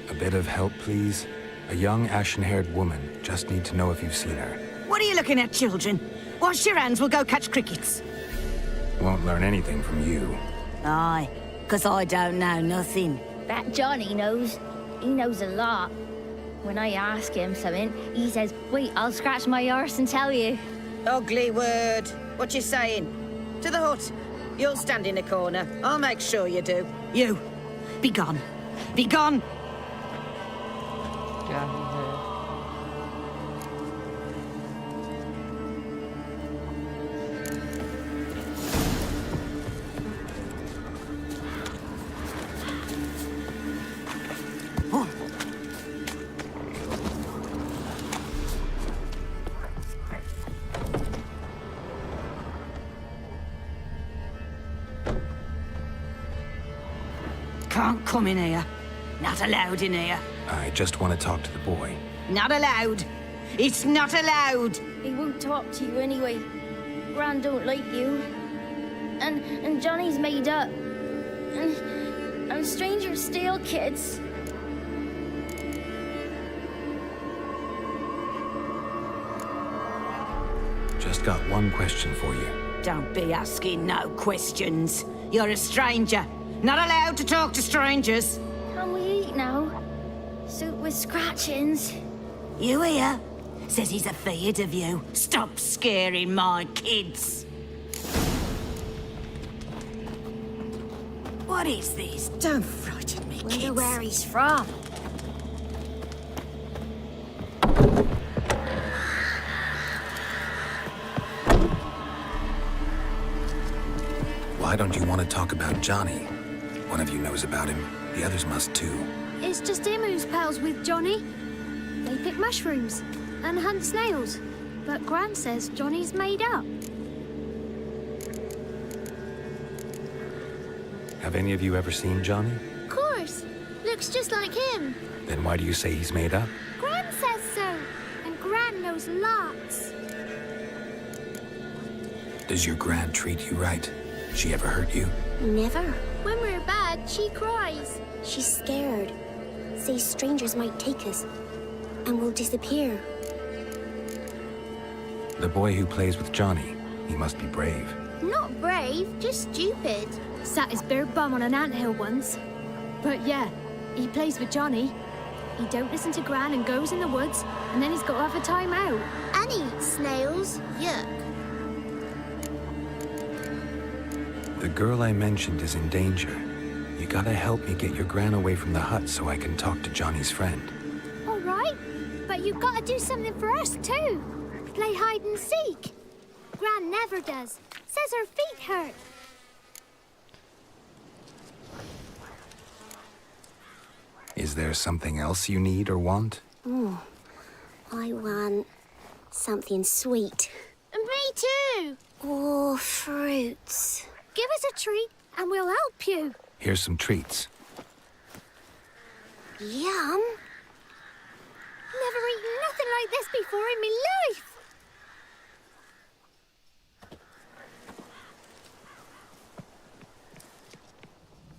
A bit of help, please? A young, ashen-haired woman. Just need to know if you've seen her. What are you looking at, children? Wash your hands, we'll go catch crickets. Won't learn anything from you. Aye, 'cause I don't know nothing. That Johnny knows. He knows a lot. When I ask him something, he says, wait, I'll scratch my arse and tell you. Ugly word. What you saying? To the hut. You'll stand in a corner. I'll make sure you do. You, be gone. Be gone! क्या ही है Can't come in here. Not allowed in here. I just want to talk to the boy. Not allowed. It's not allowed. He won't talk to you anyway. Gran don't like you. And Johnny's made up. And strangers steal kids. Just got one question for you. Don't be asking no questions. You're a stranger. Not allowed to talk to strangers. Can we eat now? Soup with scratchings. You here? Says he's afeard of you. Stop scaring my kids. What is this? Don't frighten me, Wonder kids. where he's from. Why don't you want to talk about Johnny? One of you knows about him. The others must too. It's just him who's pals with Johnny. They pick mushrooms and hunt snails. But Gran says Johnny's made up. Have any of you ever seen Johnny? Of course. Looks just like him. Then why do you say he's made up? Gran says so. And Gran knows lots. Does your Gran treat you right? She ever hurt you? Never. When we're bad, she cries. She's scared. Says strangers might take us. And we'll disappear. The boy who plays with Johnny, he must be brave. Not brave, just stupid. Sat his bare bum on an anthill once. But yeah, he plays with Johnny. He don't listen to Gran and goes in the woods, and then he's got to have a time out. And eats snails. Yuck. The girl I mentioned is in danger. You gotta help me get your Gran away from the hut so I can talk to Johnny's friend. All right, but you've got to do something for us too. Play hide and seek. Gran never does. Says her feet hurt. Is there something else you need or want? I want something sweet. And me too. Oh, fruits. Give us a treat and we'll help you. Here's some treats. Yum. Never eaten nothing like this before in my life.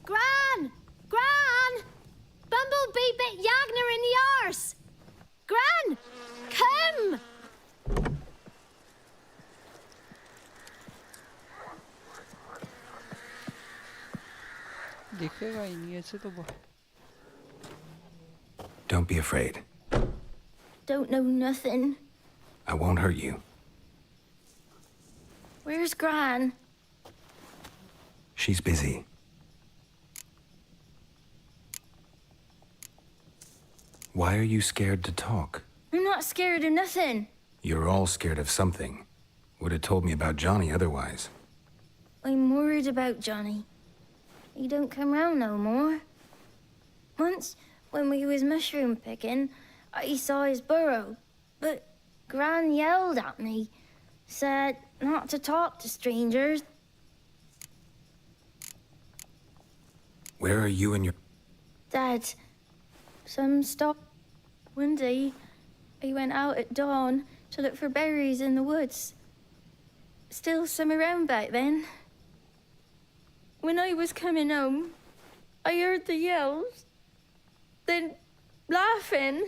Gran! Gran! Bumblebee bit Yagner in the arse. Gran! Come! दिखेगा ही नहीं ऐसे तो Don't be afraid. Don't know nothing. I won't hurt you. Where's Gran? She's busy. Why are you scared to talk? I'm not scared of nothing. You're all scared of something. Would have told me about Johnny otherwise. I'm worried about Johnny. He don't come round no more. Once, when we was mushroom picking, I saw his burrow. But Gran yelled at me, said not to talk to strangers. Where are you and your... Dad, some stopped one day I went out at dawn to look for berries in the woods. Still some around back then. When I was coming home, I heard the yells. Then, laughing,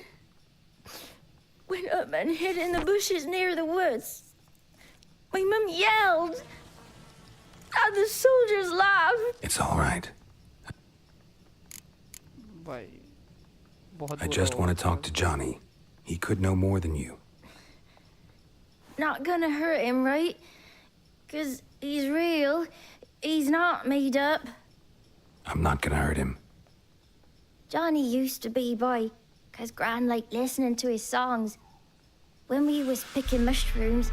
went up and hid in the bushes near the woods. My mum yelled, and the soldiers laughed. It's all right. I just want to talk to Johnny. He could know more than you. Not gonna hurt him, right? 'Cause he's real. He's not made up. I'm not gonna hurt him. Johnny used to be by, 'cause Gran liked listening to his songs. When we was picking mushrooms,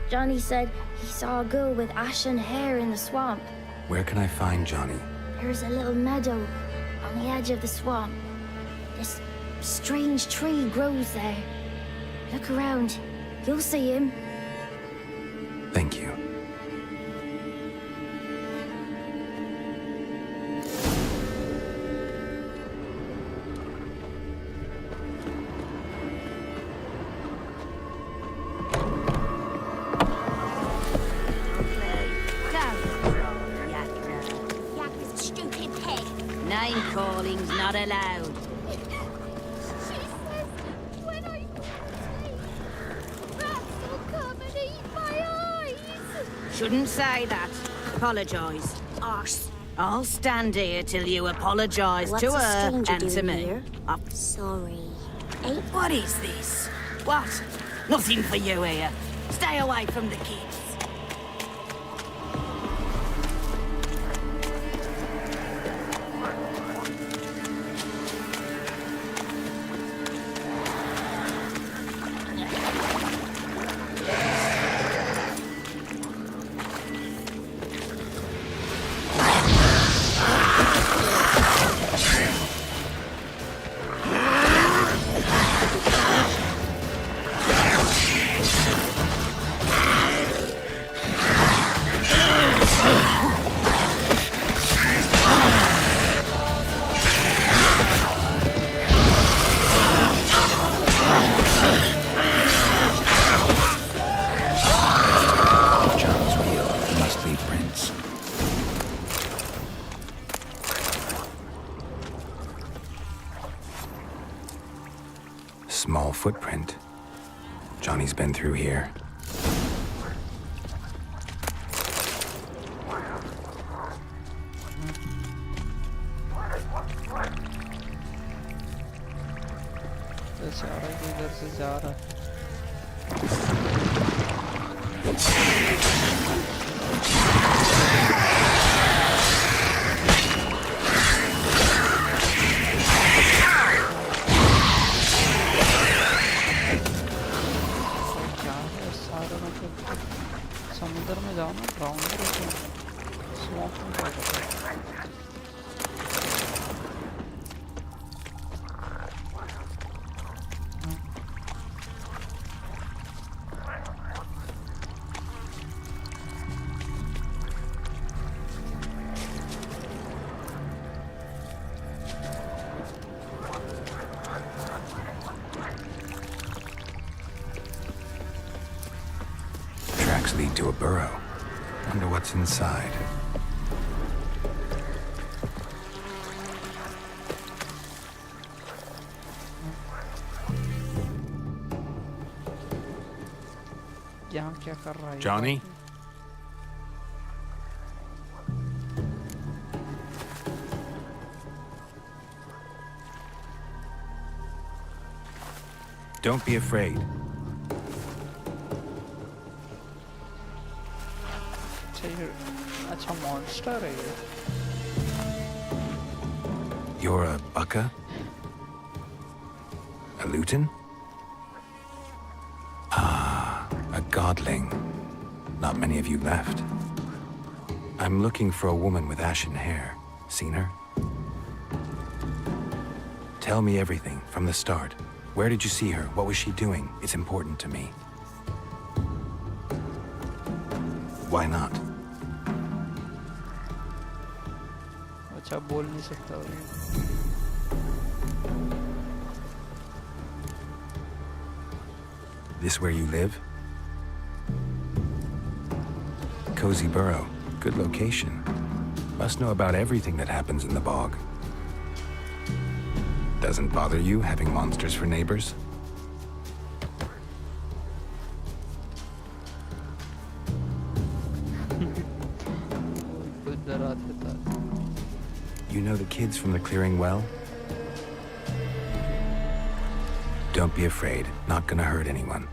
Johnny said he saw a girl with ashen hair in the swamp. Where can I find Johnny? There's a little meadow on the edge of the swamp. This strange tree grows there. Look around. You'll see him. Thank you. Name calling's not allowed. She says when I rats will come and eat my eyes. Shouldn't say that. Apologise. Arse. I'll stand here till you apologise to What's a her stranger and to doing me. here? Sorry. What is this? What? Nothing for you here. Stay away from the kids. Small footprint. Johnny's been through here. इधर से जा रहा है समुद्र में जाओ ना ground में स्वॉम्प में जा सकते हैं Tracks lead to a burrow. Wonder what's inside. यहाँ क्या कर रहा है Johnny? Don't be afraid. अच्छा मॉन्स्टर है ये You're a bucka? A luton? Ah, a godling. Not many of you left. I'm looking for a woman with ashen hair. Seen her? Tell me everything from the start. Where did you see her? What was she doing? It's important to me. Why not? अच्छा बोल नहीं सकता This where you live? Cozy burrow. Good location. Must know about everything that happens in the bog. Doesn't bother you having monsters for neighbors? You know the kids from the clearing well? Don't be afraid. Not gonna hurt anyone.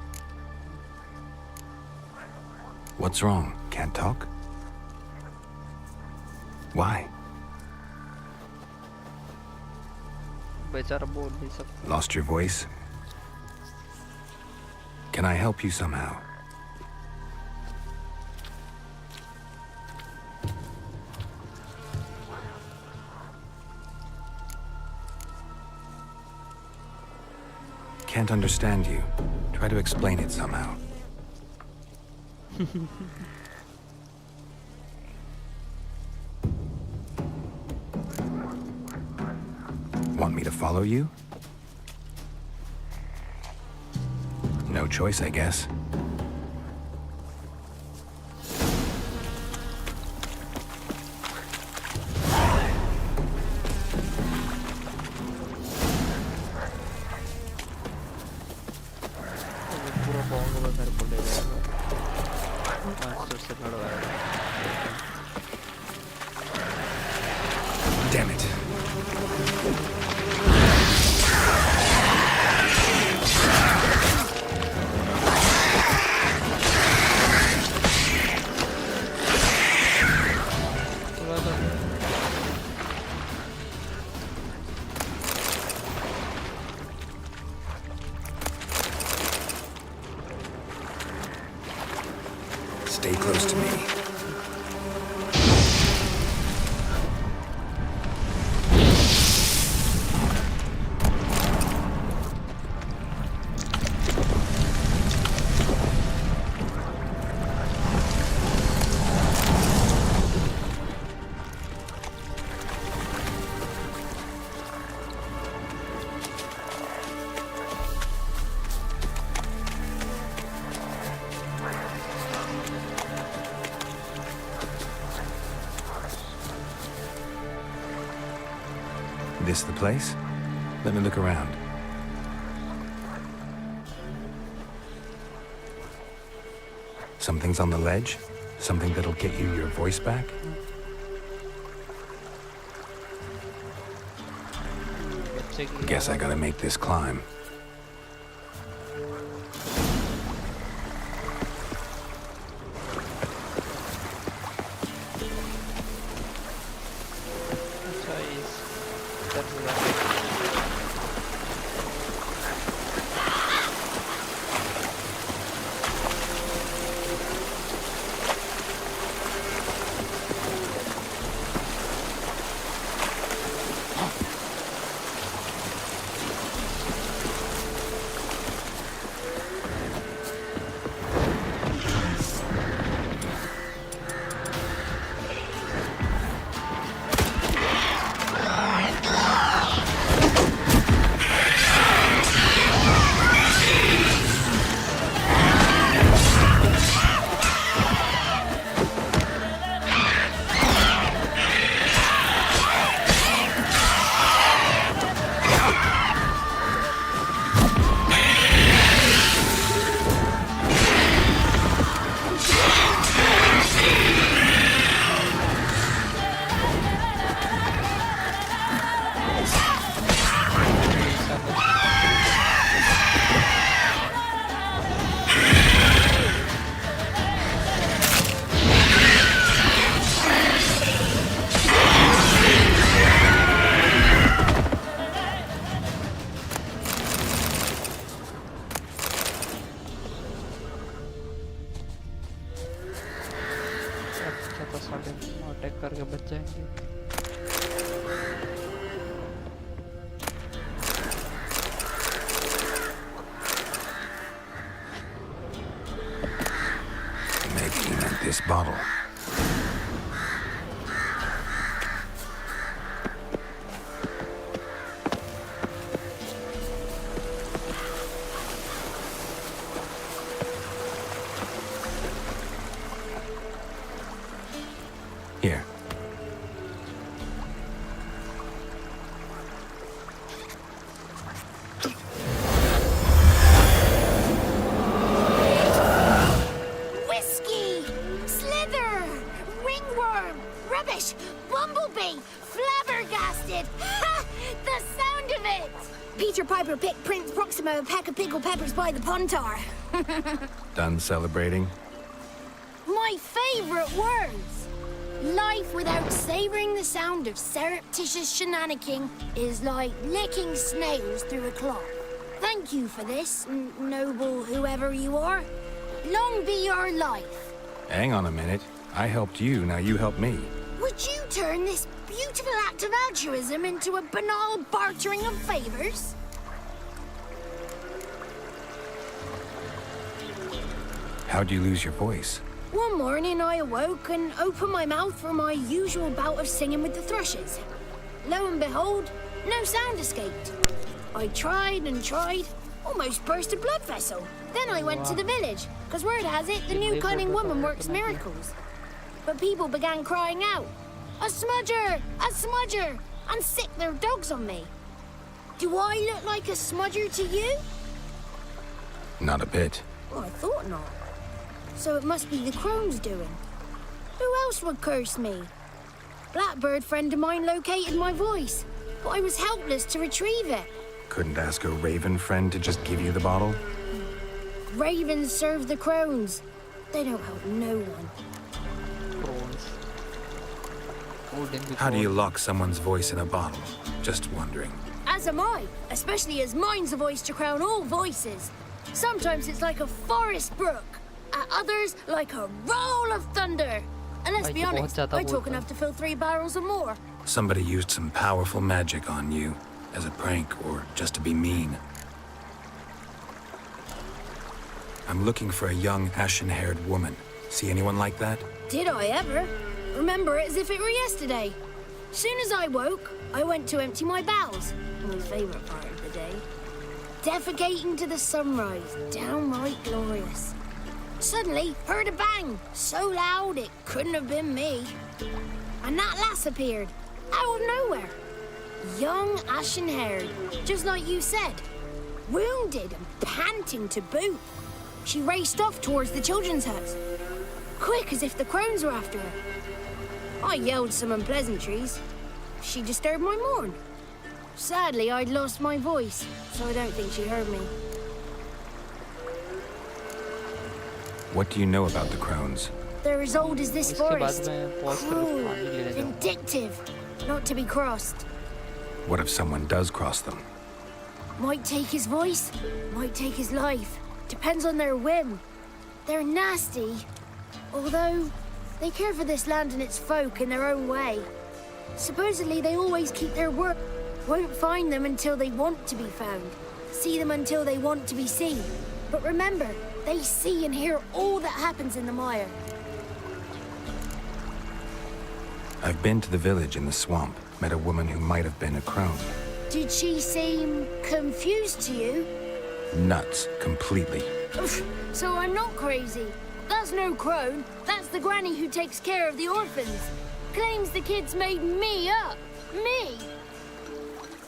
What's wrong? Can't talk? Why? बेचारा बोल नहीं सकता. Lost your voice? Can I help you somehow? Can't understand you. Try to explain it somehow. Want me to follow you? No choice, I guess. पूरा Bong में मेरे को ले जाएगा. मास्टर से लड़वाएगा. Damn it. Stay close to me. This the place? Let me look around. Something's on the ledge? Something that'll get you your voice back? Guess I gotta make this climb. Attack करके बच जाएंगे. Maybe he meant this bottle. a pack of pickled peppers by the pontar. Done celebrating? My favorite words! Life without savoring the sound of surreptitious shenanigans is like licking snails through a cloth. Thank you for this, noble whoever you are. Long be your life. Hang on a minute. I helped you, now you help me. Would you turn this beautiful act of altruism into a banal bartering of favors? How'd you lose your voice? One morning I awoke and opened my mouth for my usual bout of singing with the thrushes. Lo and behold, no sound escaped. I tried and tried, almost burst a blood vessel. Then I went to the village, because word has it the new cunning woman works miracles. But people began crying out, "A smudger! A smudger!" and sick their dogs on me. Do I look like a smudger to you? Not a bit. Well, I thought not. So it must be the crone's doing. Who else would curse me? Blackbird friend of mine located my voice, but I was helpless to retrieve it. Couldn't ask a raven friend to just give you the bottle? Ravens serve the crones. They don't help no one. How do you lock someone's voice in a bottle? Just wondering. As am I, especially as mine's a voice to crown all voices. Sometimes it's like a forest brook, at others like a roll of thunder. And let's be honest, I talk enough to fill 3 barrels or more. Somebody used some powerful magic on you, as a prank or just to be mean. I'm looking for a young, ashen-haired woman. See anyone like that? Did I ever? Remember it as if it were yesterday. Soon as I woke, I went to empty my bowels. My favourite part of the day. Defecating to the sunrise, downright glorious. Suddenly, heard a bang, so loud it couldn't have been me. And that lass appeared, out of nowhere. Young, ashen-haired, just like you said. Wounded and panting to boot. She raced off towards the children's hut. Quick as if the crones were after her. I yelled some unpleasantries. She disturbed my morn. Sadly, I'd lost my voice, so I don't think she heard me. What do you know about the crones? They're as old as this forest. Cruel, vindictive, not to be crossed. What if someone does cross them? Might take his voice, might take his life. Depends on their whim. They're nasty, although they care for this land and its folk in their own way. Supposedly they always keep their word. Won't find them until they want to be found. See them until they want to be seen. But remember, they see and hear all that happens in the mire. I've been to the village in the swamp, met a woman who might have been a crone. Did she seem confused to you? Nuts, completely. So I'm not crazy. That's no crone. That's the granny who takes care of the orphans. Claims the kids made me up. Me!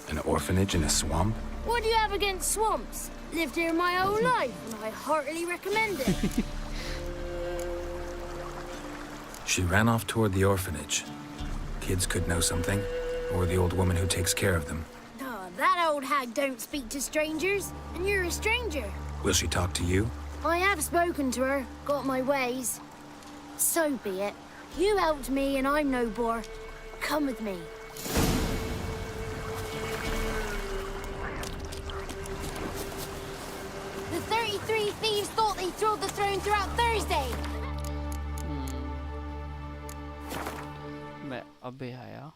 An orphanage in a swamp? What do you have against swamps? Lived here my whole life, and I heartily recommend it. She ran off toward the orphanage. Kids could know something, or the old woman who takes care of them. Oh, that old hag don't speak to strangers, and you're a stranger. Will she talk to you? I have spoken to her, got my ways. So be it. You helped me, and I'm no bore. Come with me. The 33 thieves thought they thrilled the throne throughout Thursday. मैं अबे आया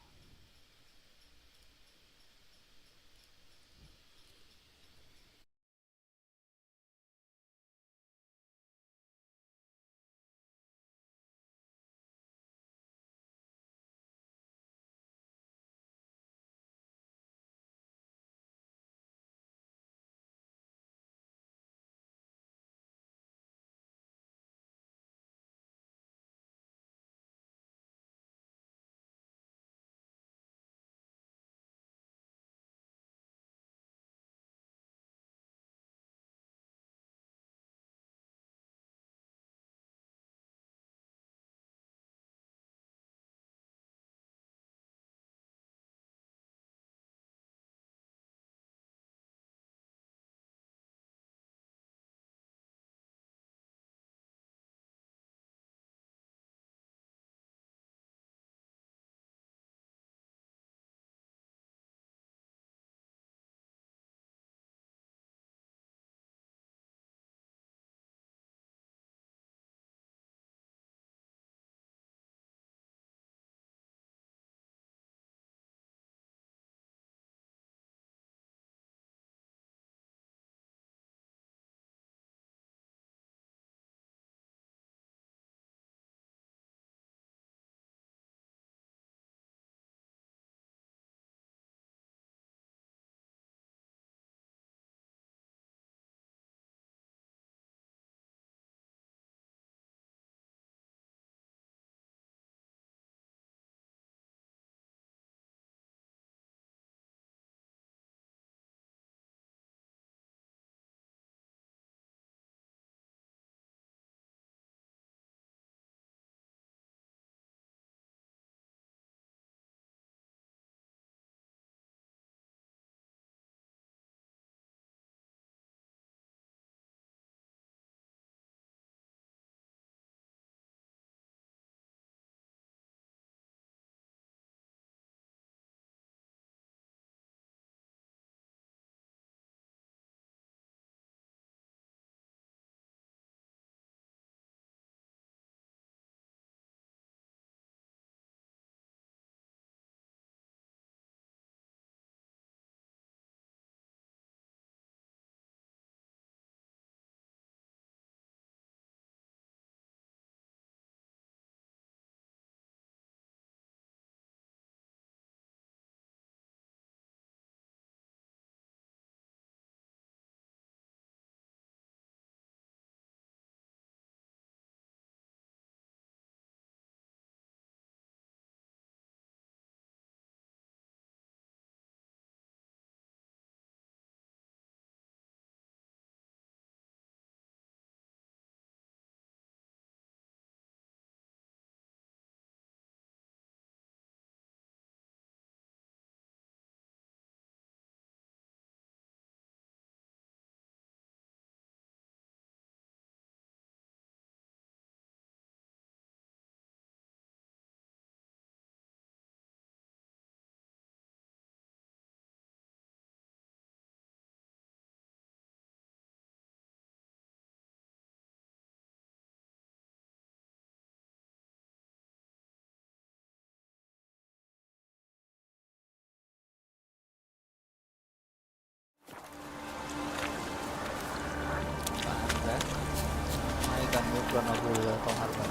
करना भूल जाता हूँ हर बार.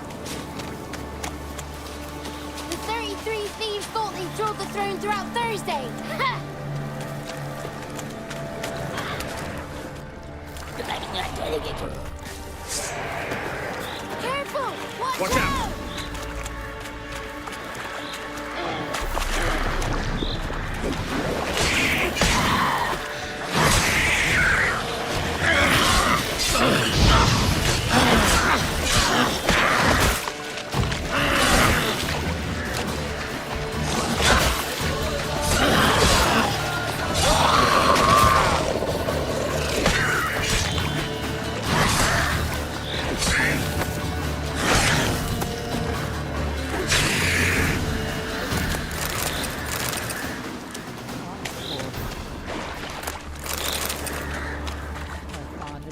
The 33 thieves thought they drilled the throne throughout Thursday. Ha! Careful! Watch out!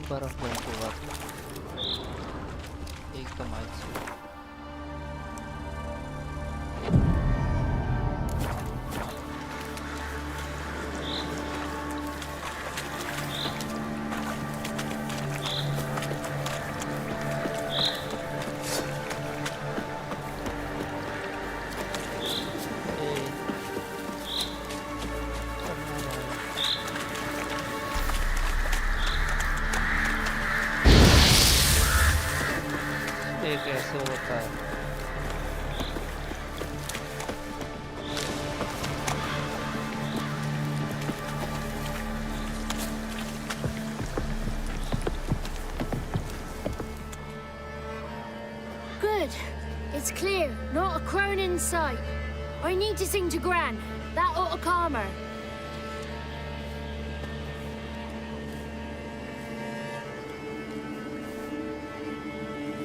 बर्फ बंद होगा एकदम आइस. ये कैसे होता है? Good. It's clear. Not a crone in sight. I need to sing to Gran. That ought to calm her.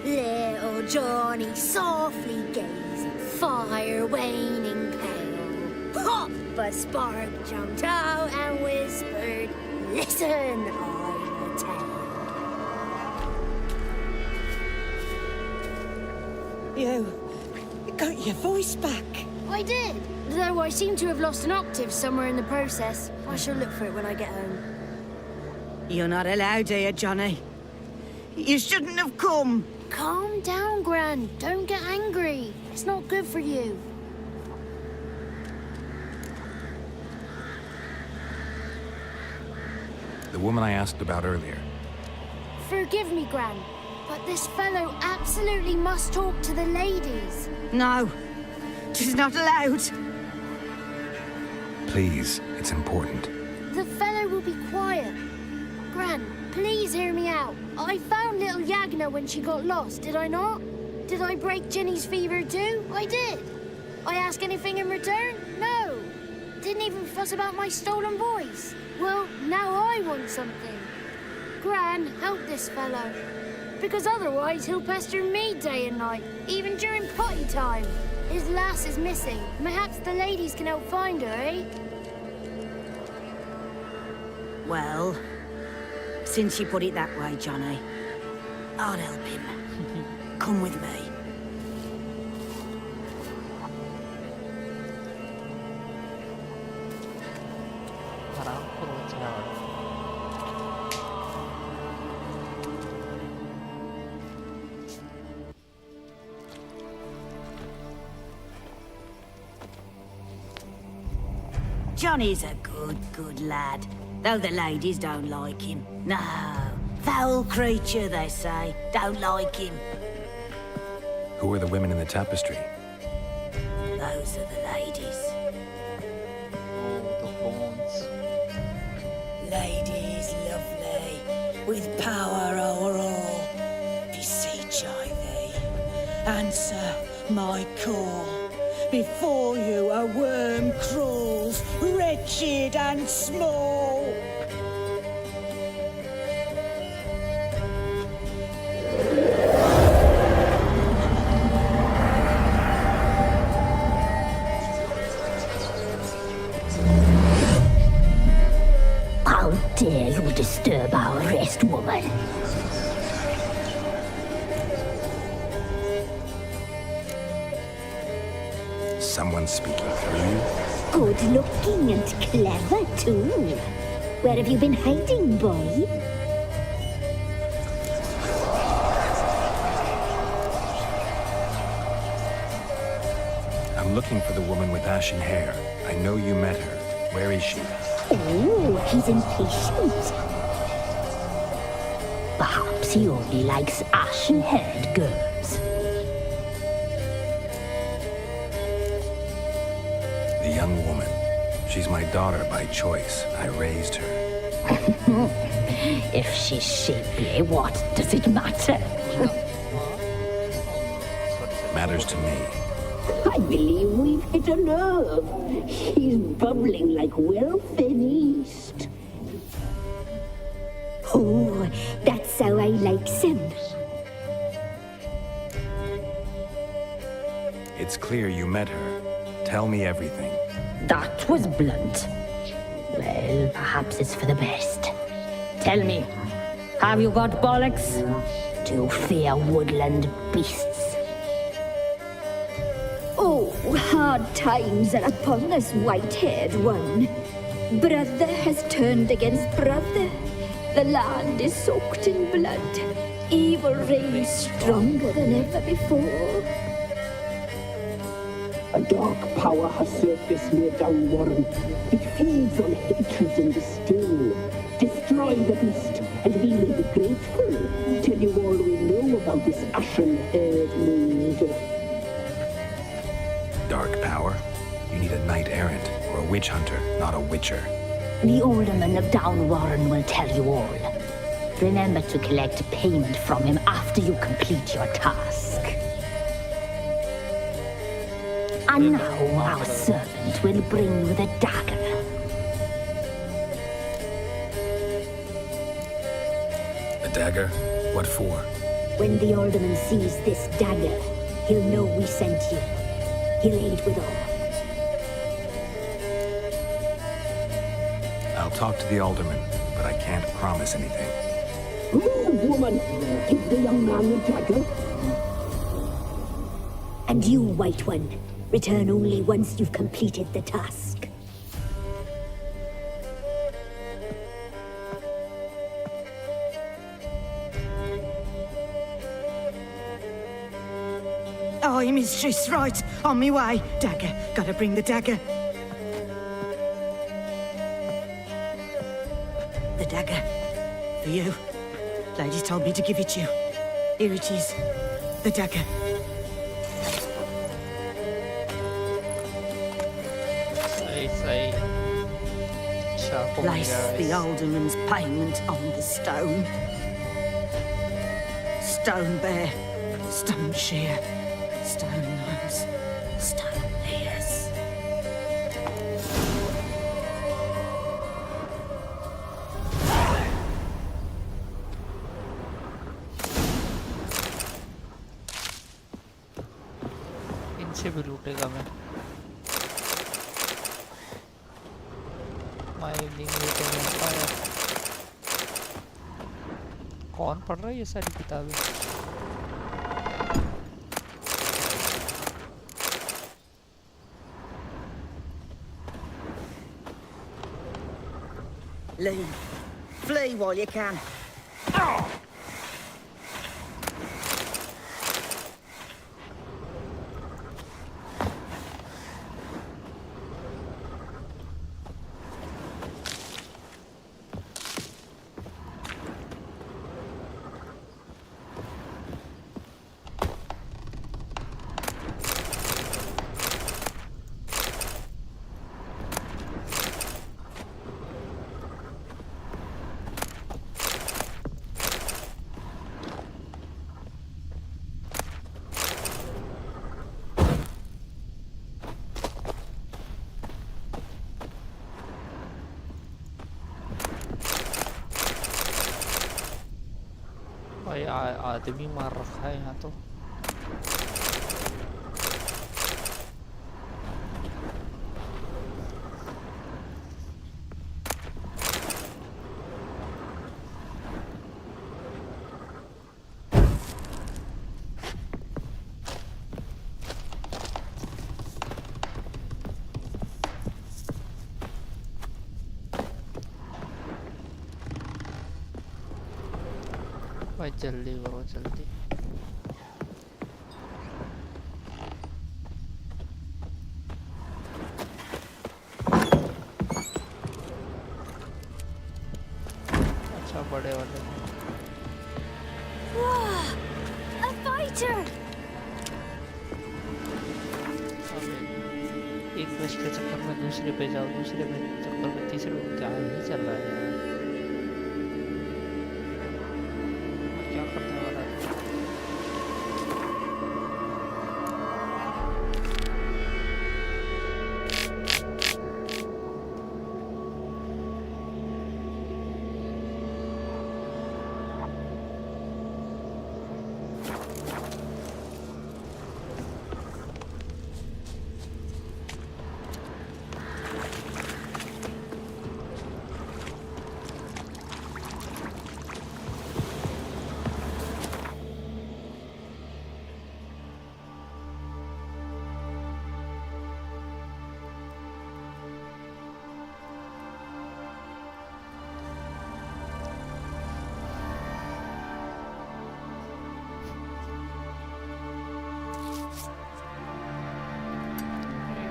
Little Johnny softly gazing, fire waning pale. Pop! A spark jumped out and whispered, "Listen, I'm a tale." You got your voice back. I did, though I seem to have lost an octave somewhere in the process. I shall look for it when I get home. You're not allowed here, Johnny. You shouldn't have come. Calm down, Gran. Don't get angry. It's not good for you. The woman I asked about earlier. Forgive me, Gran, but this fellow absolutely must talk to the ladies. No, she's not allowed. Please, it's important. The fellow will be quiet. Gran, please hear me out. I found little Yagna when she got lost, did I not? Did I break Ginny's fever too? I did. I ask anything in return? No. Didn't even fuss about my stolen voice. Well, now I want something. Gran, help this fellow. Because otherwise he'll pester me day and night, even during potty time. His lass is missing. Perhaps the ladies can help find her, eh? Well, since you put it that way, Johnny, I'll help him. Come with me. Johnny's a good lad, though the ladies don't like him. No, foul creature, they say. Don't like him. Who are the women in the tapestry? Those are the ladies. Oh, the bones. Ladies lovely, with power o'er all. Beseech I thee, answer my call. Before you a worm crawls, wretched and small. How dare you disturb our rest, woman? Someone speaking through you? Good looking and clever, too. Where have you been hiding, boy? I'm looking for the woman with ashen hair. I know you met her. Where is she? Oh, he's impatient. Perhaps he only likes ashen-haired girls. The young woman. She's my daughter by choice. I raised her. If she's shapely, what does it matter? Matters to me. I believe we've hit a nerve. He's bubbling like well-fed yeast. Oh, that's how I likes him. It's clear you met her. Tell me everything. That was blunt. Well, perhaps it's for the best. Tell me, have you got bollocks? Do you fear woodland beasts? Oh, hard times are upon us, white-haired one. Brother has turned against brother. The land is soaked in blood. Evil reigns stronger than ever before. A dark power has surfaced near down Warren. It feeds on hatred and disdain. Destroy the beast, and we will be grateful. Tell you all we know about this ashen-haired maid. Dark power? You need a knight-errant or a witch hunter, not a witcher. The alderman of Down Warren will tell you all. Remember to collect payment from him after you complete your task. And now our servant will bring you the dagger. A dagger? What for? When the alderman sees this dagger, he'll know we sent you. He'll aid with all. I'll talk to the alderman, but I can't promise anything. Move, woman! Give the young man the dagger. And you, White One, return only once you've completed the task. Aye, mistress, right. On me way. Dagger. Gotta bring the dagger. The dagger. For you. Lady told me to give it you. Here it is. The dagger. Place the alderman's payment on the stone. Stone bear, stone shear, stone nose, stone ears. इनसे भी लूटेगा मैं कौन पढ़ रहा है ये सारी किताबें Leave. Flee while you can. भाई आदमी मार रखा है यहाँ तो भाई जल्दी करो जल्दी क्वेस्ट के चक्कर में दूसरे पे जाओ, दूसरे पे चक्कर में तीसरे पे, क्या ही चल रहा है यार। क्या करने वाला है?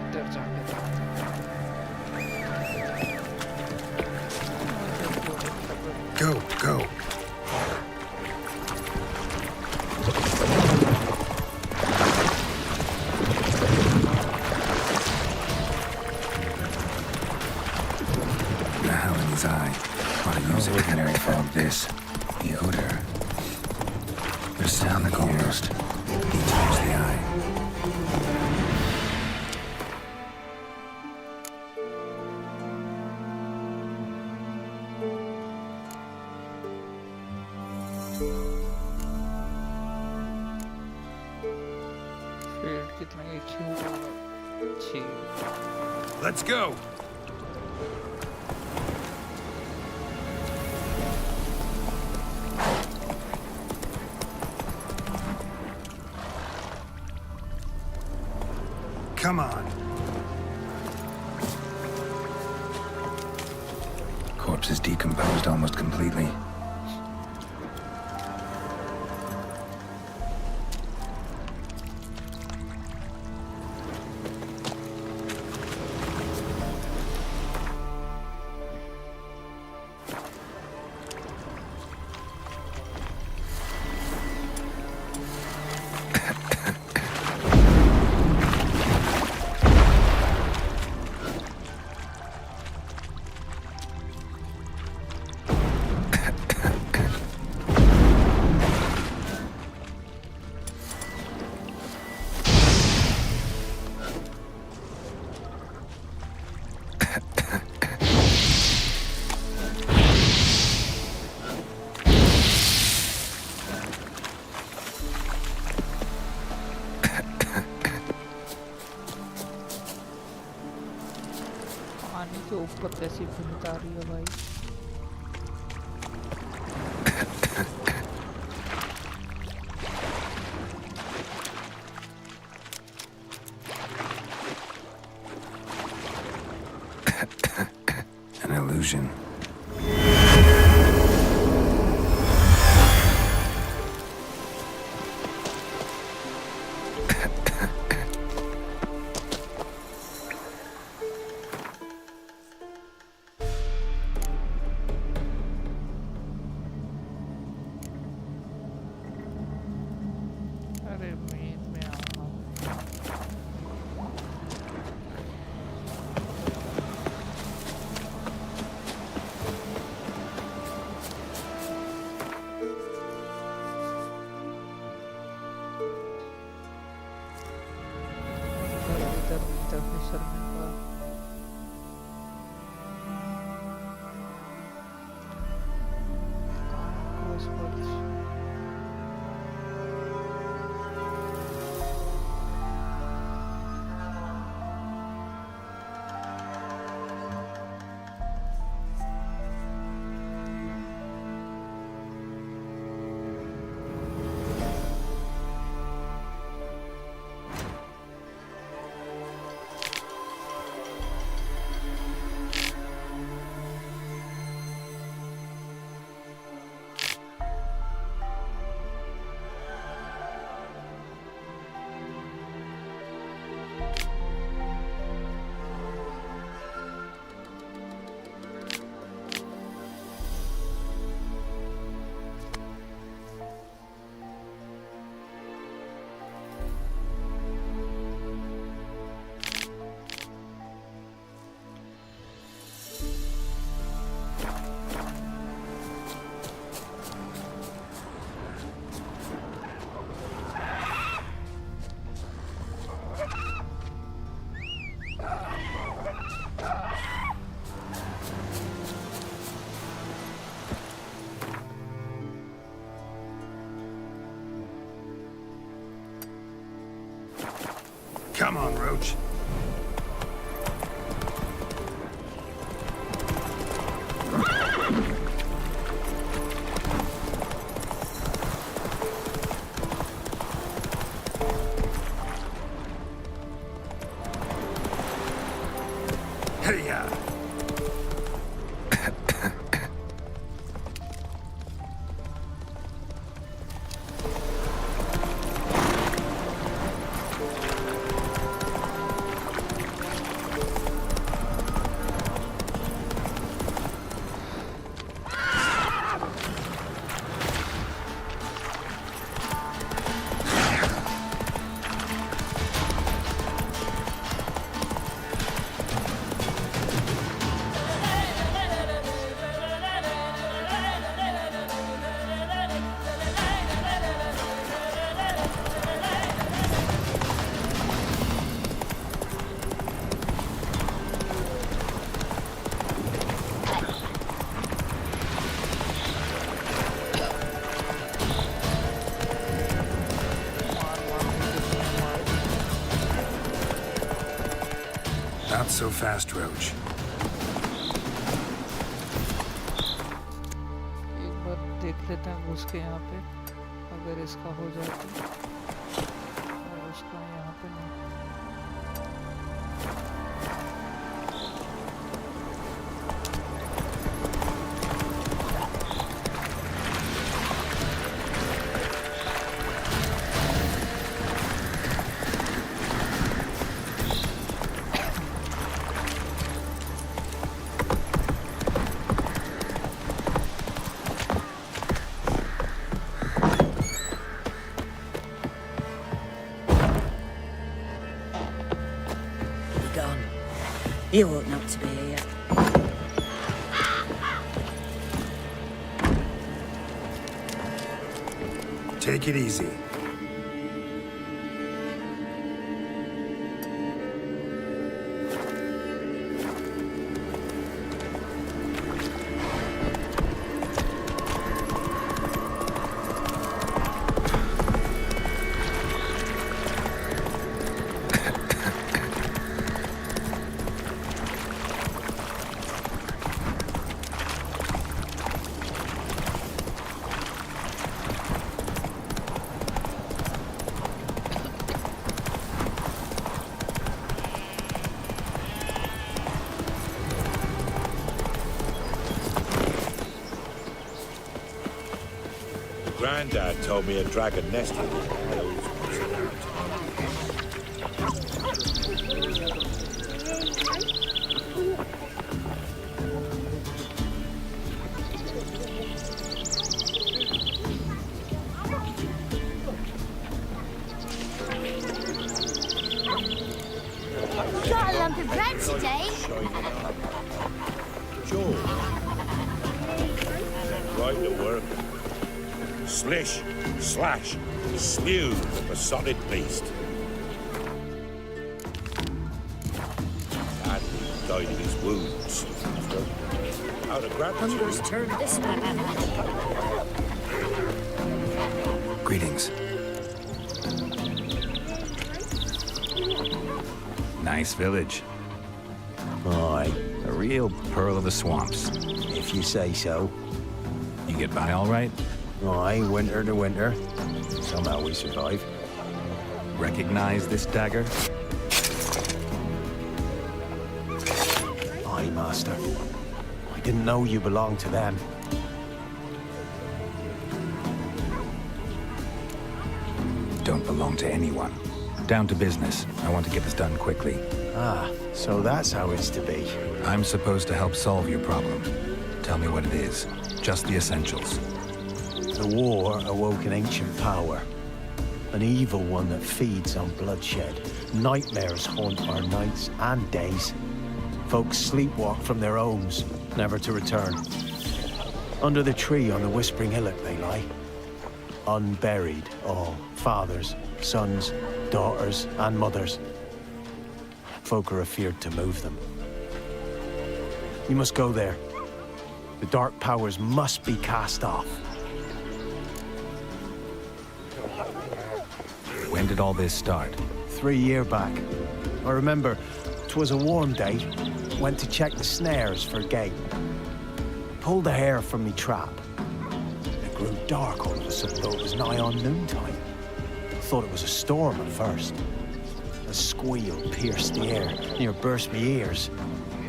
इधर जाके Go, go. The hell in his eye. Ought to use a canary fog this. The odor. The sound almost. Need to use the eye. Field कितना ये क्यों अच्छी। Let's go. Come on. Corpse is decomposed almost completely. पानी के ऊपर कैसी भूत आ रही है भाई। An illusion. अरे मेन में आना। इधर इधर फिशरमैन का cross words. Come on, Roach. Hey-ya! Not so fast, Roach. एक बार देख लेते हैं घुस के यहाँ पे, अगर इसका हो जाए तो, और उसका यहाँ पे नहीं। You ought not to be here. Take it easy. Granddad told me a dragon nested in the hills. Got a lump of bread today. Sure. Right to work. Slish, slash, spew the besotted beast. Sadly died of his wounds. Out of gratitude. Hunger's turned this way. Greetings. Nice village. Aye, A real pearl of the swamps. if you say so. You get by all right? Aye, winter to winter. Somehow we survive. Recognize this dagger? Aye, master. I didn't know you belonged to them. Don't belong to anyone. Down to business. I want to get this done quickly. Ah, so that's how it's to be. I'm supposed to help solve your problem. Tell me what it is. Just the essentials. The war awoke an ancient power. An evil one that feeds on bloodshed. Nightmares haunt our nights and days. Folks sleepwalk from their homes, never to return. Under the tree on the Whispering Hillock they lie. Unburied, all. Fathers, sons, daughters, and mothers. Folk are afeard to move them. You must go there. The dark powers must be cast off. When did all this start? 3 year back. I remember 'twas a warm day. Went to check the snares for game. Pulled the hare from me trap. It grew dark all of a sudden, though it was nigh on noontime. Thought it was a storm at first. A squeal pierced the air, near burst me ears.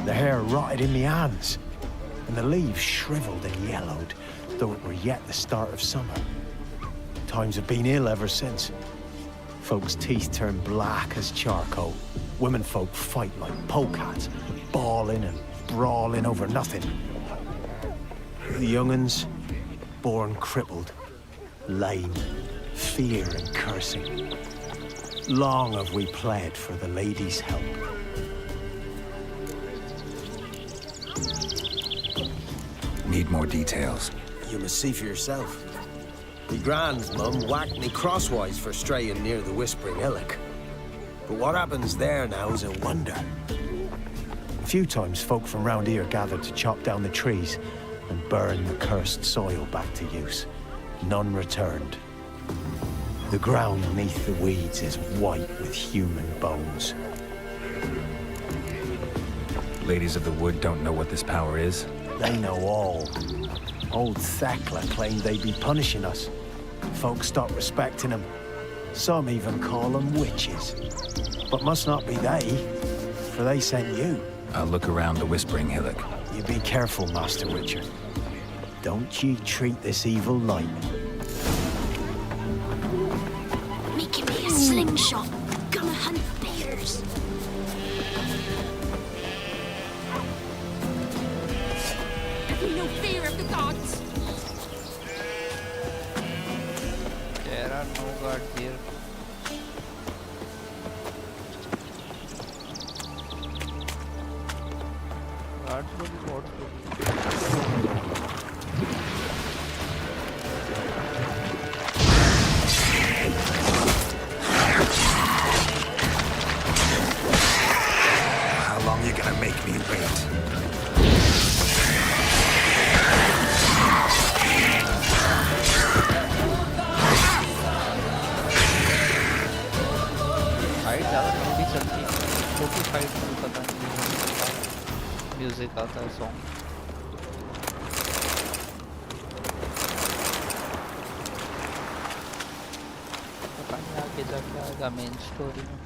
The hare rotted in me hands, and the leaves shriveled and yellowed, though it were yet the start of summer. Times have been ill ever since. Folks' teeth turn black as charcoal. Women folk fight like polecats, bawling and brawling over nothing. The young'uns, born crippled, lame, fear and cursing. Long have we pled for the lady's help. Need more details. You must see for yourself. Me grand's mum whacked me crosswise for straying near the Whispering Hillock. But what happens there now is a wonder. A few times folk from round here gathered to chop down the trees and burn the cursed soil back to use. None returned. The ground beneath the weeds is white with human bones. Ladies of the Wood don't know what this power is? They know all. Old Thekla claimed they'd be punishing us. Folk stopped respecting them. Some even call them witches. But must not be they, for they sent you. I'll look around the Whispering Hillock. You be careful, Master Richard. Don't ye treat this evil light. Making me a slingshot. Gonna hunt bears. Have you no fear of the gods? There are no gods here. Gods will be what? How long you gonna make me wait? Fight ज़्यादा लंबी चलती है, छोटी fight में पता नहीं music आता है सॉन्ग। पता नहीं आगे जाके आएगा मेन स्टोरी में।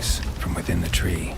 voice from within the tree.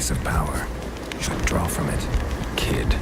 Of power. Should draw from it. Kid.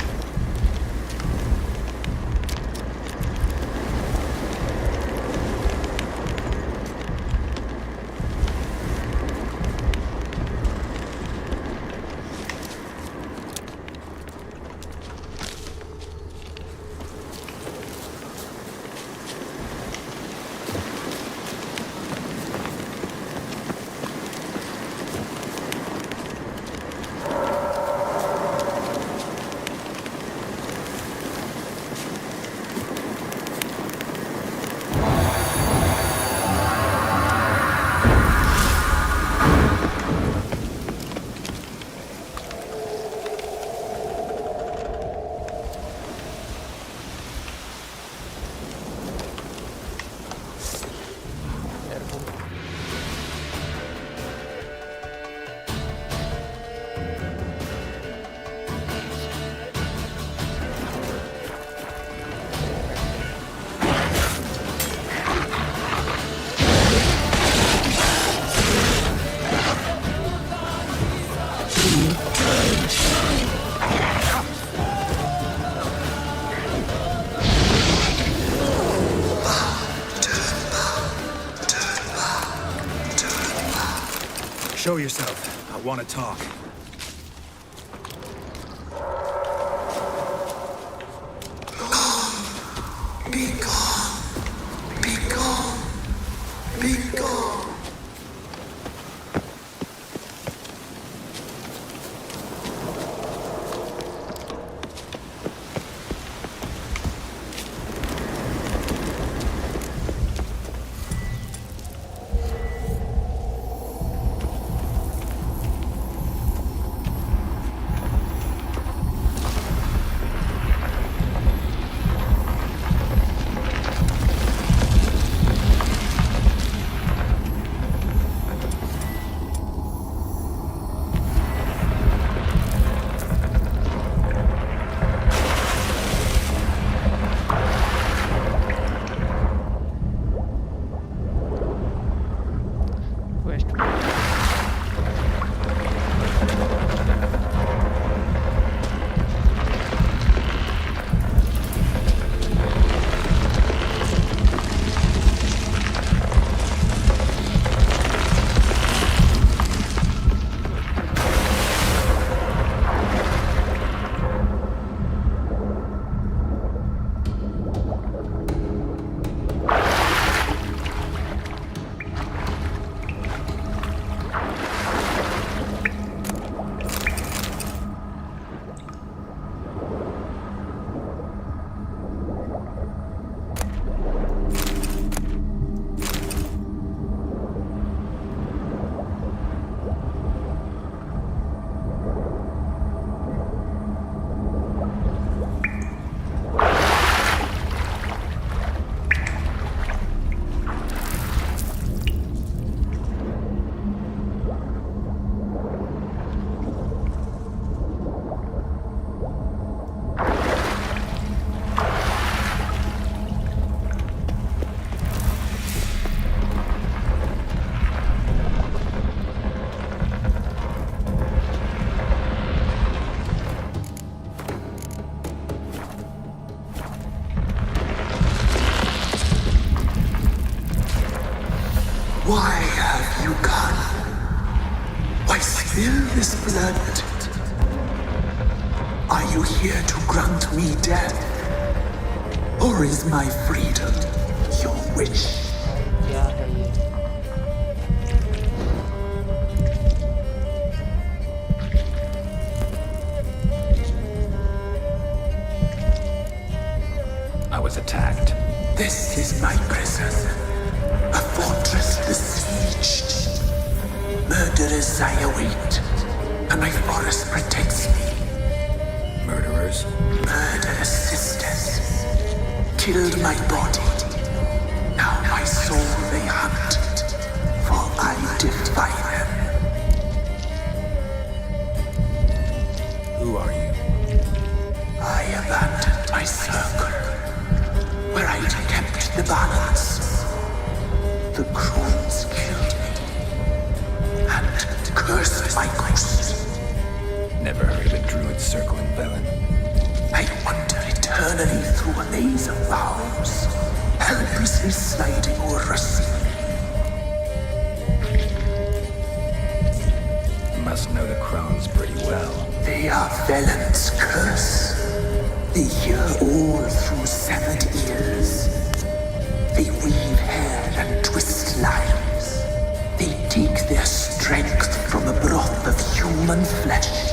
Show yourself. I want to talk. Be gone. Be gone. Be gone. this blood? Are you here to grant me death? Or is my freedom your wish? क्या है ये? I was attacked. This is my prison, a fortress besieged. Murderers I await, and my forest protects me. Murderers? Murderous sisters killed my body. Now my soul they hunt, for I defy them. Who are you? I abandoned my circle, where I'd kept the balance. The crones killed me, and cursed my ghost. Never heard of a druid circling Velen. I wander eternally through a maze of vows, helplessly sliding o'er a sea. You must know the crones pretty well. They are Velen's curse. They hear all through severed ears. They weave hair and twist lives. They take their strength from a broth of human flesh.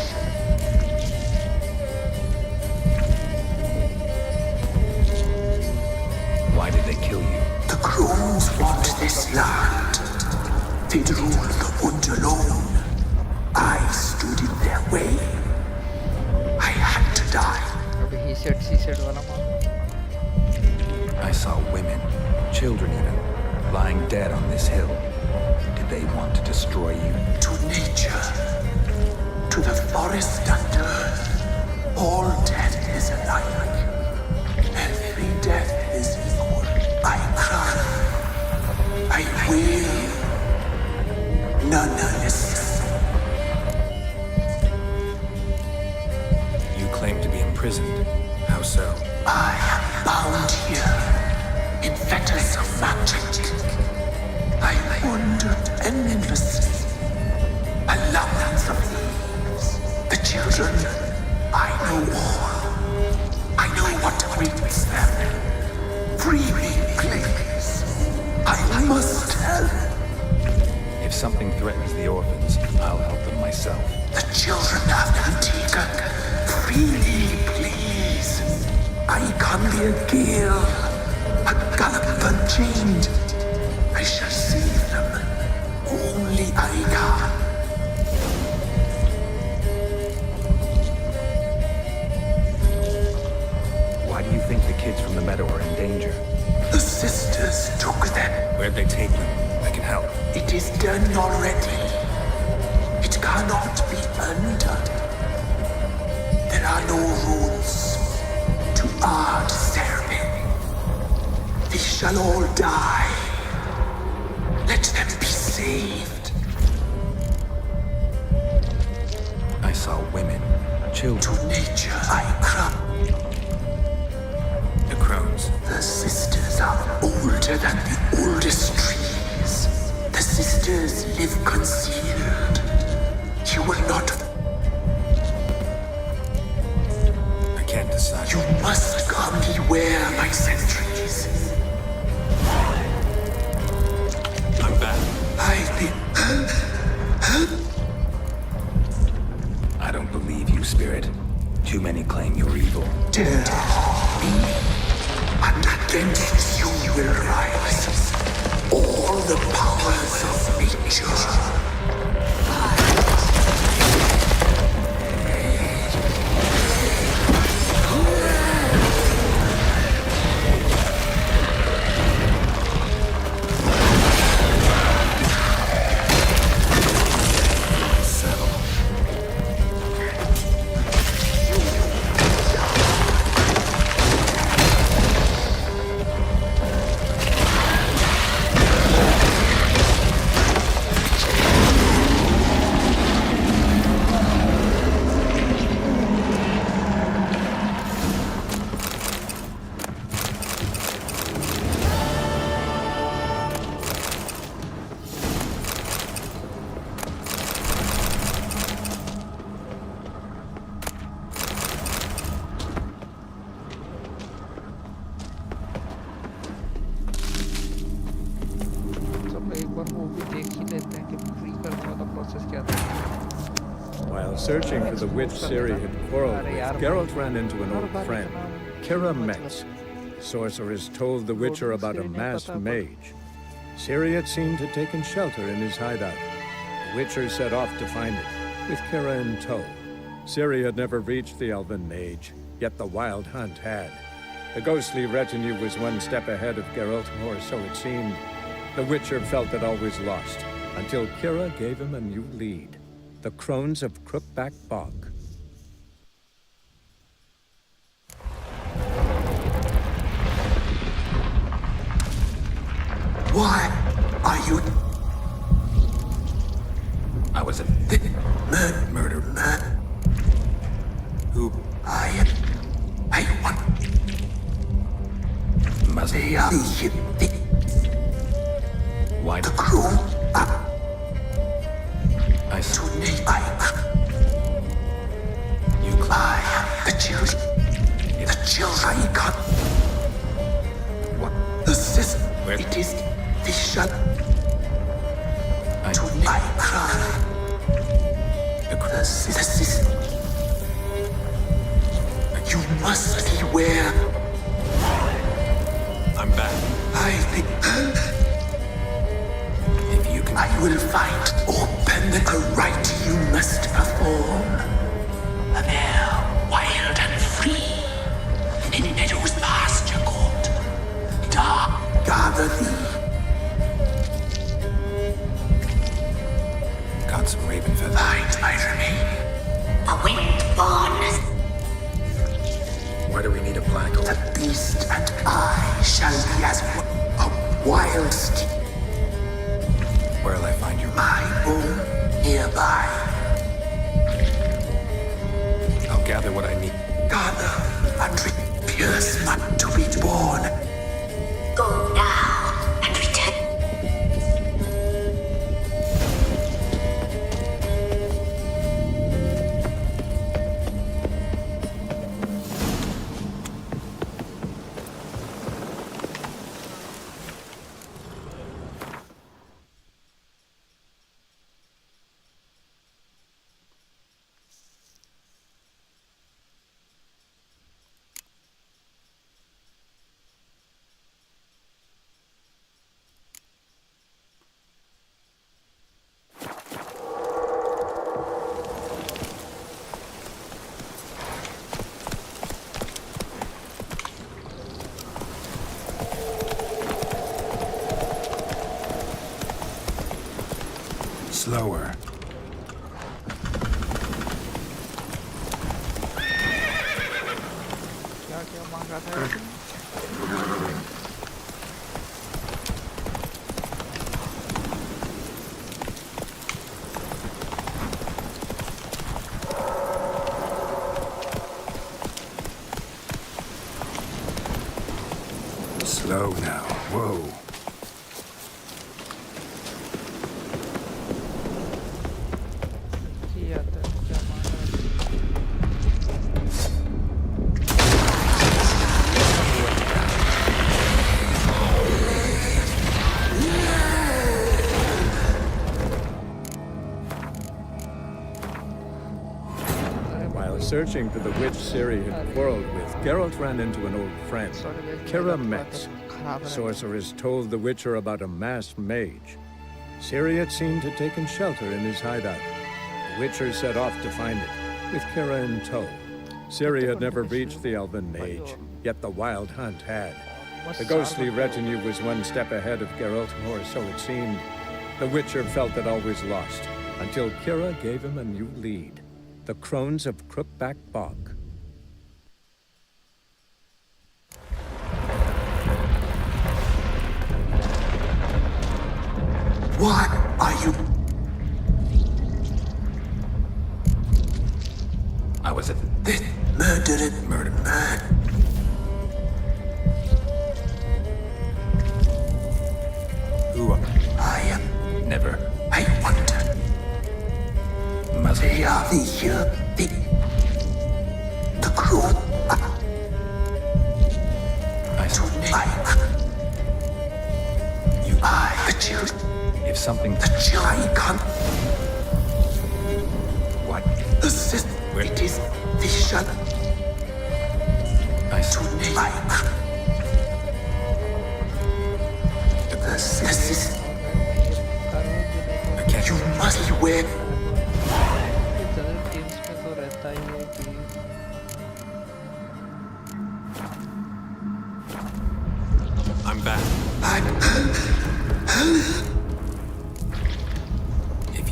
Why did they kill you? The crones want this land. They'd rule the wood alone. I stood in their way. I had to die. अबे he said she said वाला मार. I saw women, children even, lying dead on this hill. Did they want to destroy you? To nature, to the forest and earth, all death is alike. Every death is equal. I cry. I wail. None listens. You claim to be imprisoned. How so? I am bound here in fetters of magic. I wandered endlessly along the leaves. The children, I know all. I know what awaits them. Free me, please. I must help. If something threatens the orphans, I'll help them myself. The children have been taken. Free me, please. I can be a gale, a gallop unchained. I shall save them. Only I can. Why do you think the kids from the meadow are in danger? The sisters took them. Where'd they take them? I can help. It is done already. It cannot be undone. There are no rules to our Sharpen. They shall all die. Let them be saved. I saw women, children. To nature I cry. The crones. The sisters are older than the oldest trees. The sisters live concealed. You will not. I can't decide. You must come beware, my sentries. I'm back. I've been. I don't believe you, Spirit. Too many claim you're evil. Dare me, and against you will rise all the powers of nature. Process क्या था? While searching for the witch Ciri had quarreled with, Geralt ran into an old friend, Kira Metz. Sorceress told the Witcher about a masked mage. Ciri had seemed to taken shelter in his hideout. The Witcher set off to find it, with Kira in tow. Ciri had never reached the elven mage, yet the wild hunt had. The ghostly retinue was one step ahead of Geralt, or so it seemed. The Witcher felt it always lost, until Kira gave him a new lead. The Crones of Crookback Bog. Why are you... I was a murder man. Who? I want... Must be why the crew I to me you I am the children. The children I got. What? The system. Where? It is vision. To me I cry. The system. You must beware. I'm back. I think If you can... I will fight. Open the rite you must perform. A mare, wild and free, in meadows pasture court. Dark, gather thee. Got some raven feathers. Find my remain. A wind born. Why do we need a black hole? The beast and I shall be as a wild steed. Where'll I find your... My home nearby. I'll gather what I need. Gather and pierce not to be born. Go now and return. Slower. क्या मांग रहा था? Slow now. Whoa. Searching for the witch Ciri had quarreled with, Geralt ran into an old friend, Kira Metz. Sorceress told the Witcher about a masked mage. Ciri had seemed to taken shelter in his hideout. The Witcher set off to find it, with Kira in tow. Ciri had never reached the elven mage, yet the wild hunt had. The ghostly retinue was one step ahead of Geralt, or so it seemed. The Witcher felt it always lost, until Kira gave him a new lead. The Crones of Crookback Bog. Why are you... I was a... This murder man. Who are... I am... Never. I wonder... Must they are the crew. I to like... You... the children. If something... The children I can't... Assist. It is vision. To like. Assist. You must win. Games में तो रहता ही है कि I'm back.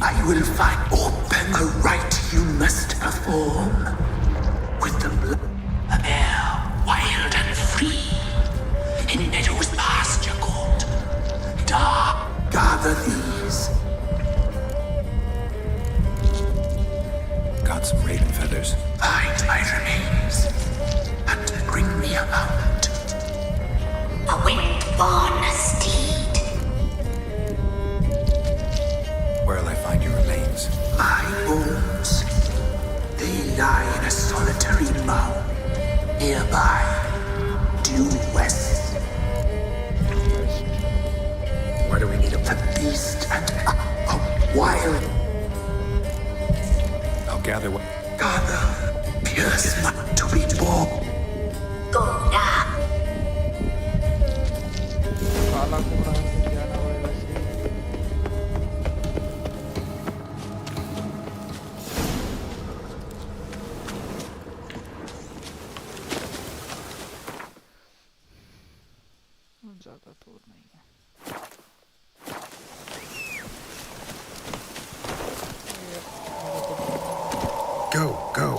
I will find open a rite you must perform. With the blood of air, wild and free. In meadows pasture cold. Dark, gather these. Got some raven feathers. Find my remains. And bring me a mount. A wind-born steed. Where'll I find your remains? My bones. They lie in a solitary mound. Nearby, due west. Why do we need a... The beast and a wild. I'll gather what... Gather. Pierce not to be born. Go now. काला cobra से जाना पड़ेगा से ज़्यादा दूर नहीं है Go, go.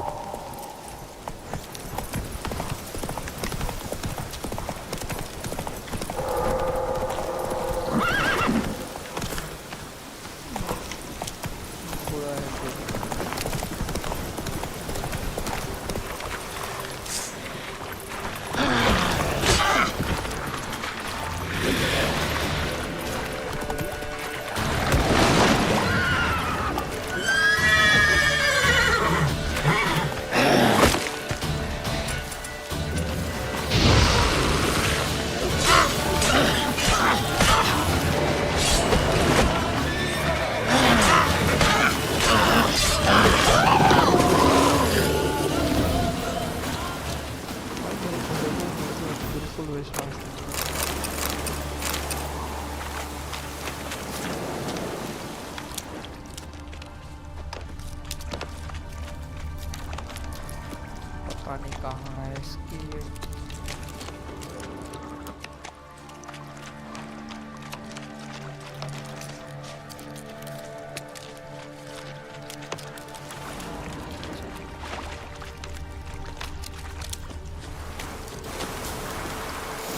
पानी कहाँ है इसकी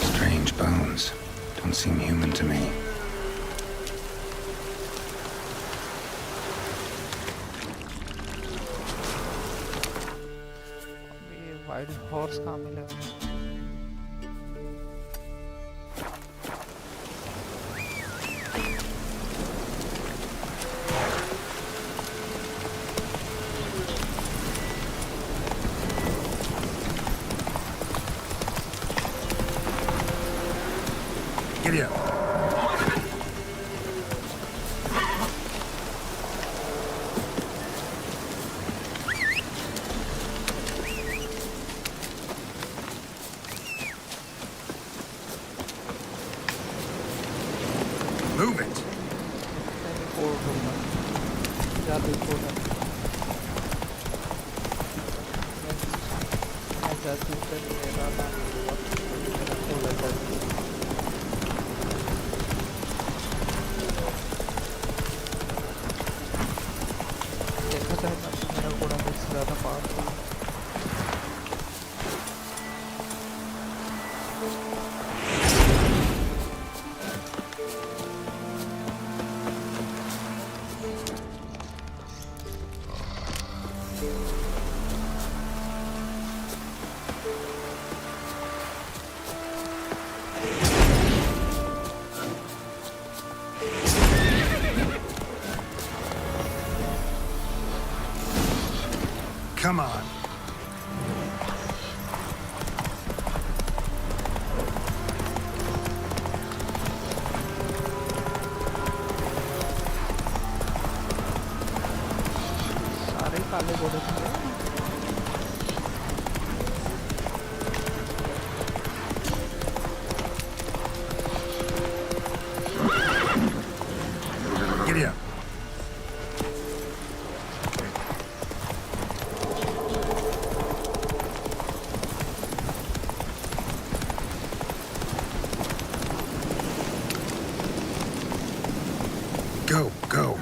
Strange bones. Don't seem human to me. Wild horse कहाँ मिलेगा Giddy up. Move it. देखा जाए ना मेरा घोड़ा मुझसे ज़्यादा पावरफुल है Come on. सारे का काले घोड़े थे। Giddy up. Go, go.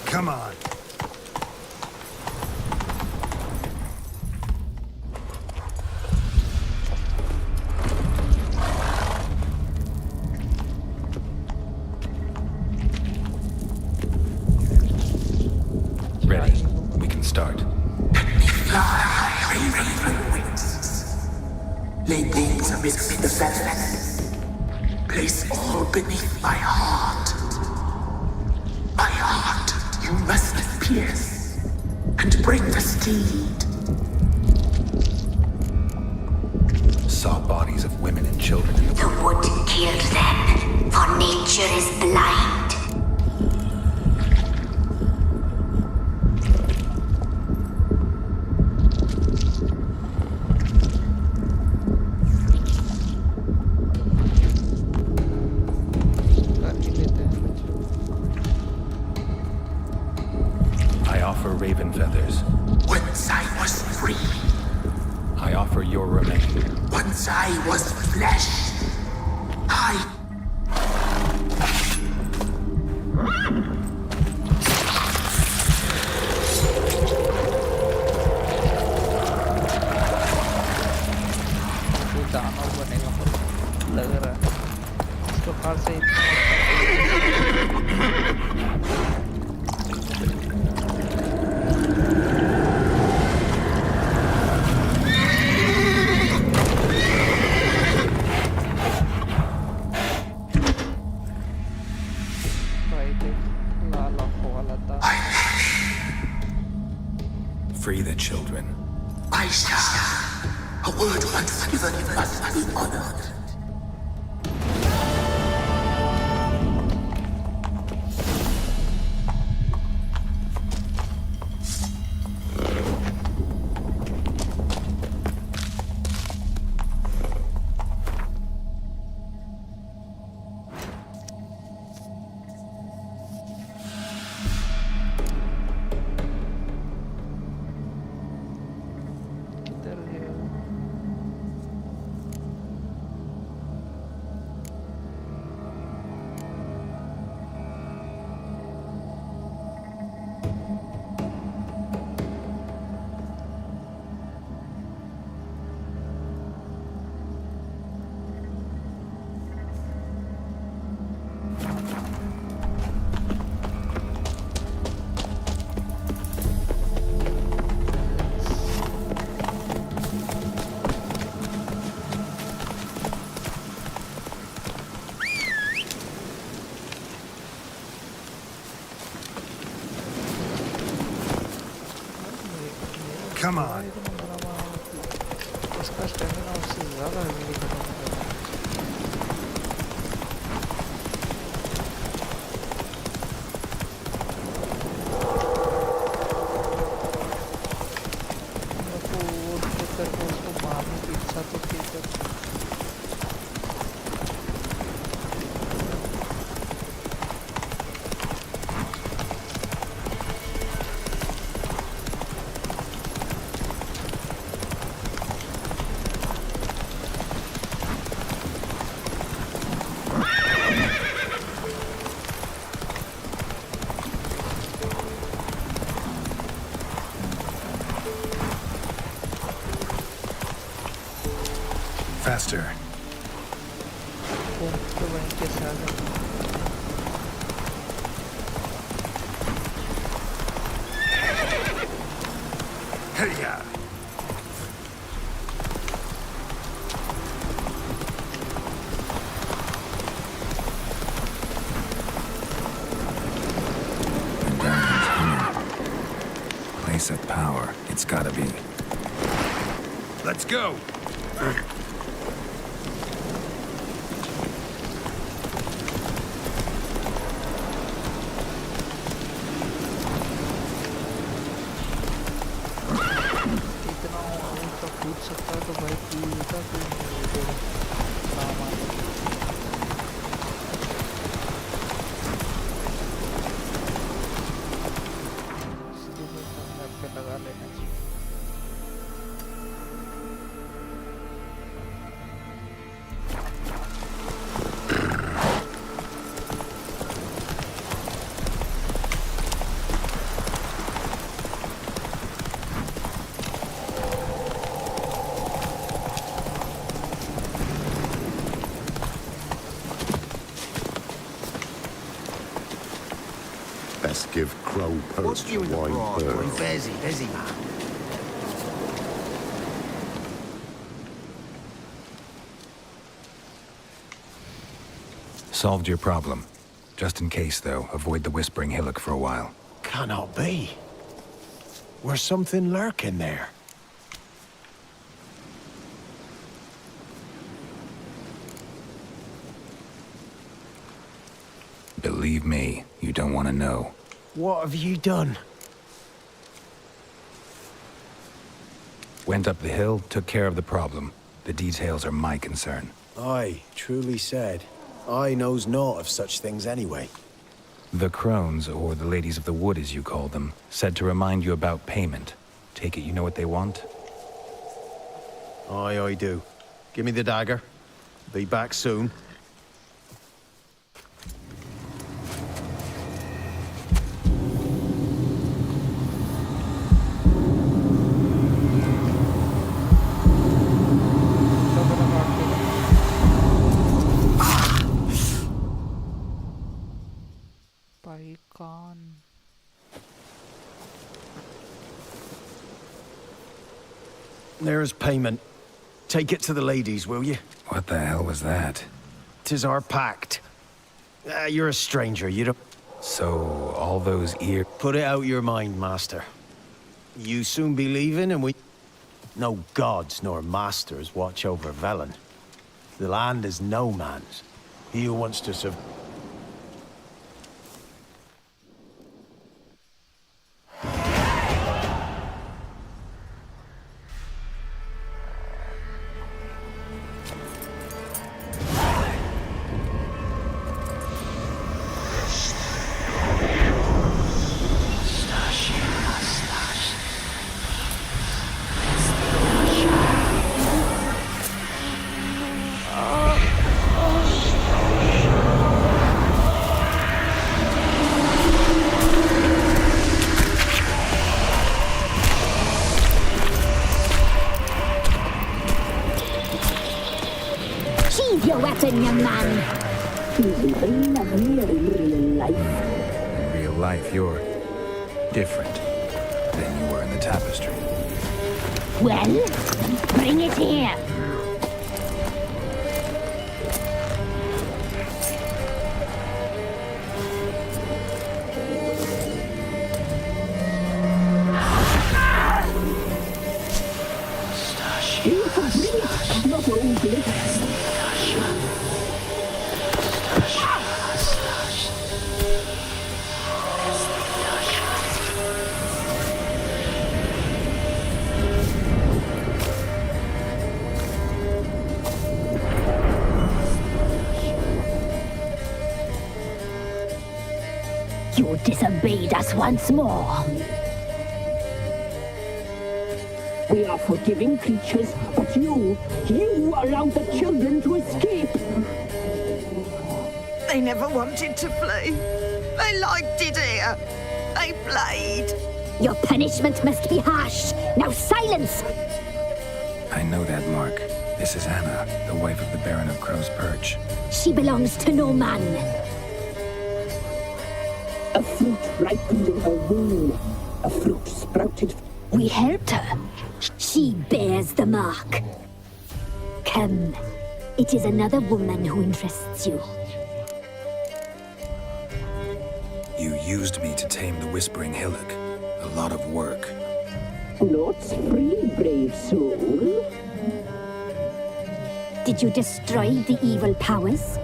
Come on. Ready. We can start. Fly, raven wings. Lay things amidst the feathers. Place all beneath my heart. My heart you must pierce, and bring the steed. Saw bodies of women and children in the The wood killed them, for nature is blind. I offer raven feathers. Once I was free, I offer your remain. once I was flesh, I... कोई दानव बनेगा मुझे लग रहा है इसको फार से भाई देख लाल आंखों वाला था Free the children. I shall. A word once given must be honored. किधर है Come on. उसका स्टेमिना उससे ज़्यादा है मेरी खत्म हो गया मेरे को वो देख करके उसको मारने की इच्छा तो थी पर Faster. कौन तो वहीं के साथ है Hey, yeah. Place of power. It's gotta be. Let's go. इतना ऊंचा कूद सकता है तो भाई कूदता क्यों नहीं है तेरा सामान। इसलिए मेरे मैप पे लगा लेना चाहिए। Best give crow perch What's to you in the wine broad? We're pearl. busy, man. Solved your problem. Just in case, though, avoid the Whispering Hillock for a while. Cannot be. Where's something lurking there? Believe me, you don't want to know. What have you done? Went up the hill, took care of the problem. The details are my concern. Aye, truly said. I knows naught of such things anyway. The crones, or the ladies of the wood as you call them, said to remind you about payment. Take it you know what they want? Aye, I do. Give me the dagger. Be back soon. There's payment. Take it to the ladies, will you? What the hell was that? 'Tis our pact. You're a stranger, you don't... So, all those Put it out your mind, master. You soon be leaving and we... No gods nor masters watch over Velen. The land is no man's. He who wants to survive... Sheathe your weapon, young man. He's very lovely in real life. In real life, you're different than you were in the tapestry. Well, bring it here. Not old lips. You disobeyed us once more. We are forgiving creatures, but you allowed the children to escape. They never wanted to flee. They liked it here. They played. Your punishment must be harsh. Now silence! I know that, Mark. This is Anna, the wife of the Baron of Crow's Perch. She belongs to no man. A fruit ripened in her womb. A fruit sprouted. We helped her. She bears the mark. Come. It is another woman who interests you. You used me to tame the Whispering Hillock. A lot of work. Knots free, brave soul. Did you destroy the evil powers?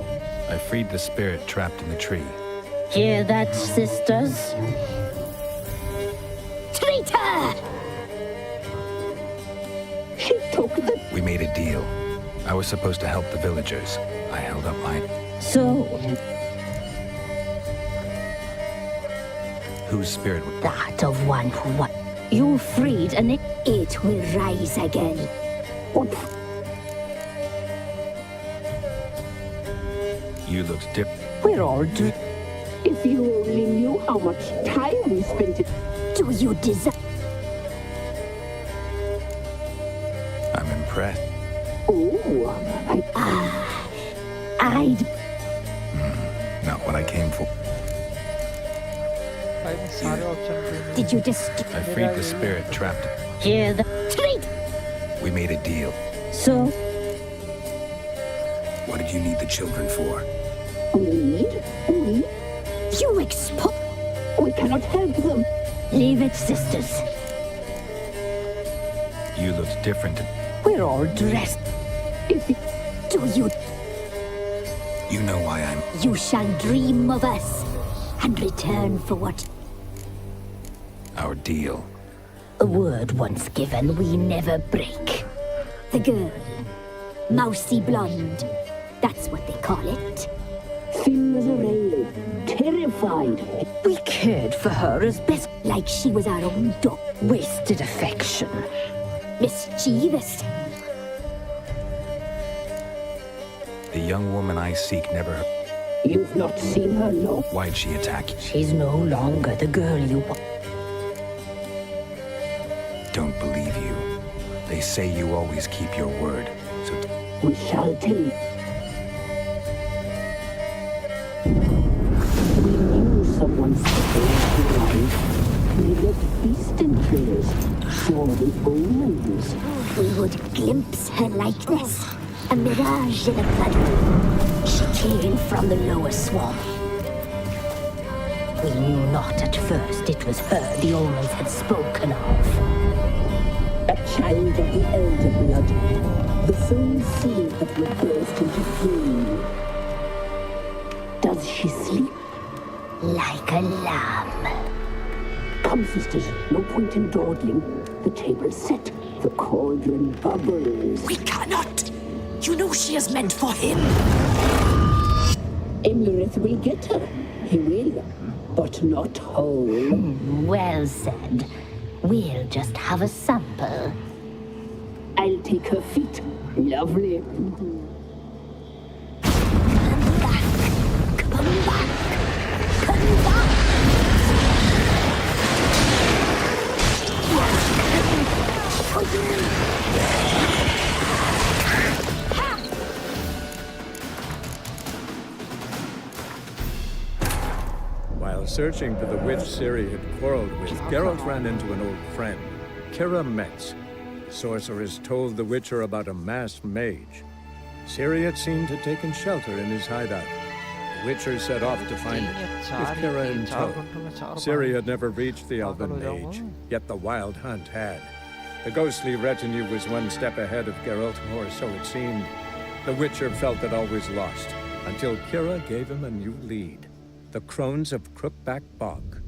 I freed the spirit trapped in the tree. Hear that, sisters? Traitor! She took the... We made a deal. I was supposed to help the villagers. I held up my... So, Whose spirit would... that of one who won. You freed and it will rise again. You looked different. We're all If you only knew how much time we spent it... Do you desire? I'm impressed. Oh, I'd... Not what I came for. Did you destroy? I freed the spirit trapped. Hear the... Traitor! We made a deal. So, What did you need the children for? We? You expose. We cannot help them. leave it, sisters. You looked different. We're all dressed. Do you? You know why I'm... You shall dream of us and return for what? Our deal. A word once given, we never break. The girl, mousy blonde, that's what they call it. Thin as a rail, terrified. We cared for her as best, Like she was our own dog. wasted affection. Mischievous. The young woman I seek never... You've not seen her, no? Why'd she attack you? She's no longer the girl you want. Don't believe you. They say you always keep your word. So We shall tell you. We knew someone supposed to arrive. We left beast entrails, saw the omens. We would glimpse her likeness, a mirage in a blood. She came from the lower swamp. We knew not at first it was her the omens had spoken of. A child of the elder blood. The soul seed that will burst into flame. Does she sleep? Like a lamb. Come, sisters, no point in dawdling. The table's set, the cauldron bubbles. We cannot! You know she is meant for him! Emlyrith will get her. He will, but not whole. Well said. We'll just have a sample. I'll take her feet. Lovely. While searching for the witch Ciri had quarreled with, Geralt ran into an old friend, Kira Metz. The sorceress told the Witcher about a masked mage. Ciri had seemed to have taken shelter in his hideout. The Witcher set off to find it, with Kira in tow. Ciri had never reached the elven mage, yet the wild hunt had. The ghostly retinue was one step ahead of Geralt, or so it seemed. The Witcher felt that all was lost, until Kira gave him a new lead. The Crones of Crookback Bog.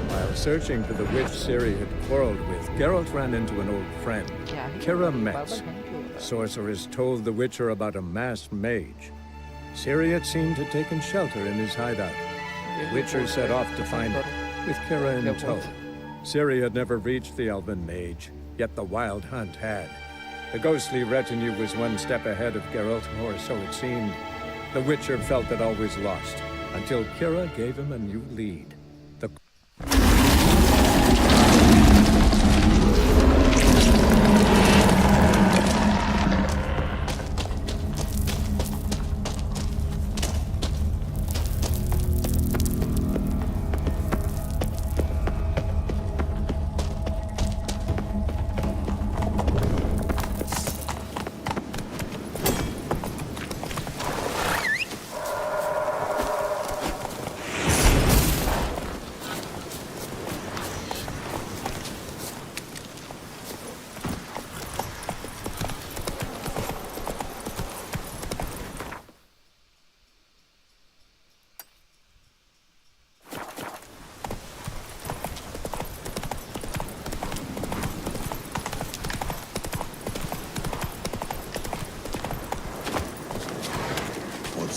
While searching for the witch Ciri had quarreled with, Geralt ran into an old friend, Kira Metz. The sorceress told the Witcher about a masked mage. Ciri had seemed to have taken shelter in his hideout. The Witcher set off to find it, with Kira in tow. Ciri had never reached the elven mage, yet the wild hunt had. The ghostly retinue was one step ahead of Geralt, or so it seemed. The Witcher felt that all was lost, until Kira gave him a new lead. The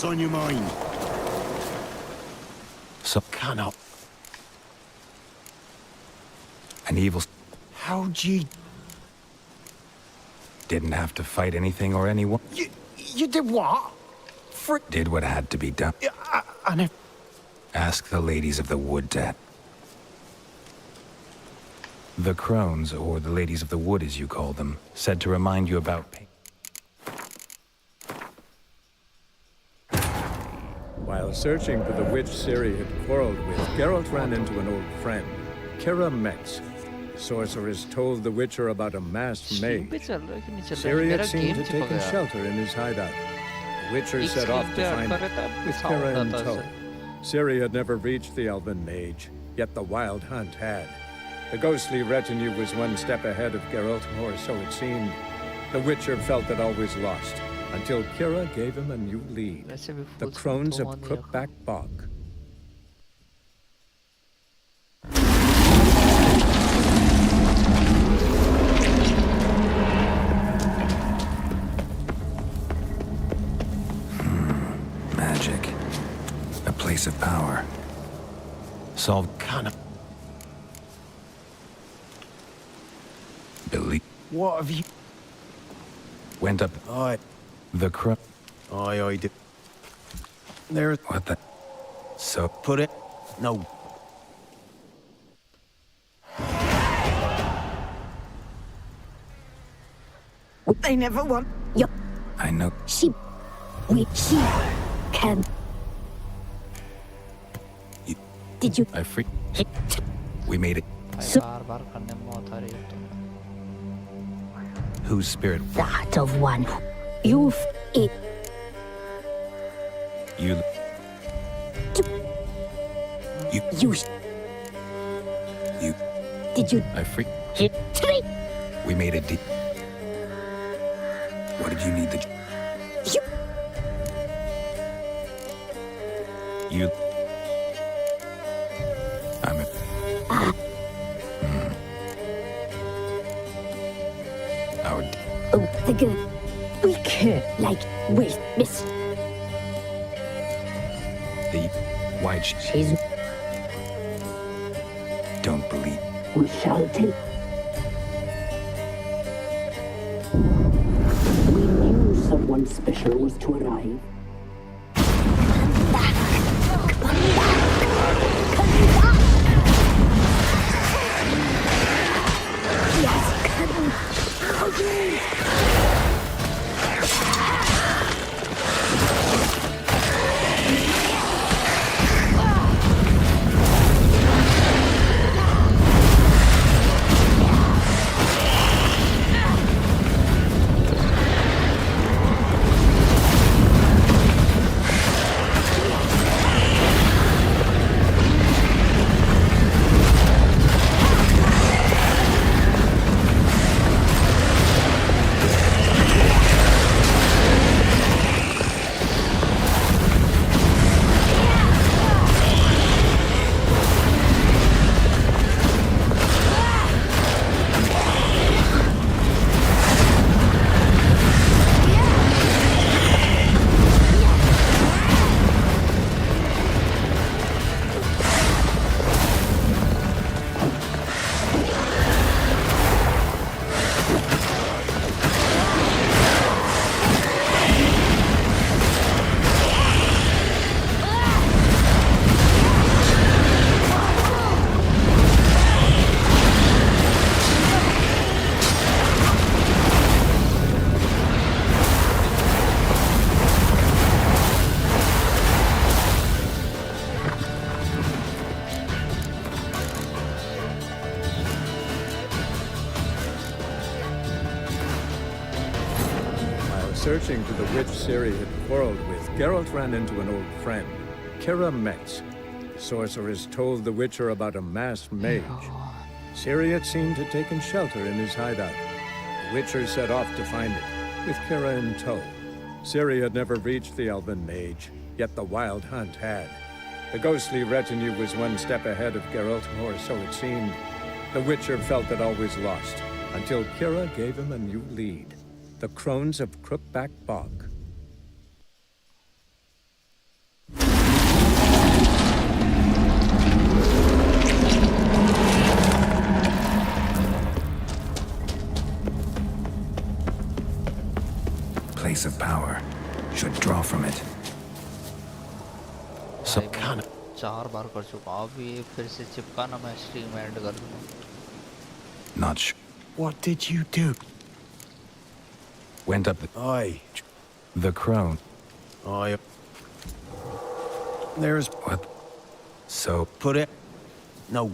on your mind? So cannot. An evil How'd ye... didn't have to fight anything or anyone. You did what? Did what had to be done. I never... Ask the ladies of the wood, Dad. The crones, or the ladies of the wood as you call them, said to remind you about pain. While searching for the witch Ciri had quarreled with, Geralt ran into an old friend, Kira Metz. The sorceress told the Witcher about a masked mage. Ciri had seemed to have taken shelter in his hideout. The Witcher set off to find it, with Kira in tow. Ciri had never reached the elven mage, yet the wild hunt had. The ghostly retinue was one step ahead of Geralt, or so it seemed. The Witcher felt it always lost, until Kira gave him a new lead. The crones of Crookback Bog. Magic. A place of power. Solved kind of... Believe. What have you... Went up. Aye. The crook. I do. There... What the... So... Put it... No. They never want you. I know. She can. Did you? I freak. We made it. Whose spirit? That of one. You've it. You. You. Did you? I freak. Three. We made it deep. What did you need the... You... I'm a... Our... Oh, the girl. We care like with Miss. The... White... She's... Don't believe... We shall take. We knew someone special was to arrive. Searching for the witch Ciri had quarreled with, Geralt ran into an old friend, Kira Metz. The sorceress told the Witcher about a masked mage. Ciri had seemed to have taken shelter in his hideout. The Witcher set off to find it, with Kira in tow. Ciri had never reached the elven mage, yet the wild hunt had. The ghostly retinue was one step ahead of Geralt, or so it seemed. The Witcher felt it always lost, until Kira gave him a new lead. The crones of Crookback Bog. should draw from it. So kind of 4 बार कर चुका हूँ, अब ये फिर से चिपकाना मैं stream and कर दूँगा. Not sure. What did you do? Went up Aye. the crone. Aye. There's What? So put it. No.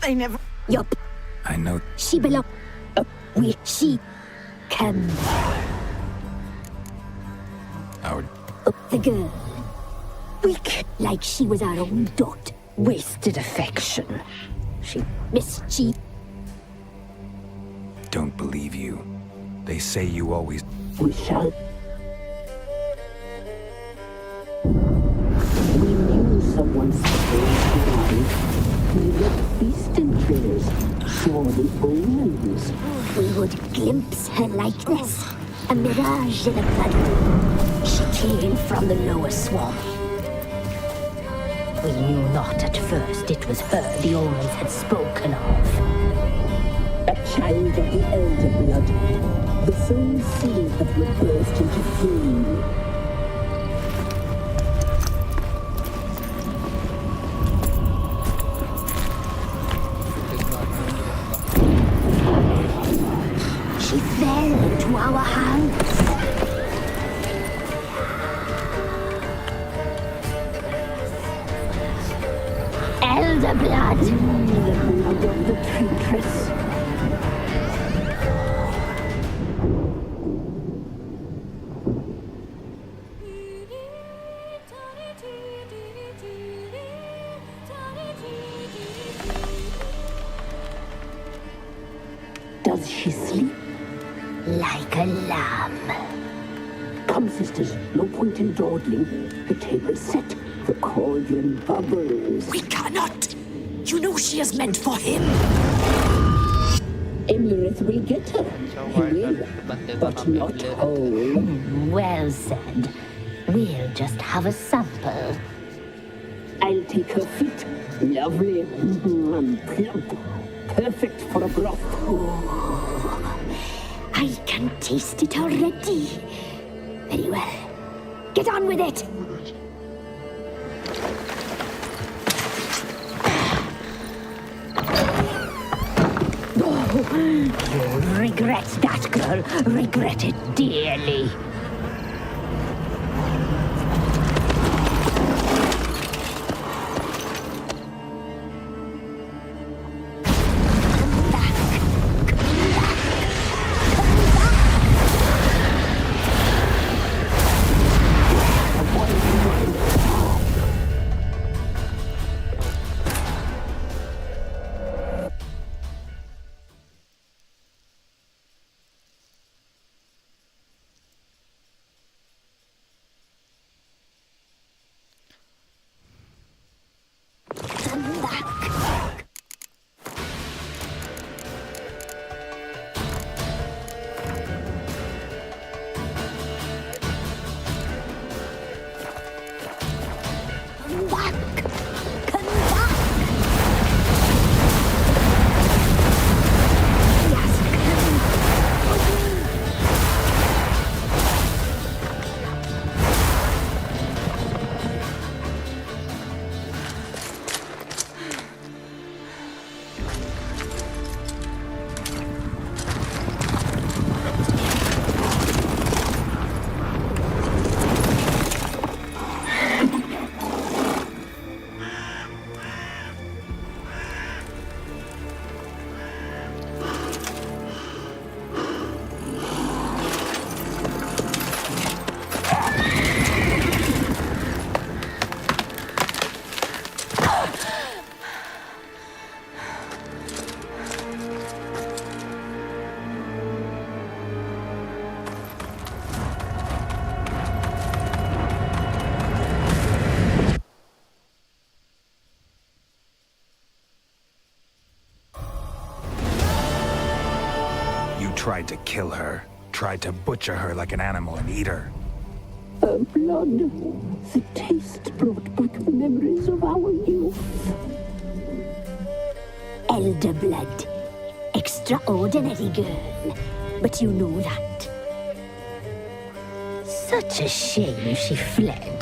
They never. Yup, I know she belong. She can. our The girl. Weak, like she was our own daughter. Wasted affection. She mischief. don't believe you. They say you always. We shall. We knew someone's supposed to arrive. We left beast and trailers, saw the omens. We would glimpse her likeness. A mirage in a puddle. She came from the lower swamp. We knew not at first it was her the omens had spoken of. A child of the elder blood. The soul seed that would burst into flame. She fell into our hands. Elder blood. The blood of the traitress. Does she sleep? Like a lamb. Come, sisters, no point in dawdling. The table's set. The cauldron bubbles. We cannot. You know she is meant for him. Emirath will get her. He will, but not whole. Well said. We'll just have a sample. I'll take her feet. Lovely and plump. Perfect for a broth. I can taste it already. Very well. Get on with it. You'll regret that, girl. Regret it dearly. Tried to kill her. Tried to butcher her like an animal and eat her. Her blood. The taste brought back memories of our youth. Elder blood. It extraordinary girl. But you know that. Such a shame she fled.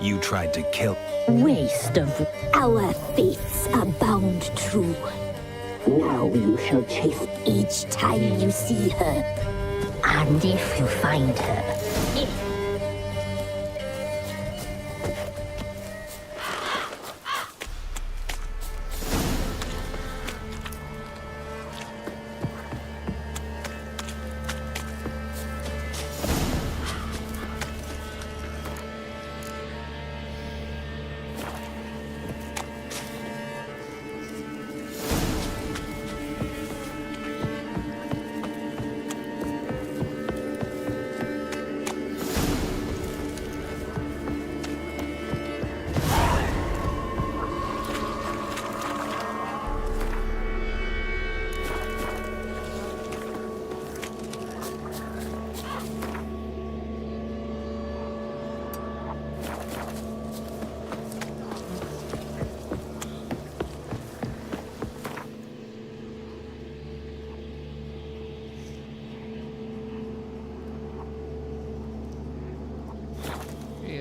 You tried to kill... Waste of... Our fates are bound true. Now you shall chase each time you see her. And if you find her...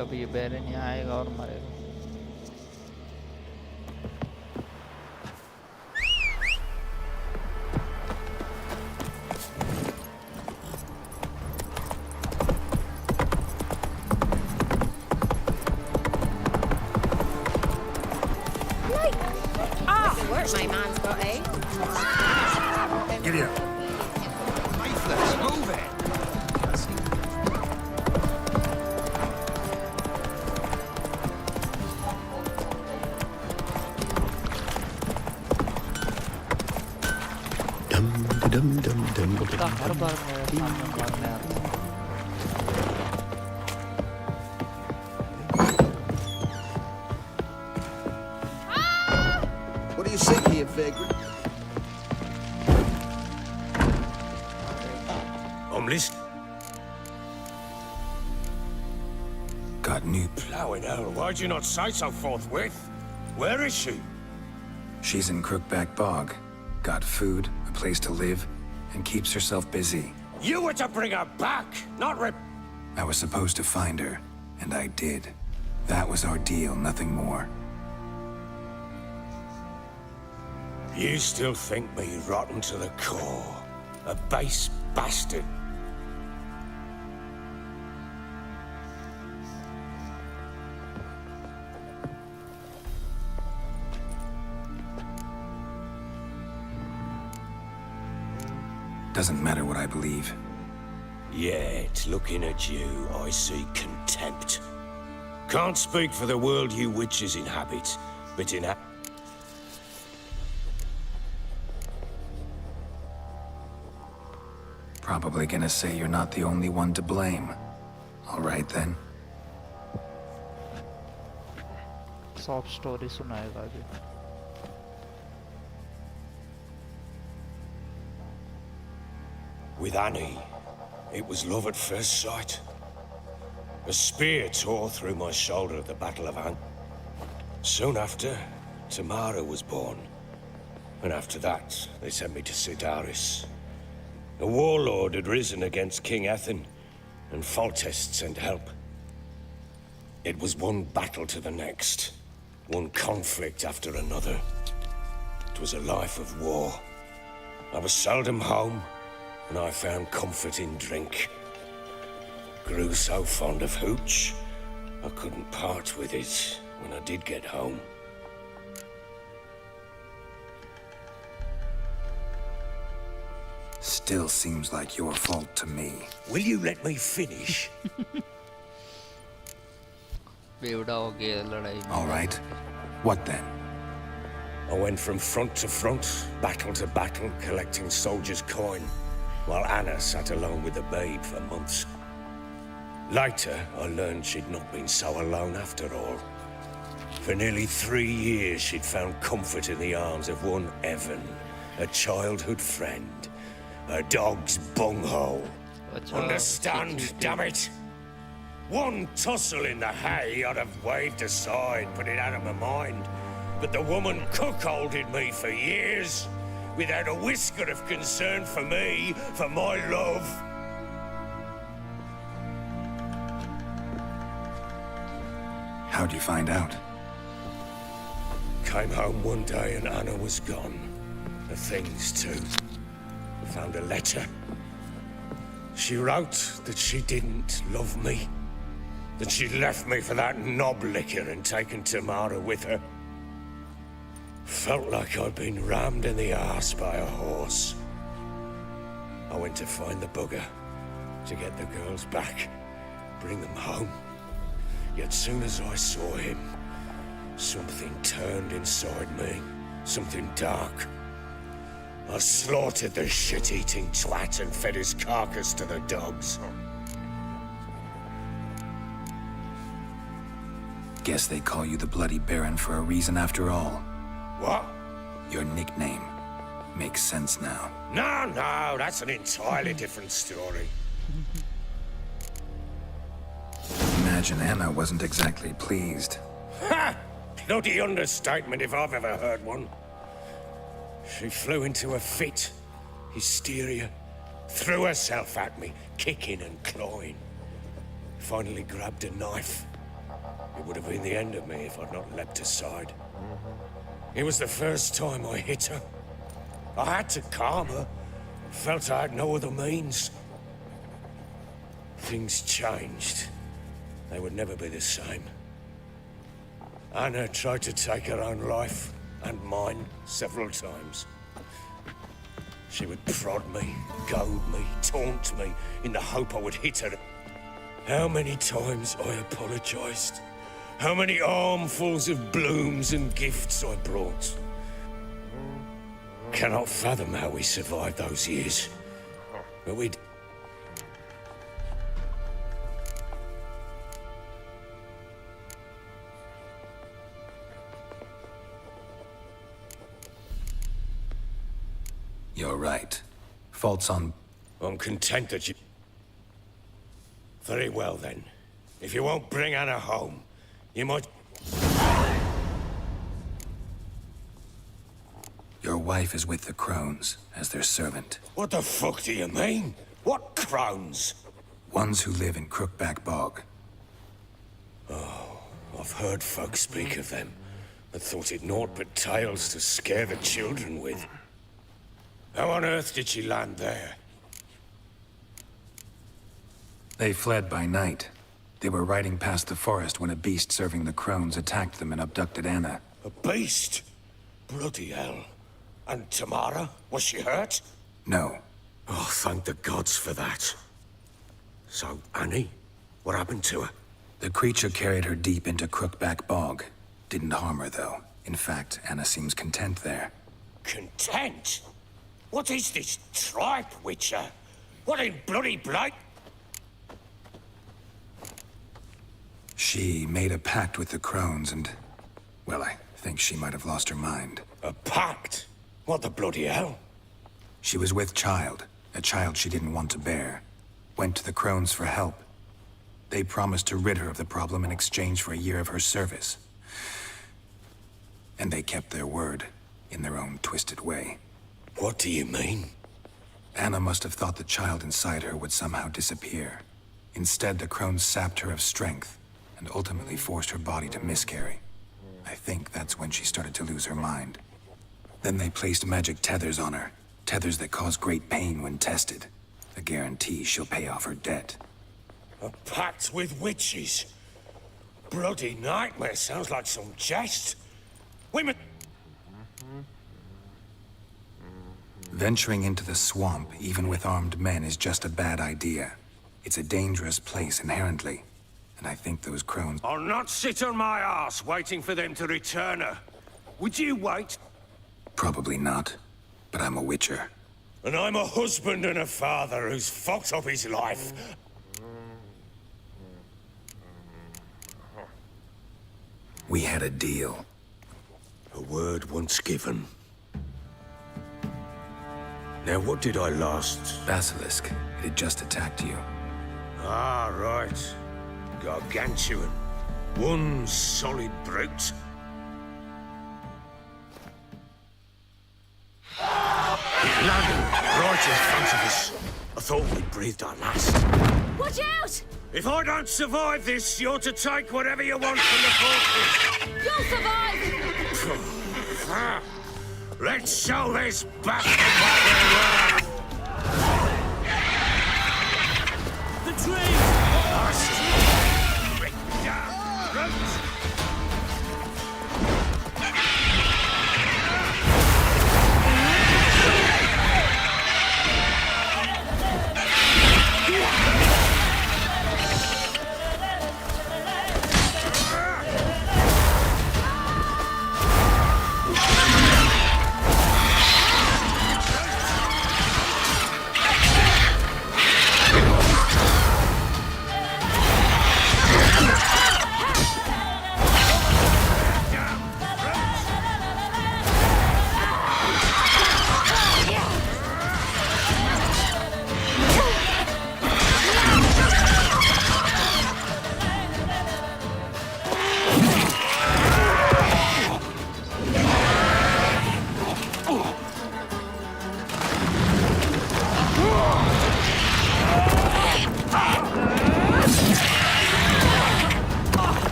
अब ये बैरन यहाँ आएगा और मरेगा। Work my man's got, eh? Get here. Let's move it. हर बार मेरे सामने मारने आता है। What do you seek here, vagrant? I'm listening. Got NOOB. Plowing hell, why'd you not say so forthwith? Where is she? She's in Crookback Bog. Got food, a place to live, and keeps herself busy. You were to bring her back, not rip. I was supposed to find her, and I did. That was our deal, nothing more. You still think me rotten to the core. A base bastard. Doesn't matter what I believe. Yet, looking at you, I see contempt. Can't speak for the world you witches inhabit, but Probably gonna say you're not the only one to blame. All right then. Soft story सुनाएगा अभी। With Annie, it was love at first sight. A spear tore through my shoulder at the Battle of An. Soon after, Tamara was born. And after that, they sent me to Sidaris. A warlord had risen against King Ethan, and Foltest sent help. It was one battle to the next, one conflict after another. It was a life of war. I was seldom home, and I found comfort in drink. Grew so fond of hooch, I couldn't part with it when I did get home. Still seems like your fault to me. Will you let me finish? All right. What then? I went from front to front, battle to battle, collecting soldiers' coin, while Anna sat alone with the babe for months. Later, I learned she'd not been so alone after all. For nearly 3 years, she'd found comfort in the arms of one Evan, a childhood friend, a dog's bunghole. Understand, damn it? One tussle in the hay, I'd have waved aside, put it out of my mind. But the woman cuckolded me for years, without a whisker of concern for me, for my love. How'd you find out? Came home one day and Anna was gone. The things too. Found a letter. She wrote that she didn't love me. That she'd left me for that knob licker and taken Tamara with her. Felt like I'd been rammed in the arse by a horse. I went to find the bugger, to get the girls back, bring them home. Yet soon as I saw him, something turned inside me, something dark. I slaughtered the shit-eating twat and fed his carcass to the dogs. Guess they call you the Bloody Baron for a reason after all. What? Your nickname. Makes sense now. No, that's an entirely different story. Imagine Anna wasn't exactly pleased. Ha! Bloody understatement if I've ever heard one. She flew into a fit, hysteria, threw herself at me, kicking and clawing. Finally grabbed a knife. It would have been the end of me if I'd not leapt aside. It was the first time I hit her. I had to calm her. Felt I had no other means. Things changed. They would never be the same. Anna tried to take her own life, and mine, several times. She would prod me, goad me, taunt me, in the hope I would hit her. How many times I apologized. How many armfuls of blooms and gifts I brought. Cannot fathom how we survived those years. But we'd... You're right. Fault's on... I'm content that you... Very well, then. If you won't bring Anna home, you might... Your wife is with the Crones, as their servant. What the fuck do you mean? What Crones? Ones who live in Crookback Bog. Oh, I've heard folk speak of them, but thought it naught but tales to scare the children with. How on earth did she land there? They fled by night. They were riding past the forest when a beast serving the Crones attacked them and abducted Anna. A beast? Bloody hell. And Tamara? Was she hurt? No. Oh, thank the gods for that. So, Annie? What happened to her? The creature carried her deep into Crookback Bog. Didn't harm her, though. In fact, Anna seems content there. Content? What is this tripe, Witcher? What in bloody blight? She made a pact with the Crones and... well, I think she might have lost her mind. A pact? What the bloody hell? She was with child, a child she didn't want to bear. Went to the Crones for help. They promised to rid her of the problem in exchange for a year of her service. And they kept their word, in their own twisted way. What do you mean? Anna must have thought the child inside her would somehow disappear. Instead, the Crones sapped her of strength, and ultimately forced her body to miscarry. I think that's when she started to lose her mind. Then they placed magic tethers on her, tethers that cause great pain when tested. A guarantee she'll pay off her debt. A pact with witches? Bloody nightmare, sounds like some jest. Women... Venturing into the swamp, even with armed men, is just a bad idea. It's a dangerous place inherently. And I think those Crones... I'll not sit on my ass waiting for them to return her. Would you wait? Probably not. But I'm a witcher. And I'm a husband and a father who's fucked up his life. We had a deal. A word once given. Now, what did I last... Basilisk. It had just attacked you. Ah, right. Gargantuan. One solid brute. Landing right in front of us. I thought we'd breathed our last. Watch out! If I don't survive this, you're to take whatever you want from the fortress. You'll survive! Let's show this bastard what we're worth. The train! Bring down, brute.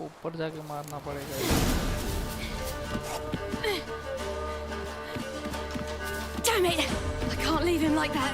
ऊपर जाके मारना पड़ेगा। Damn it! I can't leave him like that.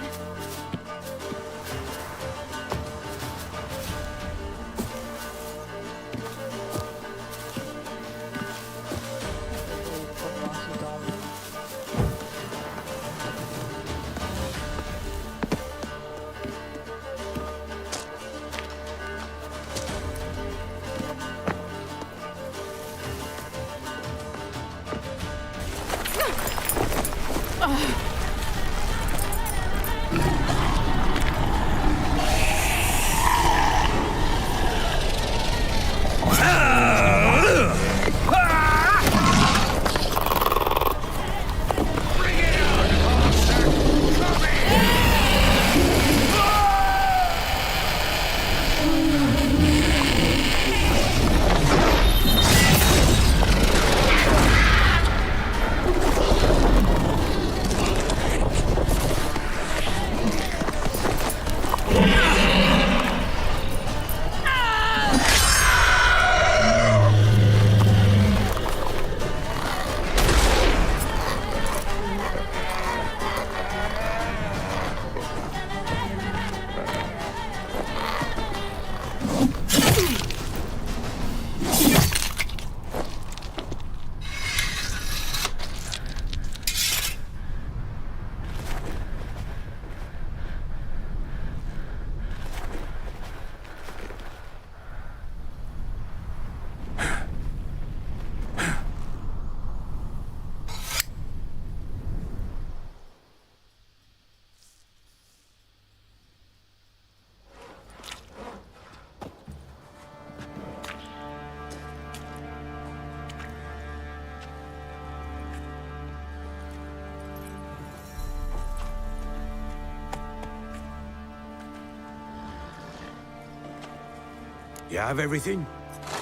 You have everything?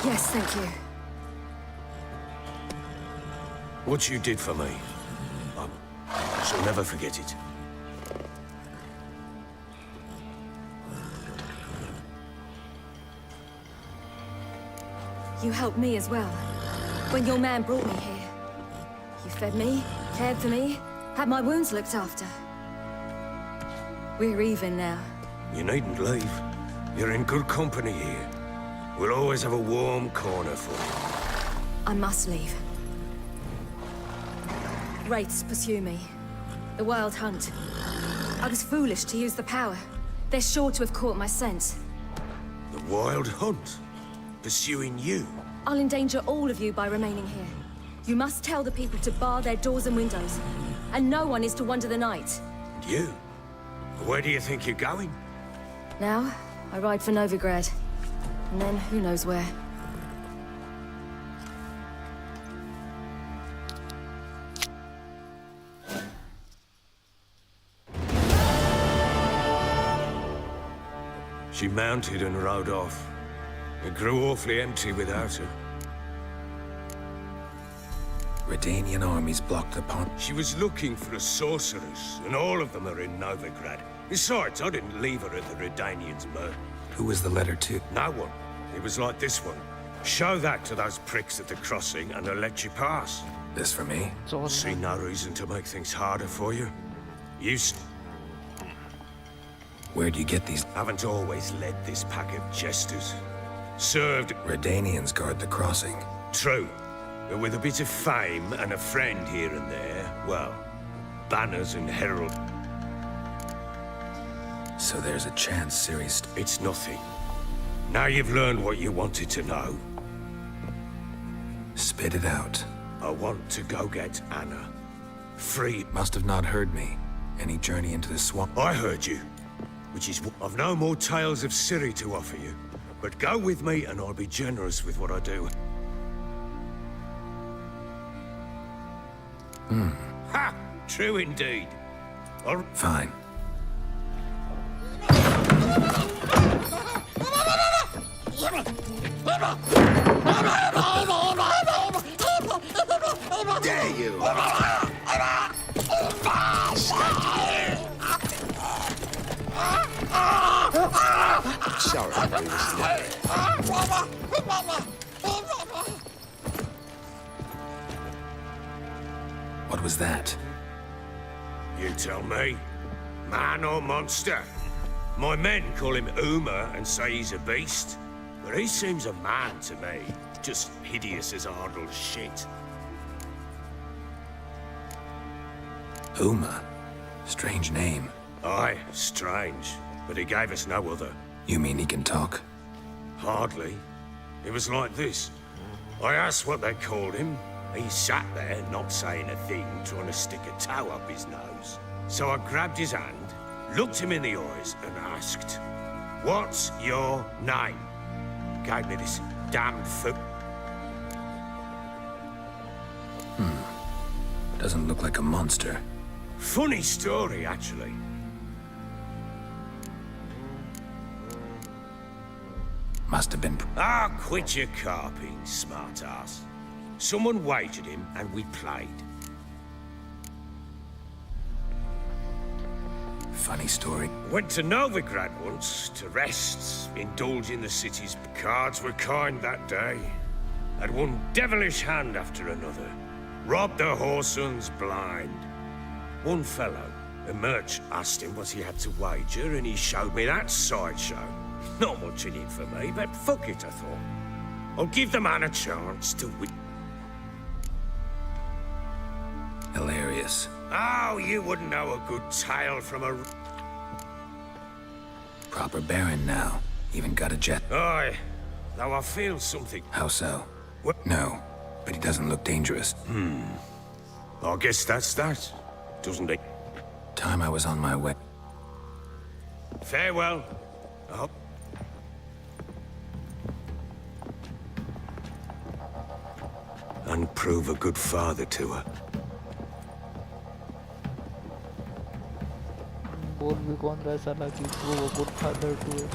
Yes, thank you. What you did for me, I shall never forget it. You helped me as well. When your man brought me here. You fed me, cared for me, had my wounds looked after. We're even now. You needn't leave. You're in good company here. We'll always have a warm corner for you. I must leave. Wraiths pursue me. The wild hunt. I was foolish to use the power. They're sure to have caught my scent. The wild hunt? Pursuing you? I'll endanger all of you by remaining here. You must tell the people to bar their doors and windows. And no one is to wander the night. And you? Where do you think you're going? Now, I ride for Novigrad. And then who knows where. She mounted and rode off. It grew awfully empty without her. Redanian armies blocked the pond. She was looking for a sorceress, and all of them are in Novigrad. Besides, I didn't leave her at the Redanians' mercy. Who was the letter to? No one. It was like this one. Show that to those pricks at the crossing, and they'll let you pass. This for me? See no reason to make things harder for you. You Where'd you get these? Haven't always led this pack of jesters. Served... Redanians guard the crossing. True. But with a bit of fame and a friend here and there, well, banners and herald. So there's a chance Ciri's... It's nothing. Now you've learned what you wanted to know. Spit it out. I want to go get Anna. Free. Must have not heard me. Any journey into the swamp? I heard you. Which is... I've no more tales of Ciri to offer you. But go with me and I'll be generous with what I do. Ha! True indeed. Fine. Dare you! Sorry, I was late. What was that? You tell me. Man or monster? My men call him Uma and say he's a beast. But he seems a man to me. Just hideous as Ardle's shit. Uma? Strange name. Aye, strange. But he gave us no other. You mean he can talk? Hardly. It was like this. I asked what they called him. He sat there, not saying a thing, trying to stick a toe up his nose. So I grabbed his hand, looked him in the eyes, and asked, "What's your name?" Gave me this damned foot. Doesn't look like a monster. Funny story, actually. Must have been... Ah, quit your carping, smartass. Someone wagered him, and we played. Funny story. Went to Novigrad once, to rest, indulge in the city's... Cards were kind that day. Had one devilish hand after another. Robbed the whoresun's blind. One fellow, a merch, asked him what he had to wager, and he showed me that sideshow. Not much in it for me, but fuck it, I thought. I'll give the man a chance to win. Hilarious. Oh, you wouldn't know a good tale from a... Proper baron now. Even got a jet. Aye, though I feel something. How so? What? No, but he doesn't look dangerous. I guess that's that, doesn't it? Time I was on my way. Farewell. Oh. And prove a good father to her. बोल भी कौन रहा है साला कि वो good father to है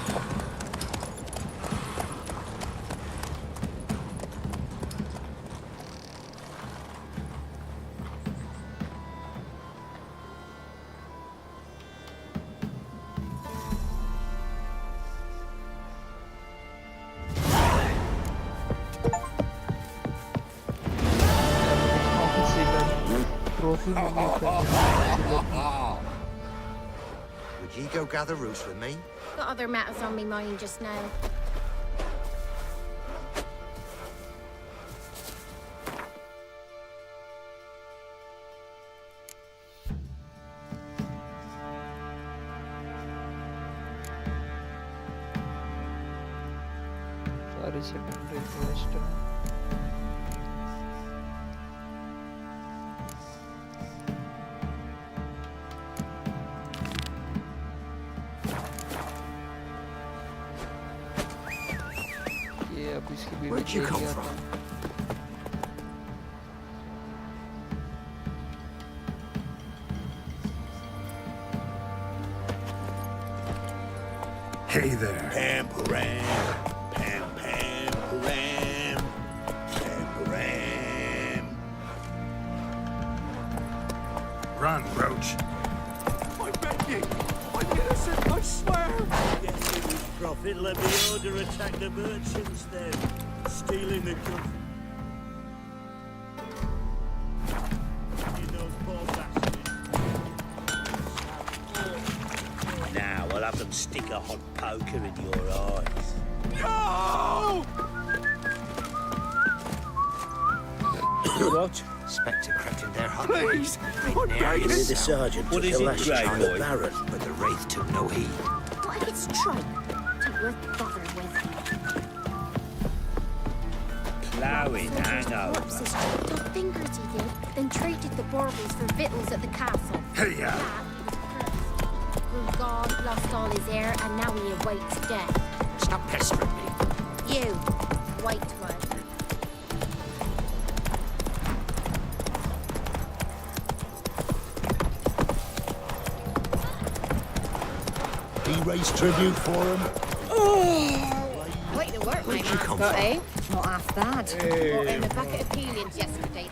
Would you go gather roots with me? Got other matters on me mind just now. सारी secondary quest Where'd you come from? Hey there. Pam, param, pam, pam, param, pam, param. Run, Roach. I beg you! I'm innocent, I swear! Yes, it was Prophet. Let me order attack the merchants then. Stealing the goods. Now I'll have them stick a hot poker in your eyes. No! What? Spectre crept in there hot. Please! I'm Near begging. the sergeant What took is the it, last Grey China Boy? Baron. But the Wraith took no heed. What if it's tripe? Ain't worth bothering with. Ploughing hangover. Corpses chopped off fingers he did, then traded the baubles for victuals at the castle. Hey, That grew gone, lost all his hair, and now he awaits death. Stop pestering me. You, white one. He raised tribute for him. Quite the work my Where'd you man's come got, from? eh? Not half bad. Hey. Brought in a bucket of peelings yesterday.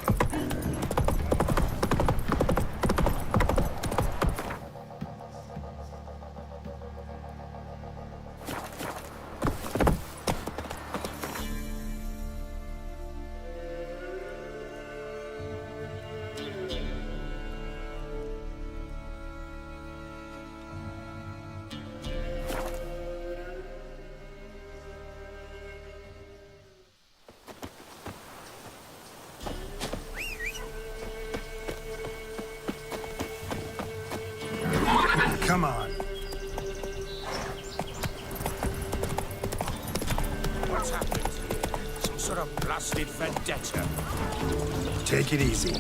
Come on. What's happened here? Some sort of blasted vendetta. Take it easy.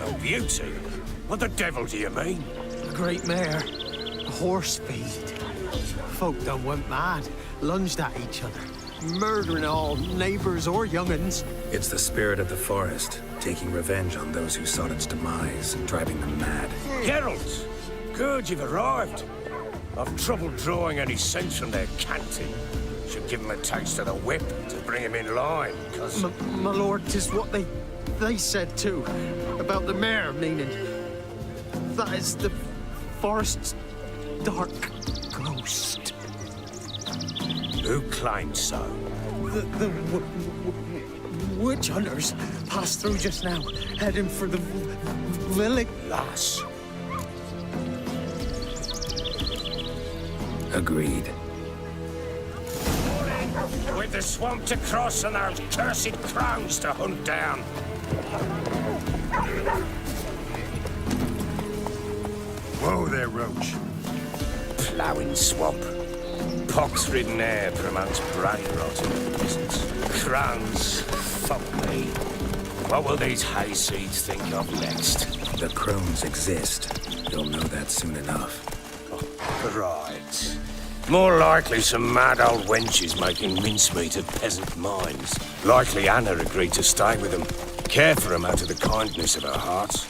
Oh, beauty. What the devil do you mean? A great mare. A horse feed. Folk done went mad. Lunged at each other. Murdering all neighbours or young'uns. It's the spirit of the forest, taking revenge on those who sought its demise, driving them mad. Geralt! Good, you've arrived. I've trouble drawing any sense from their canting. Should give him a taste of the whip to bring him in line, because... My lord, 'tis what they said too. About the mare, meaning... That is the forest's dark ghost. Who claims so? The witch hunters passed through just now, heading for the village. Lass. Agreed. With the swamp to cross and those cursed crows to hunt down. Whoa there, Roach. Ploughing swamp. Pox-ridden air promotes brain rot in the business. Crowns, fuck me. What will these hayseeds think of next? The crones exist. You'll know that soon enough. Right. More likely some mad old wenches making mincemeat at peasant mines. Likely Anna agreed to stay with them. Care for them out of the kindness of her heart.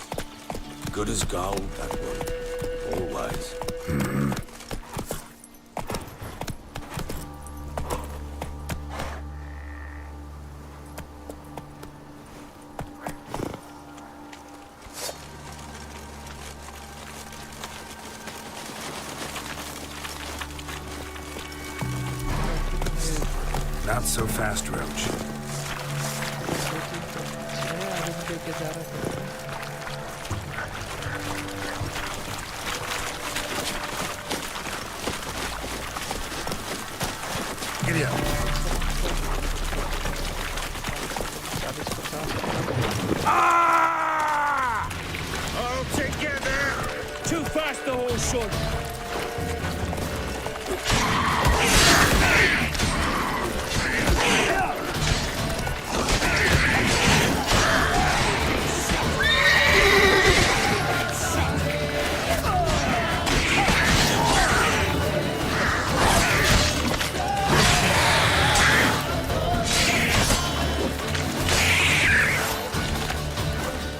Good as gold, that one. Always. Not so fast, Roach. Giddy up. Ah! All together! Too fast the whole short.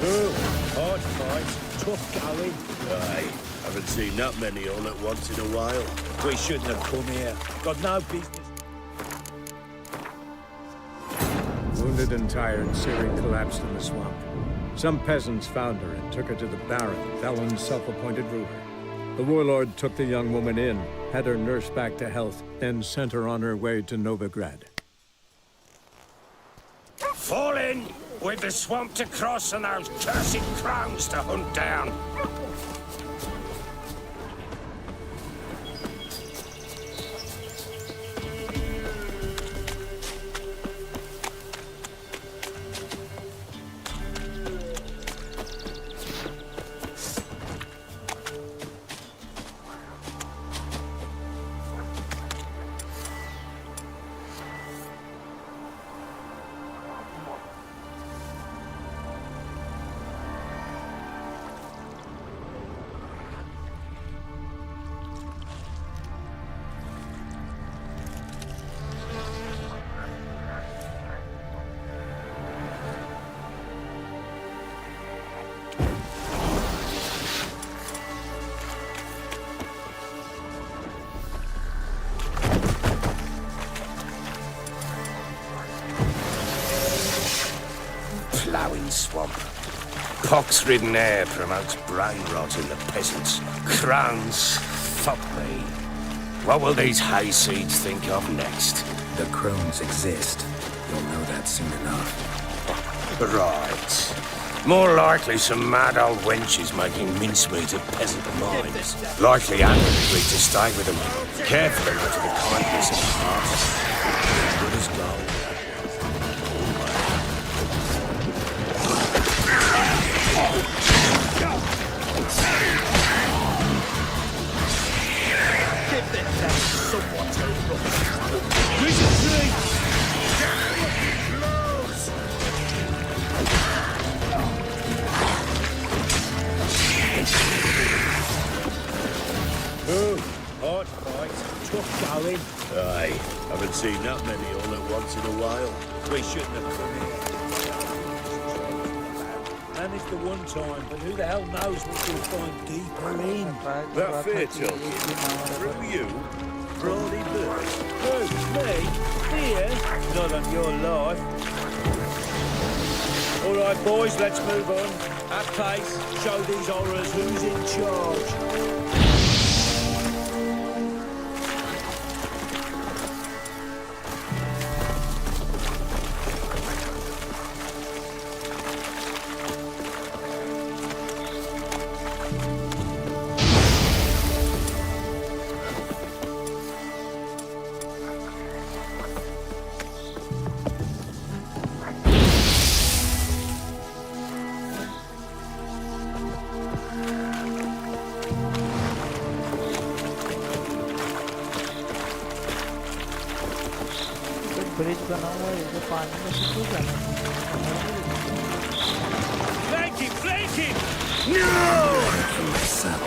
Hard fight, tough going. Aye, Haven't seen that many all at once in a while. We shouldn't have come here. Got no business. Wounded and tired, Ciri collapsed in the swamp. Some peasants found her and took her to the Baron, Valen's self-appointed ruler. The warlord took the young woman in, had her nursed back to health, then sent her on her way to Novigrad. Fall in! We've the swamp to cross and those cursed crowns to hunt down. Ploughing swamp. Pox-ridden air promotes brain rot in the peasants. Crowns, fuck me. What will these hayseeds think of next? The crones exist. You'll know that soon enough. Right. More likely some mad old wenches making mincemeat of peasant minds. Likely Anna agreed to stay with them. Carefully not to the kindness of heart. Good as gold. Hard fight, tough going. Aye, haven't seen that many all at once in a while. We shouldn't have come here. And it's the one time, but who the hell knows what we'll find deeper in? That fear talking through you, Brawley Bird. Who? Me? Fear? Not on your life. All right, boys, let's move on. At pace, show these horrors who's in charge. Bridge बना हुआ है जो पानी में से क्यों जाना Flank him! Flank him! No! Myself.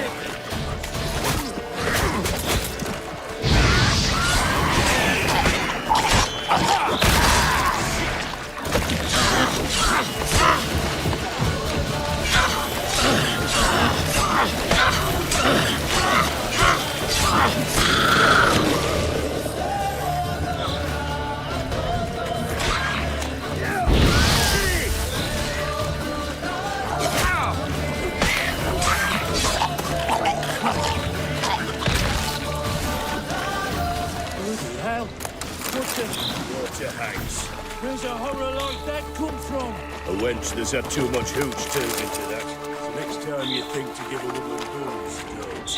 Where's a horror like that come from? A wench that's had too much hooch turned into that. So next time you think to give a woman booze, don't.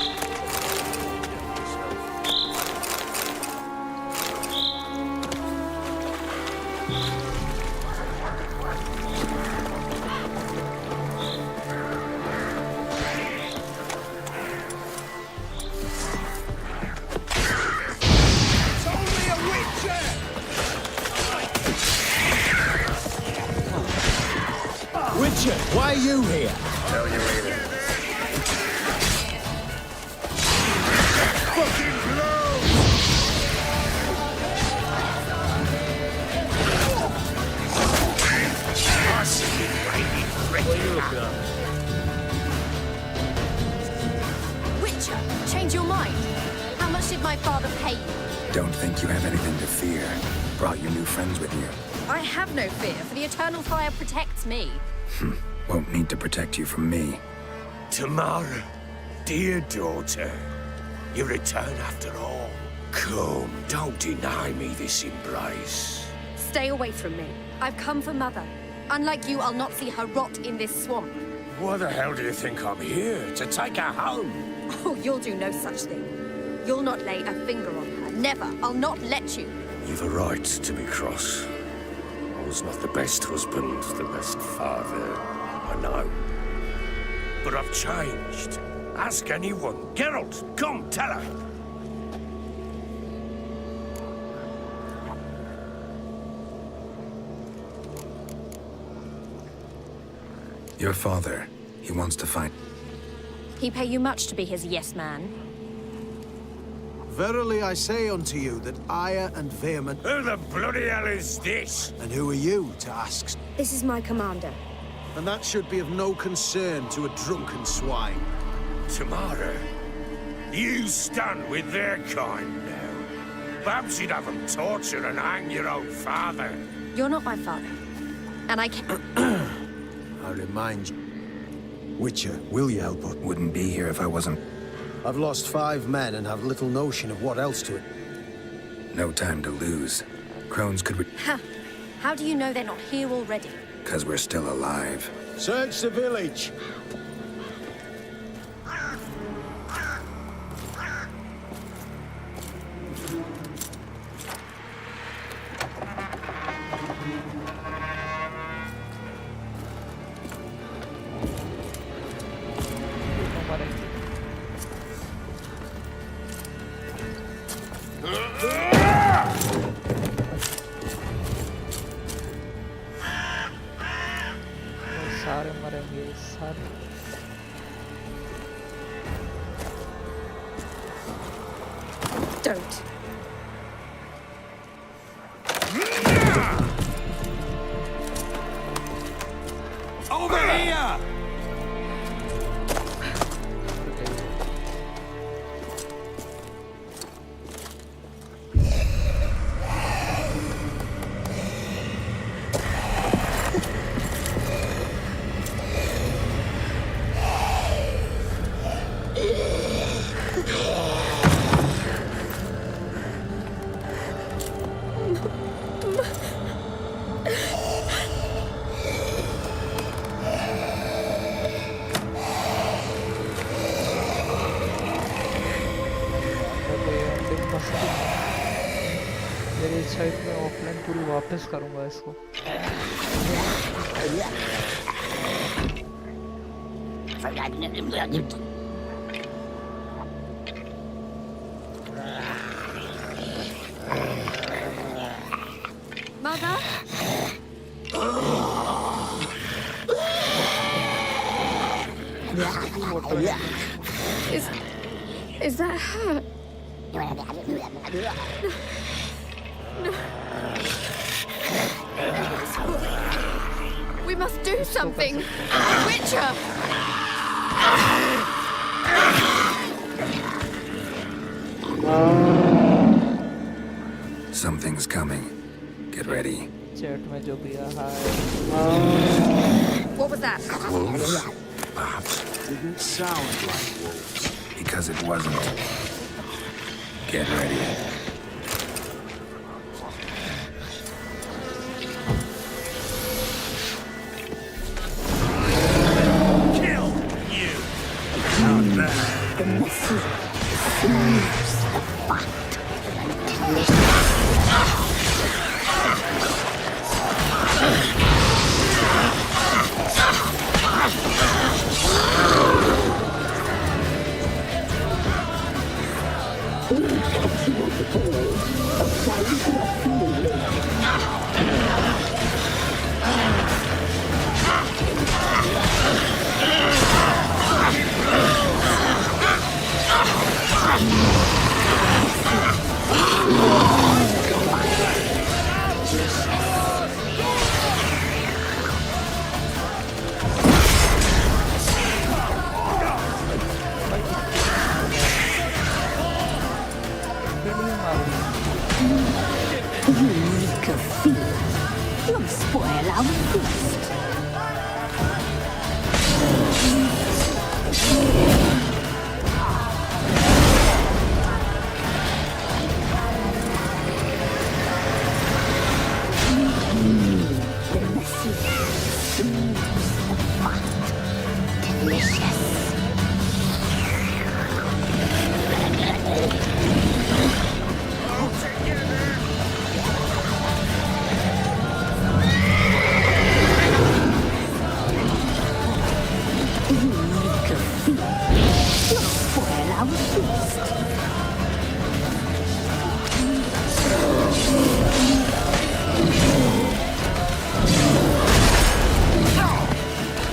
Why are you here? Tell you later. Fucking blow! What are you looking at? my father pay you? Don't think you have anything to fear. Brought your new friends with you. I have no fear, for the eternal fire protects me. Won't need to protect you from me. Tamara, dear daughter, you return after all. Come, don't deny me this embrace. Stay away from me. I've come for Mother. Unlike you, I'll not see her rot in this swamp. Why the hell do you think I'm here? To take her home? Oh, you'll do no such thing. You'll not lay a finger on her. Never. I'll not let you. You've a right to be cross. I was not the best husband, the best father, I know. But I've changed. Ask anyone. Geralt, come, tell her. Your father, he wants to find... He pay you much to be his yes man. Verily I say unto you that ire and vehement... Who the bloody hell is this? And who are you to ask? This is my commander. And that should be of no concern to a drunken swine. Tamara, you stand with their kind now. Perhaps you'd have them torture and hang your own father. You're not my father. And I can't... I remind you. Witcher, will you help us? Wouldn't be here if I wasn't... I've lost 5 men and have little notion of what else to it. No time to lose. Crones could... How do you know they're not here already? 'Cause we're still alive. Search the village. सारे मरेंगे सारे Don't. Over here! मेरी इच्छा है कि मैं offline पूरी वापस करूंगा इसको Mother? Is that her? We must do something. Witcher! Something's coming. Get ready. Chat में जो भी आया What was that? Wolves? Perhaps. Didn't sound like wolves. Because it wasn't. Get ready. Kill you! Out there! The messy seems the fight. Ah!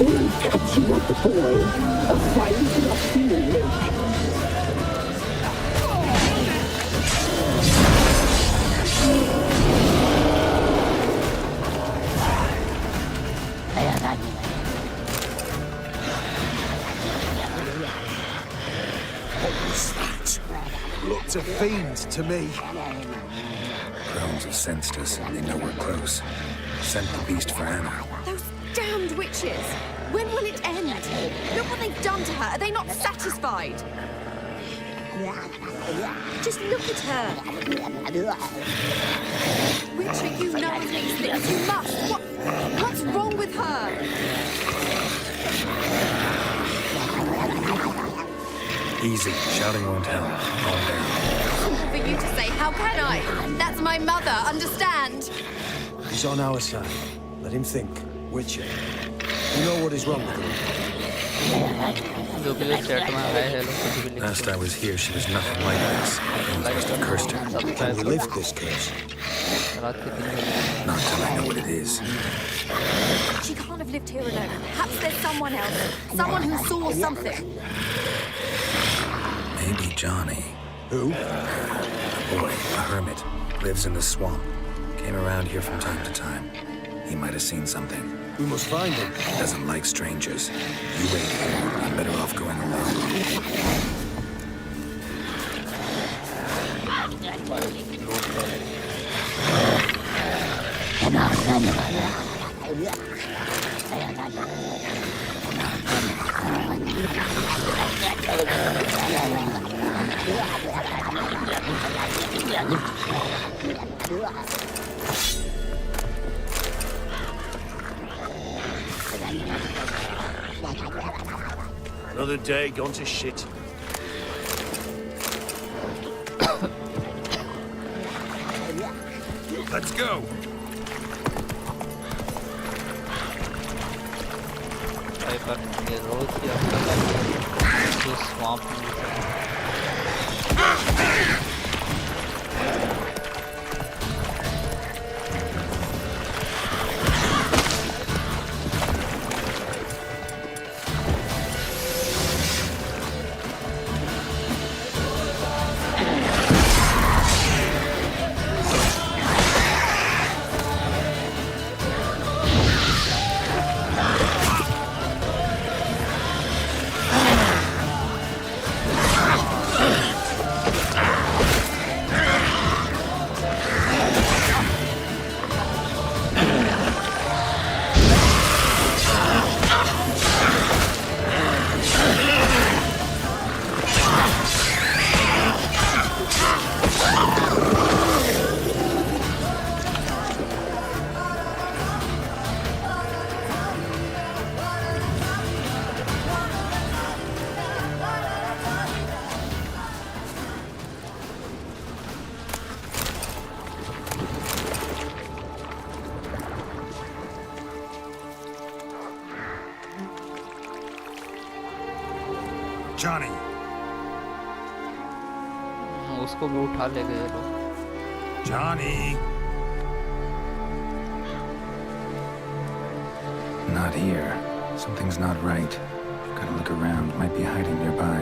We'll catch you up, boy. I'll find your feeling. Looked a fiend to me. Crones have sensed us. They know we're close. Sent the beast for Anna. Those damned witches! When will it end? Look what they've done to her. Are they not satisfied? Just look at her. Witcher, you know of these things. You must. What's wrong with her? Easy. Shouting won't help. Calm down. For you to say, how can I? That's my mother, understand? He's on our side. Let him think. Witcher. You know what is wrong with him? Last I was here, she was nothing like this. Things must have cursed her. Can we lift this curse? Not till I know what it is. She can't have lived here alone. Perhaps there's someone else. Someone who saw something. Maybe Johnny. Who? A boy, a hermit. Lives in the swamp. Came around here from time to time. He might have seen something. We must find him. Doesn't like strangers. You wait here. I'm better off going alone. Another day gone to shit. Let's go. Johnny. उसको भी उठा ले गए लोग. Johnny. Not here. Something's not right. Gotta look around. Might be hiding nearby.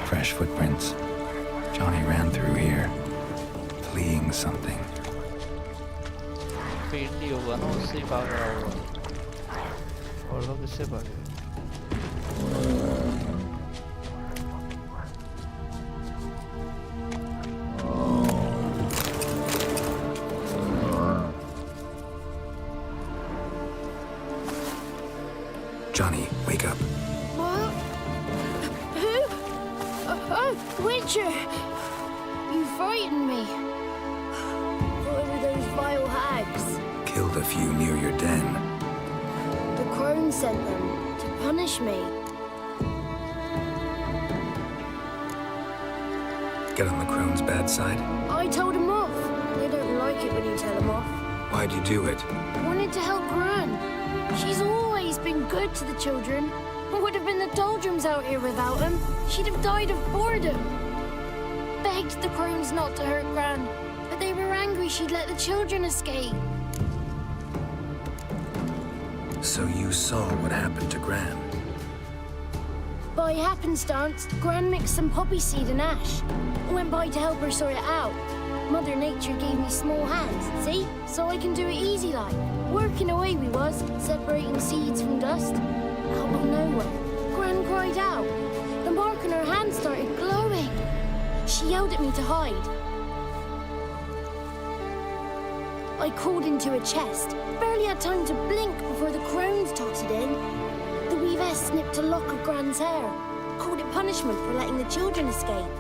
Fresh footprints. Johnny ran through here, fleeing something. पेंडी होगा ना उससे भाग रहा होगा और लोग इससे भागे. Johnny, wake up. What? Who? Oh, Witcher! You frightened me. What were those vile hags? Killed a few near your den. The crone sent them to punish me. Get on the crone's bad side? I told them off. They don't like it when you tell them off. Why'd you do it? Wanted to help Gran. She's always been good to the children. It would have been the doldrums out here without him. She'd have died of boredom. Begged the crones not to hurt Gran, but they were angry she'd let the children escape. So you saw what happened to Gran? By happenstance, Gran mixed some poppy seed and ash. I went by to help her sort it out. Mother Nature gave me small hands, see? So I can do it easy like. Working away we was, separating seeds from dust. Out of nowhere, Gran cried out. The mark on her hand started glowing. She yelled at me to hide. I crawled into a chest. Barely had time to blink before the crones totted in. The weavess snipped a lock of Gran's hair. Called it punishment for letting the children escape.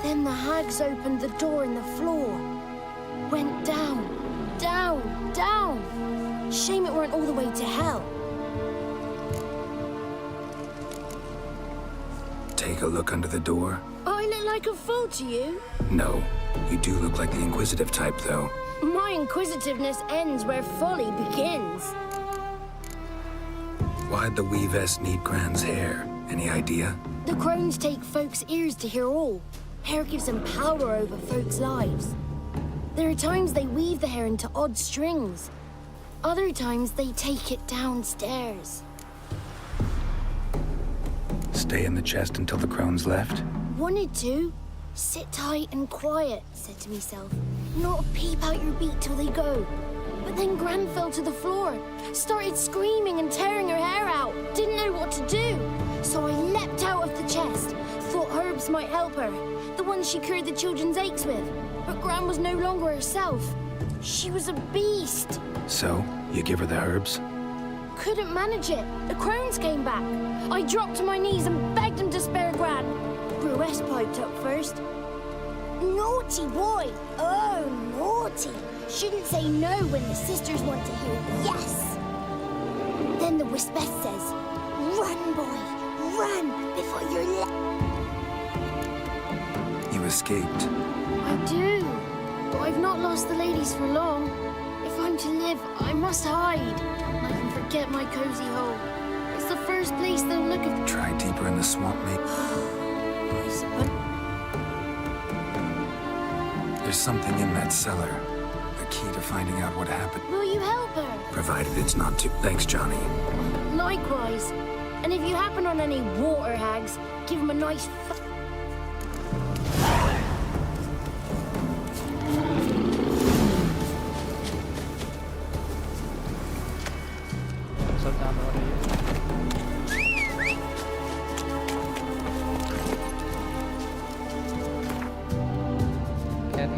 Then the hags opened the door in the floor. Went down, down, down. Shame it weren't all the way to hell. Take a look under the door. I look like a fool to you? No, you do look like the inquisitive type, though. My inquisitiveness ends where folly begins. Why'd the weavess need Gran's hair? Any idea? The crones take folks' ears to hear all. Hair gives them power over folks' lives. There are times they weave the hair into odd strings. Other times they take it downstairs. Stay in the chest until the crones left? Wanted to. Sit tight and quiet, said to myself. Not peep out your beat till they go. But then Gran fell to the floor, started screaming and tearing her hair out. Didn't know what to do. So I leapt out of the chest. Thought herbs might help her, the ones she cured the children's aches with. But Gran was no longer herself. She was a beast. So, you give her the herbs? Couldn't manage it. The crones came back. I dropped to my knees and begged them to spare Gran. Brewess piped up first. Naughty boy. Oh, naughty. Shouldn't say no when the sisters want to hear yes. Then the Wispess says, run, boy, run before you're You escaped. I do, but I've not lost the ladies for long. If I'm to live, I must hide. I can forget my cozy hole. It's the first place they'll look at. Try deeper in the swamp, mate. I suppose. There's something in that cellar. The key to finding out what happened. Will you help her? Provided it's not too... Thanks, Johnny. Likewise. And if you happen on any water hags, give them a nice...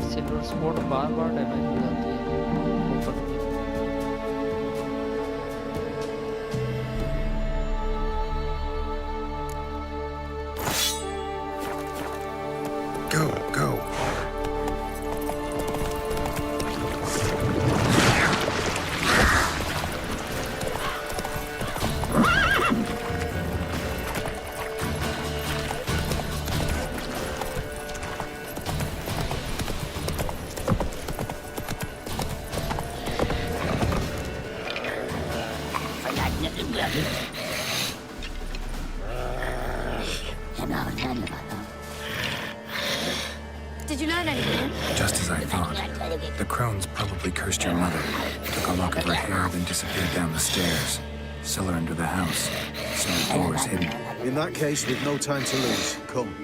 silver spot bar bar damage हो जाती है ऊपर में। Go, go. Did you learn anything? Just as I thought. The crones probably cursed your mother, took a lock of her hair, then disappeared down the stairs. Cellar under the house, so the door's hidden. In that case, we've no time to lose. Come.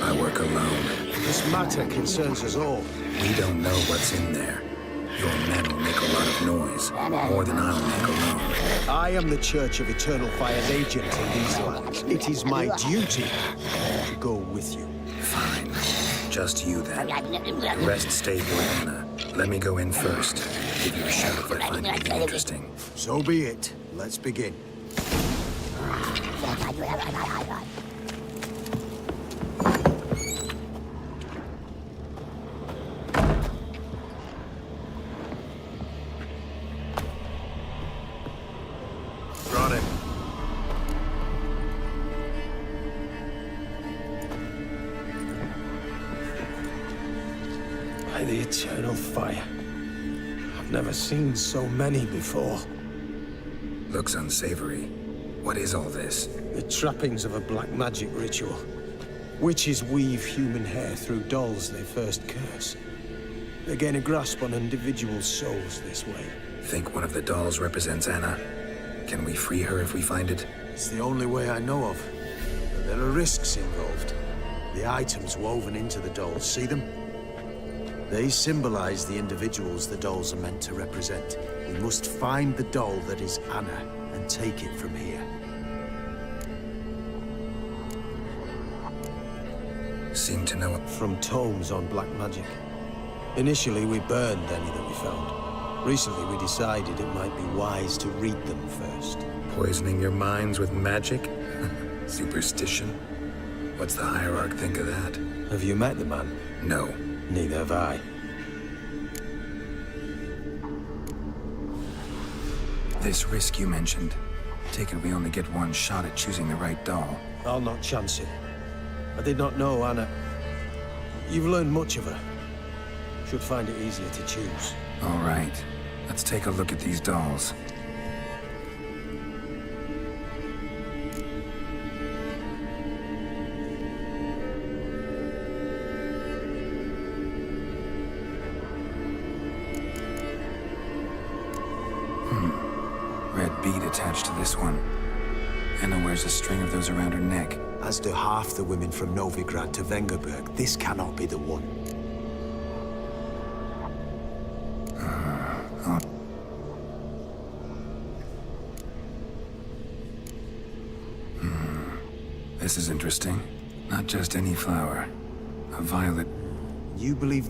I work alone. This matter concerns us all. We don't know what's in there. Your men will make a lot of noise, more than I'll make alone. I am the Church of Eternal Fire's agent in these lands. It is my duty to go with you. Fine. Just you then. The rest stay here with Anna. Let me go in first. Give you a shout if I find anything interesting. So be it. Let's begin. By the eternal fire, Never seen so many before. Looks unsavory. What is all this? The trappings of a black magic ritual. Witches weave human hair through dolls they first curse. They gain a grasp on individual souls this way. Think one of the dolls represents Anna? Can we free her if we find it? It's the only way I know of. But there are risks involved. The items woven into the dolls, see them? They symbolize the individuals the dolls are meant to represent. We must find the doll that is Anna and take it from here. Seem to know it. From tomes on black magic. Initially, we burned any that we found. Recently, we decided it might be wise to read them first. Poisoning your minds with magic? Superstition? What's the hierarch think of that? Have you met the man? No. Neither have I. This risk you mentioned. Take it we only get one shot at choosing the right doll. I'll not chance it. I did not know Anna. You've learned much of her. Should find it easier to choose. All right. Let's take a look at these dolls. Red bead attached to this one. Anna wears a string of those around her neck. As do half the women from Novigrad to Vengerberg. This cannot be the one. This is interesting. Not just any flower. A violet. You believe...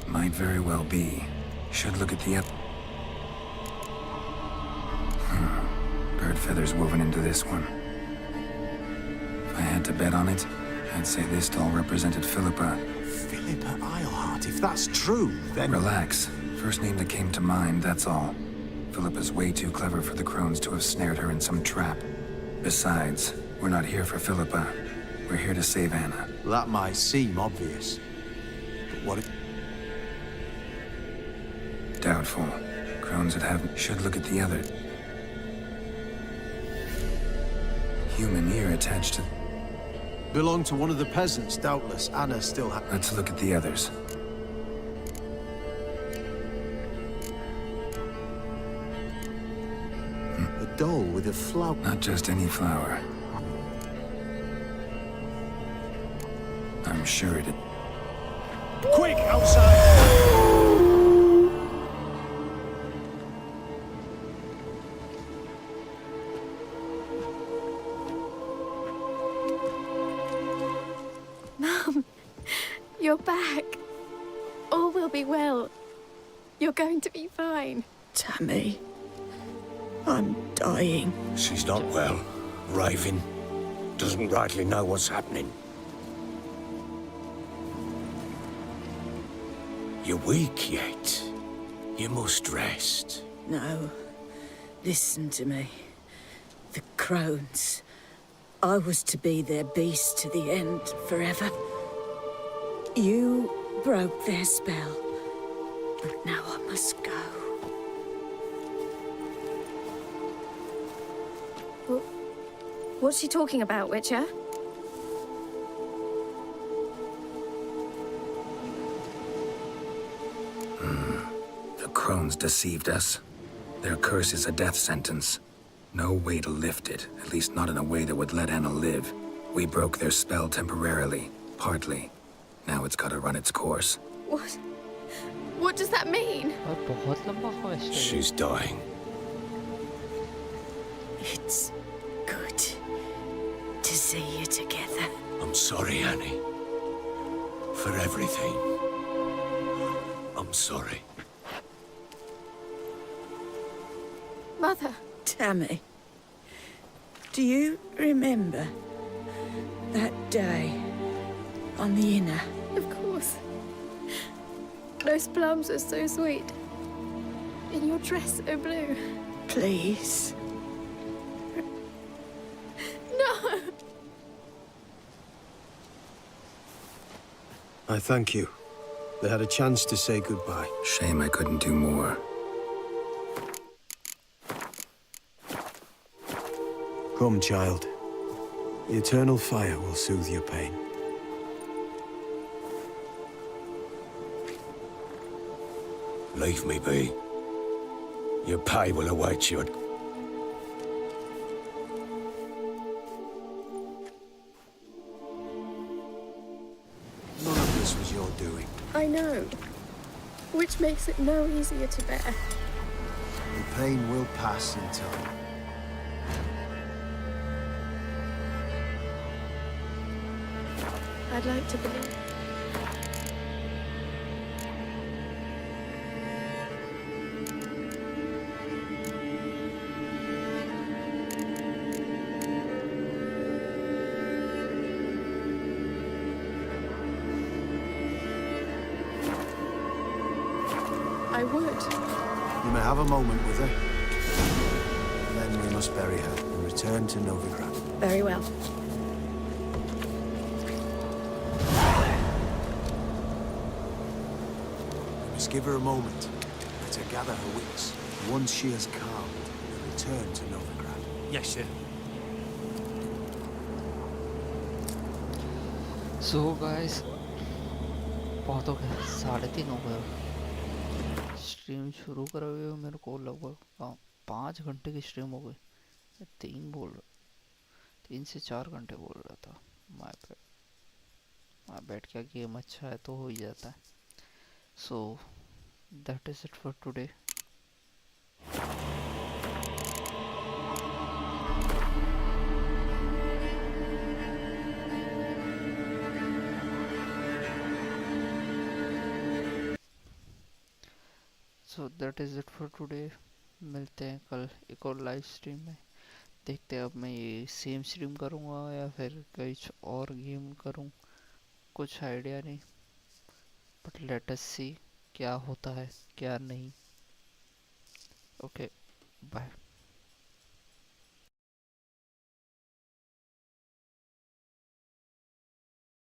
Might very well be. Should look at the bird feathers woven into this one. If I had to bet on it, I'd say this doll represented Philippa. Philippa Eilhart, if that's true, then... Relax. First name that came to mind, that's all. Philippa's way too clever for the crones to have snared her in some trap. Besides, we're not here for Philippa. We're here to save Anna. That might seem obvious. But what if... Doubtful. Crones that have... Should look at the other. Human ear attached to... Belonged to one of the peasants, doubtless. Anna still has... Let's look at the others. A doll with a flower... Not just any flower. I'm sure it... Quick, outside! Mum, you're back. All will be well. You're going to be fine. Tammy, I'm dying. She's not well. Raving. Doesn't rightly know what's happening. You're weak yet. You must rest. No. Listen to me. The crones. I was to be their beast to the end, forever. You broke their spell. But now I must go. What's she talking about, Witcher? The crones deceived us. Their curse is a death sentence. No way to lift it, at least not in a way that would let Anna live. We broke their spell temporarily, partly. Now it's gotta run its course. What? What does that mean? She's dying. It's good to see you together. I'm sorry, Annie. For everything. I'm sorry. Mother. Tammy, do you remember that day on the Inner? Of course. Those plums are so sweet. And your dress so blue. Please. No! I thank you. They had a chance to say goodbye. Shame I couldn't do more. Come, child. The eternal fire will soothe your pain. Leave me be. Your pay will await you at... None of this was your doing. I know. Which makes it no easier to bear. The pain will pass in time. I'd like to believe. I would. You may have a moment with her. Then we must bury her and return to Novigrad. Very well. We must give her a moment. Let her gather her wits. Once she has calmed, we'll return to Novigrad. Yes, sir. So guys, बहुत हो गया, 3:30 हो गया। Stream शुरू करे हुए मेरे को लगभग 5 घंटे की स्ट्रीम हो गई। 3 से 4 घंटे बोल रहा था। माय बैड क्या गेम अच्छा है तो हो ही जाता है। So that is it for today. So that is it for today. मिलते हैं कल एक और लाइव स्ट्रीम में। देखते हैं अब मैं ये सेम स्ट्रीम करूँगा या फिर कुछ और गेम करूँ, कुछ आइडिया नहीं। बट लेट अस सी क्या होता है क्या नहीं। Okay bye.